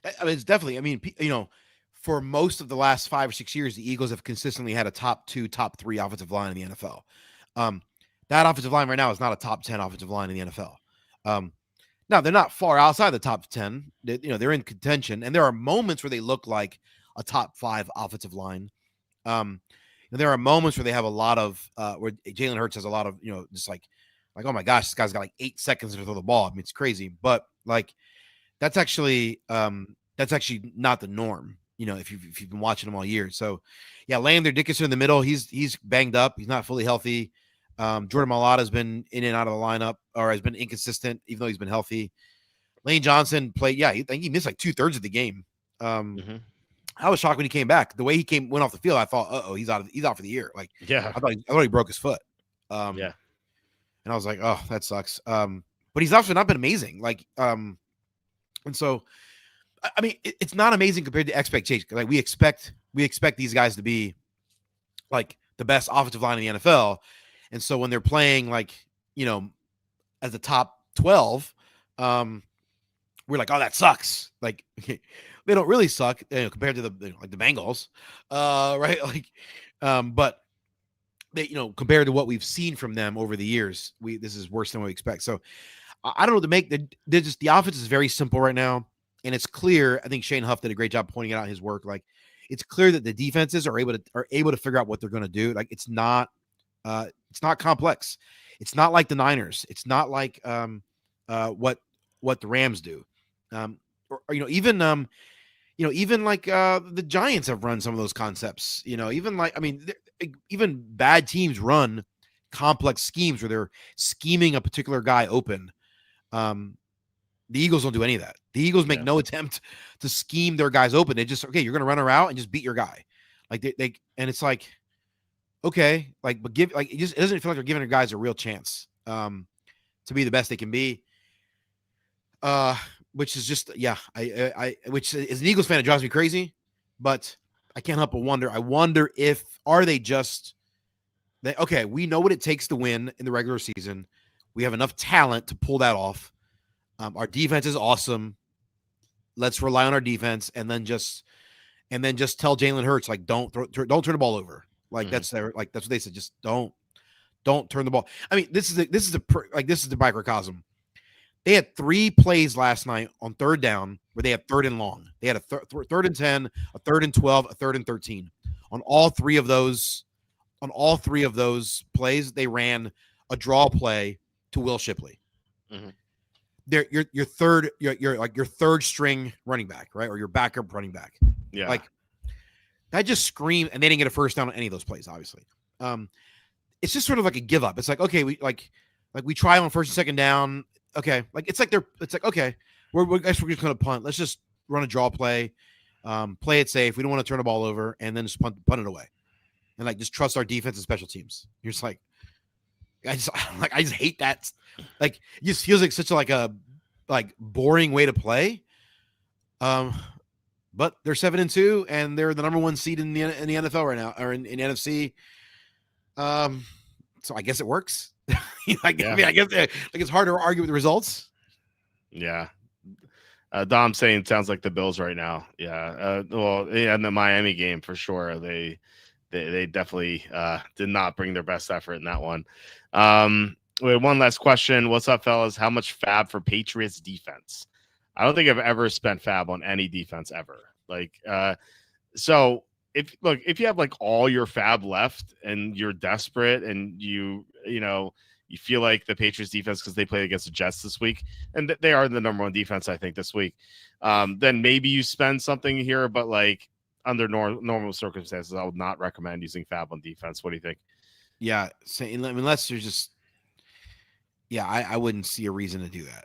I mean, it's definitely. I mean, for most of the last 5 or 6 years, the Eagles have consistently had a top 2, top 3 offensive line in the NFL. That offensive line right now is not a top 10 offensive line in the NFL. Now they're not far outside the top 10. They're in contention, and there are moments where they look like a top 5 offensive line. There are moments where they have a lot of where Jalen Hurts has a lot of just like oh my gosh, this guy's got like 8 seconds to throw the ball. I mean, it's crazy, but like that's actually not the norm. If you've been watching them all year. So yeah, Landry Dickinson in the middle, he's banged up. He's not fully healthy. Jordan Mailata has been in and out of the lineup, or has been inconsistent, even though he's been healthy. Lane Johnson played. Yeah, I think he missed like 2/3 of the game. I was shocked when he came back. The way he went off the field, I thought, he's out for the year. Like, Yeah, I thought he broke his foot. yeah, and I was like, oh, that sucks. But he's also not been amazing. Like, and so, I mean, it's not amazing compared to expectations. Like we expect these guys to be like the best offensive line in the NFL. And so when they're playing like, as the top 12, we're like, oh, that sucks. Like they don't really suck compared to the like the Bengals. Right. Like, but they, compared to what we've seen from them over the years, this is worse than what we expect. So I don't know what to make. The offense is very simple right now. And it's clear. I think Shane Huff did a great job pointing out in his work. Like it's clear that the defenses are able to figure out what they're going to do. Like it's not complex. It's not like the Niners. It's not like what the Rams do. Or even like the Giants have run some of those concepts. Even bad teams run complex schemes where they're scheming a particular guy open. The Eagles don't do any of that. The Eagles make no attempt to scheme their guys open. They just, okay, you're going to run a route and just beat your guy. Like and it's like, okay, like, but it doesn't feel like they're giving their guys a real chance to be the best they can be. Which is just, which as an Eagles fan, it drives me crazy, but I can't help but wonder. I wonder are they just, okay, we know what it takes to win in the regular season. We have enough talent to pull that off. Our defense is awesome. Let's rely on our defense, and then just tell Jalen Hurts, like, don't turn the ball over. Like that's what they said. Just don't turn the ball. I mean, this is the microcosm. They had 3 plays last night on third down where they had third and long. They had a third and 10, a third and 12, a third and 13. On all three of those plays, they ran a draw play to Will Shipley. Mm-hmm. Your third, your third string running back, right? Or your backup running back. Yeah. Like that just screamed, and they didn't get a first down on any of those plays, obviously. It's just sort of like a give up. It's like, okay, we try on first and second down. Okay. It's like, okay, I guess we're just going to punt. Let's just run a draw play, play it safe. We don't want to turn the ball over, and then just punt it away. And like, just trust our defense and special teams. You're just like, I just hate that. Like, it just feels like such a boring way to play. But they're 7-2, and they're the number one seed in the NFL right now, or in NFC. So I guess it works. I mean, I guess it's hard to argue with the results. Yeah. Dom saying sounds like the Bills right now. Yeah. In the Miami game for sure. They definitely did not bring their best effort in that one. We have one last question. What's up, fellas? How much fab for Patriots defense? I don't think I've ever spent fab on any defense ever. So if you have like all your fab left and you're desperate and you feel like the Patriots defense, because they played against the Jets this week and they are the number one defense, I think, this week, then maybe you spend something here, but like under normal circumstances, I would not recommend using fab on defense. What do you think? Yeah. Unless there's just, I wouldn't see a reason to do that.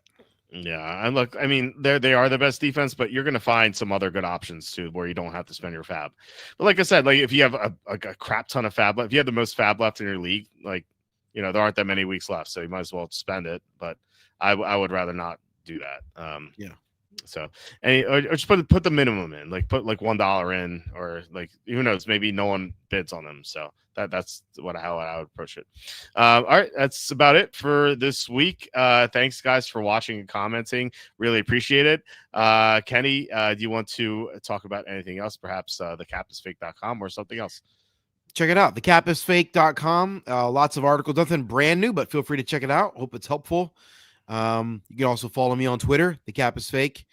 Yeah, and look, I mean, they are the best defense, but you're going to find some other good options too, where you don't have to spend your fab. But like I said, like if you have a crap ton of fab, if you have the most fab left in your league, like there aren't that many weeks left, so you might as well spend it. But I would rather not do that. Yeah. So, or just put the minimum in, like put like $1 in, or like who knows, maybe no one bids on them. So that's how I would approach it. All right, that's about it for this week. Thanks guys for watching and commenting. Really appreciate it. Kenny, do you want to talk about anything else? Perhaps thecapsfake.com or something else? Check it out, thecapsfake.com. Lots of articles, nothing brand new, but feel free to check it out. Hope it's helpful. You can also follow me on Twitter, the cap is fake.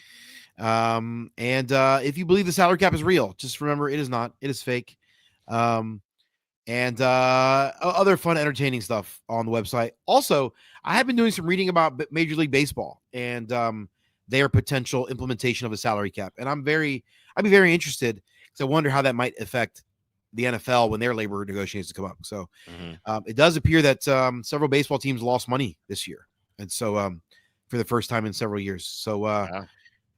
And if you believe the salary cap is real, just remember it is not. It is fake. And other fun, entertaining stuff on the website. Also, I have been doing some reading about Major League Baseball and their potential implementation of a salary cap. And I'd be very interested because I wonder how that might affect the NFL when their labor negotiations come up. So it does appear that several baseball teams lost money this year. And so for the first time in several years. So I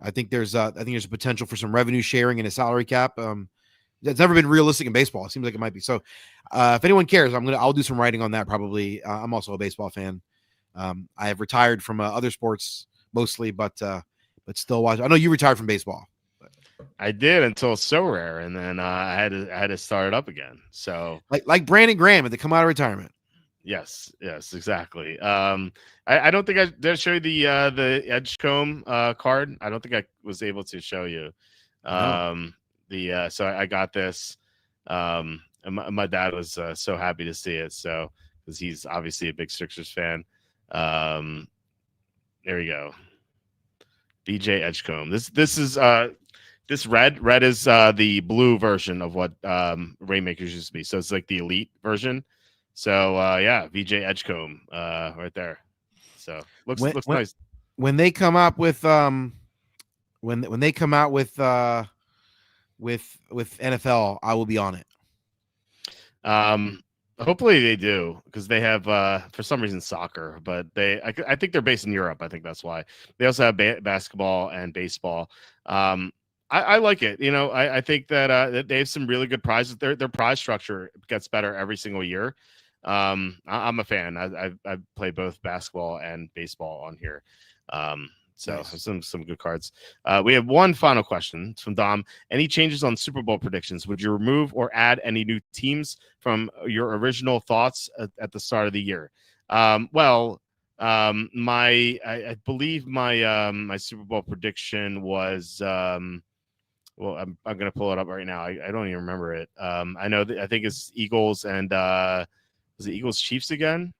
think there's a potential for some revenue sharing and a salary cap. That's never been realistic in baseball. It seems like it might be. So if anyone cares, I'll do some writing on that probably. I'm also a baseball fan. I have retired from other sports mostly, but still watch. I know you retired from baseball. I did until So Rare, and then I had to start it up again. So like Brandon Graham had to come out of retirement. Yes, exactly. I don't think I did show you the Edgecombe card. I don't think I was able to show you. So I got this. And my dad was so happy to see it. So because he's obviously a big Sixers fan. There we go. BJ Edgecombe. This is this red is the blue version of what Rainmakers used to be. So it's like the elite version. So VJ Edgecombe right there. So looks nice. When they come out with when they come out with NFL, I will be on it. Hopefully they do, because they have for some reason soccer, but I think they're based in Europe. I think that's why. They also have basketball and baseball. I like it. I think that they have some really good prizes. Their prize structure gets better every single year. I'm a fan. I play both basketball and baseball on here. So nice. some good cards. We have one final question from Dom. Any changes on Super Bowl predictions? Would you remove or add any new teams from your original thoughts at the start of the year? I believe my Super Bowl prediction was I'm going to pull it up right now. I don't even remember it. I know I think it's Eagles and was it Eagles Chiefs again?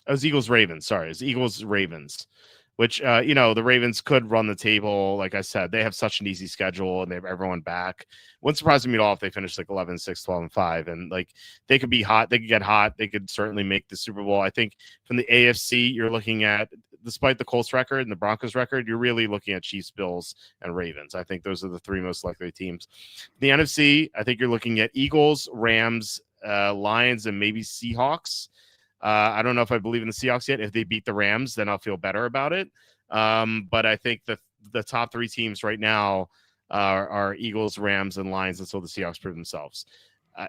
Oh, it was Eagles Ravens. Sorry, it's Eagles Ravens. which the Ravens could run the table. Like I said, they have such an easy schedule and they have everyone back. Wouldn't surprise me at all if they finish like 11-6, 12-5, and like they could be hot. They could get hot. They could certainly make the Super Bowl. I think from the AFC, you're looking at, despite the Colts record and the Broncos record, you're really looking at Chiefs, Bills, and Ravens. I think those are the three most likely teams. The NFC, I think you're looking at Eagles, Rams, Lions, and maybe Seahawks. I don't know if I believe in the Seahawks yet. If they beat the Rams, then I'll feel better about it. But I think the top three teams right now are Eagles, Rams, and Lions until the Seahawks prove themselves.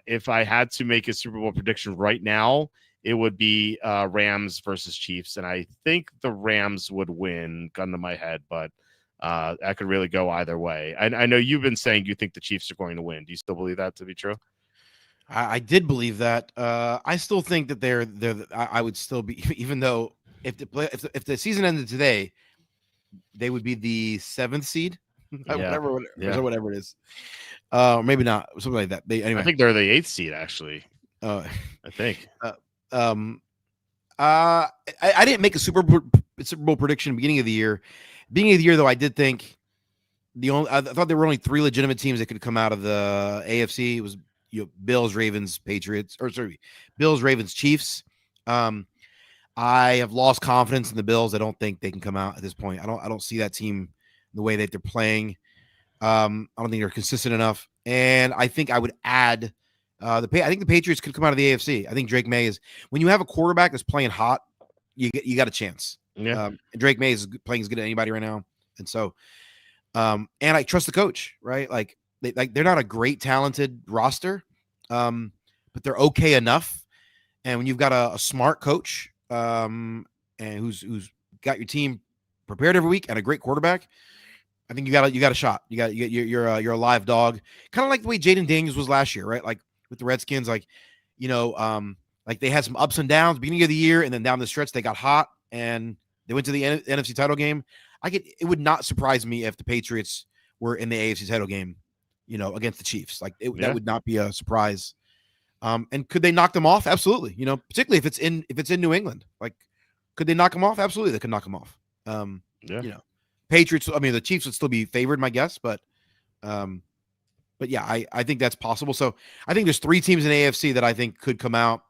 If I had to make a Super Bowl prediction right now, it would be Rams versus Chiefs, and I think the Rams would win, gun to my head, but I could really go either way. I know you've been saying you think the Chiefs are going to win. Do you still believe that to be true? I did believe that. I still think that they're. I would still be, even though if the season ended today, they would be the 7th seed, Yeah. whatever it is. Maybe not, something like that. Anyway, I think they're the 8th seed actually. I think. I didn't make a Super Bowl prediction beginning of the year. Beginning of the year, though, I did think I thought there were only 3 legitimate teams that could come out of the AFC. It was Bills, Ravens, Patriots, Bills, Ravens, Chiefs. I have lost confidence in the Bills. I don't think they can come out at this point. I don't see that team the way that they're playing. I don't think they're consistent enough. And I think I would add I think the Patriots could come out of the AFC. I think Drake May is, when you have a quarterback that's playing hot, you got a chance. Yeah. And Drake May is playing as good as anybody right now. And so, and I trust the coach, right? Like they're not a great talented roster, but they're okay enough. And when you've got a smart coach, and who's got your team prepared every week and a great quarterback, I think you got a shot. You're a live dog, kind of like the way Jaden Daniels was last year, right? Like with the Redskins, like they had some ups and downs beginning of the year, and then down the stretch they got hot and they went to the NFC title game. It would not surprise me if the Patriots were in the AFC title game, against the Chiefs. That would not be a surprise. And could they knock them off? Absolutely. Particularly if it's in New England. Like, could they knock them off? Absolutely, they could knock them off. Patriots. I mean, the Chiefs would still be favored, my guess, but yeah, I think that's possible. So I think there's 3 teams in AFC that I think could come out: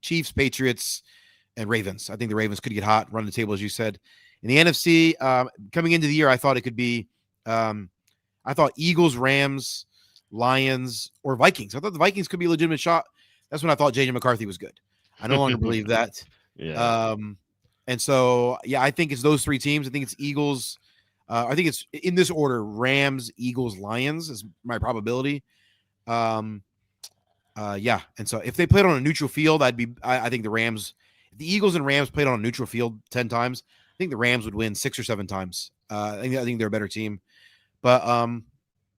Chiefs, Patriots, and Ravens. I think the Ravens could get hot, run the table, as you said. In the NFC, coming into the year, I thought it could be, I thought Eagles, Rams, Lions, or Vikings. I thought the Vikings could be a legitimate shot. That's when I thought JJ McCarthy was good. I no longer believe that. Yeah. And so, yeah, I think it's those 3 teams. I think it's Eagles. I think it's in this order: Rams, Eagles, Lions is my probability. Yeah. And so if they played on a neutral field, I think the Rams, if the Eagles and Rams played on a neutral field 10 times, I think the Rams would win 6 or 7 times. I think they're a better team. But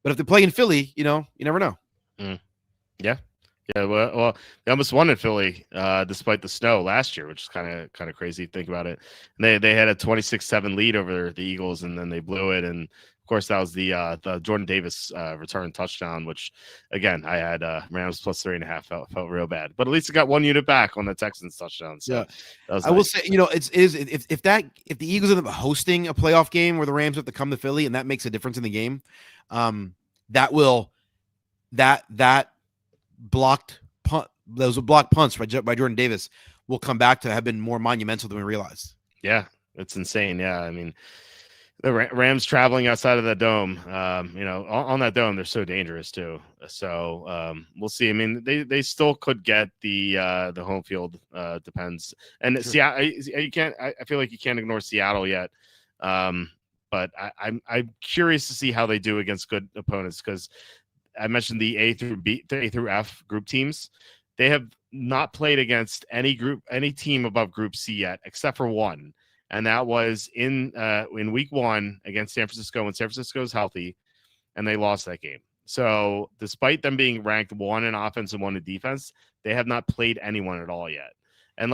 if they play in Philly, you never know. Yeah. Yeah, well, they almost won in Philly, despite the snow last year, which is kind of crazy to think about it. And they had a 26-7 lead over the Eagles, and then they blew it. And of course, that was the Jordan Davis return touchdown, which again I had Rams plus 3.5. Felt real bad, but at least it got 1 unit back on the Texans touchdown. So yeah, that was I will say, if the Eagles end up hosting a playoff game where the Rams have to come to Philly, and that makes a difference in the game, that blocked punt, those blocked punts by Jordan Davis will come back to have been more monumental than we realized. Yeah, it's insane. Yeah, I mean, the Rams traveling outside of the dome, on that dome, they're so dangerous too. So we'll see. I mean, they still could get the home field. Depends. And Sure. Seattle, you can't. I feel like you can't ignore Seattle yet. But I'm curious to see how they do against good opponents, because I mentioned the A through F group teams. They have not played against any team above Group C yet, except for one, and that was in Week 1 against San Francisco when San Francisco is healthy, and they lost that game. So, despite them being ranked 1 in offense and 1 in defense, they have not played anyone at all yet. And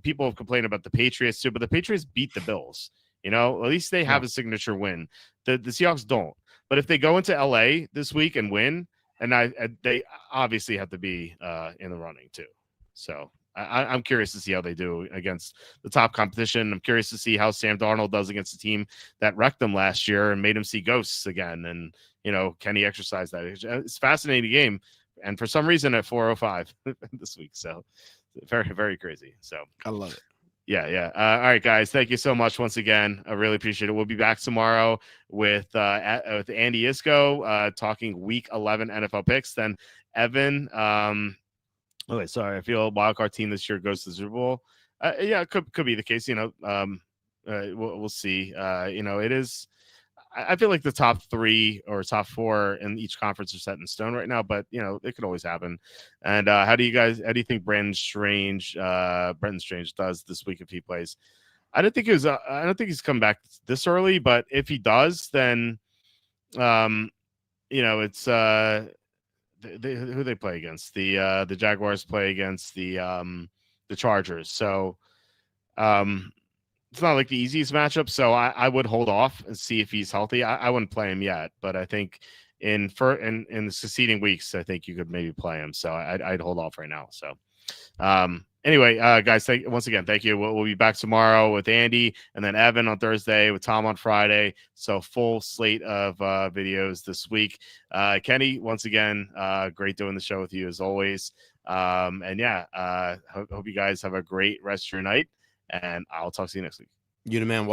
people have complained about the Patriots too, but the Patriots beat the Bills. At least they have a signature win. The Seahawks don't. But if they go into LA this week and win, and they obviously have to be in the running too. So I'm curious to see how they do against the top competition. I'm curious to see how Sam Darnold does against a team that wrecked him last year and made him see ghosts again. And can he exercise that? It's a fascinating game, and for some reason at 4:05 this week, so very very crazy. So I love it. yeah, yeah. All right, guys. Thank you so much once again. I really appreciate it. We'll be back tomorrow with Andy Isco talking Week 11 NFL picks. Then Evan. Okay, sorry. I feel a wildcard team this year goes to the Super Bowl. Yeah, it could be the case. We'll see. It is. I feel like the top 3 or top 4 in each conference are set in stone right now, but it could always happen. And how do you think Brendan Strange does this week if he plays? I don't think he's come back this early, but if he does, then it's who they play against. The Jaguars play against the Chargers. So it's not like the easiest matchup, so I would hold off and see if he's healthy. I wouldn't play him yet, but I think in the succeeding weeks, I think you could maybe play him. So I'd hold off right now. So anyway, guys, once again, thank you. We'll be back tomorrow with Andy and then Evan on Thursday with Tom on Friday. So full slate of videos this week. Kenny, once again, great doing the show with you as always. And yeah, hope you guys have a great rest of your night. And I'll talk to you next week. You the man.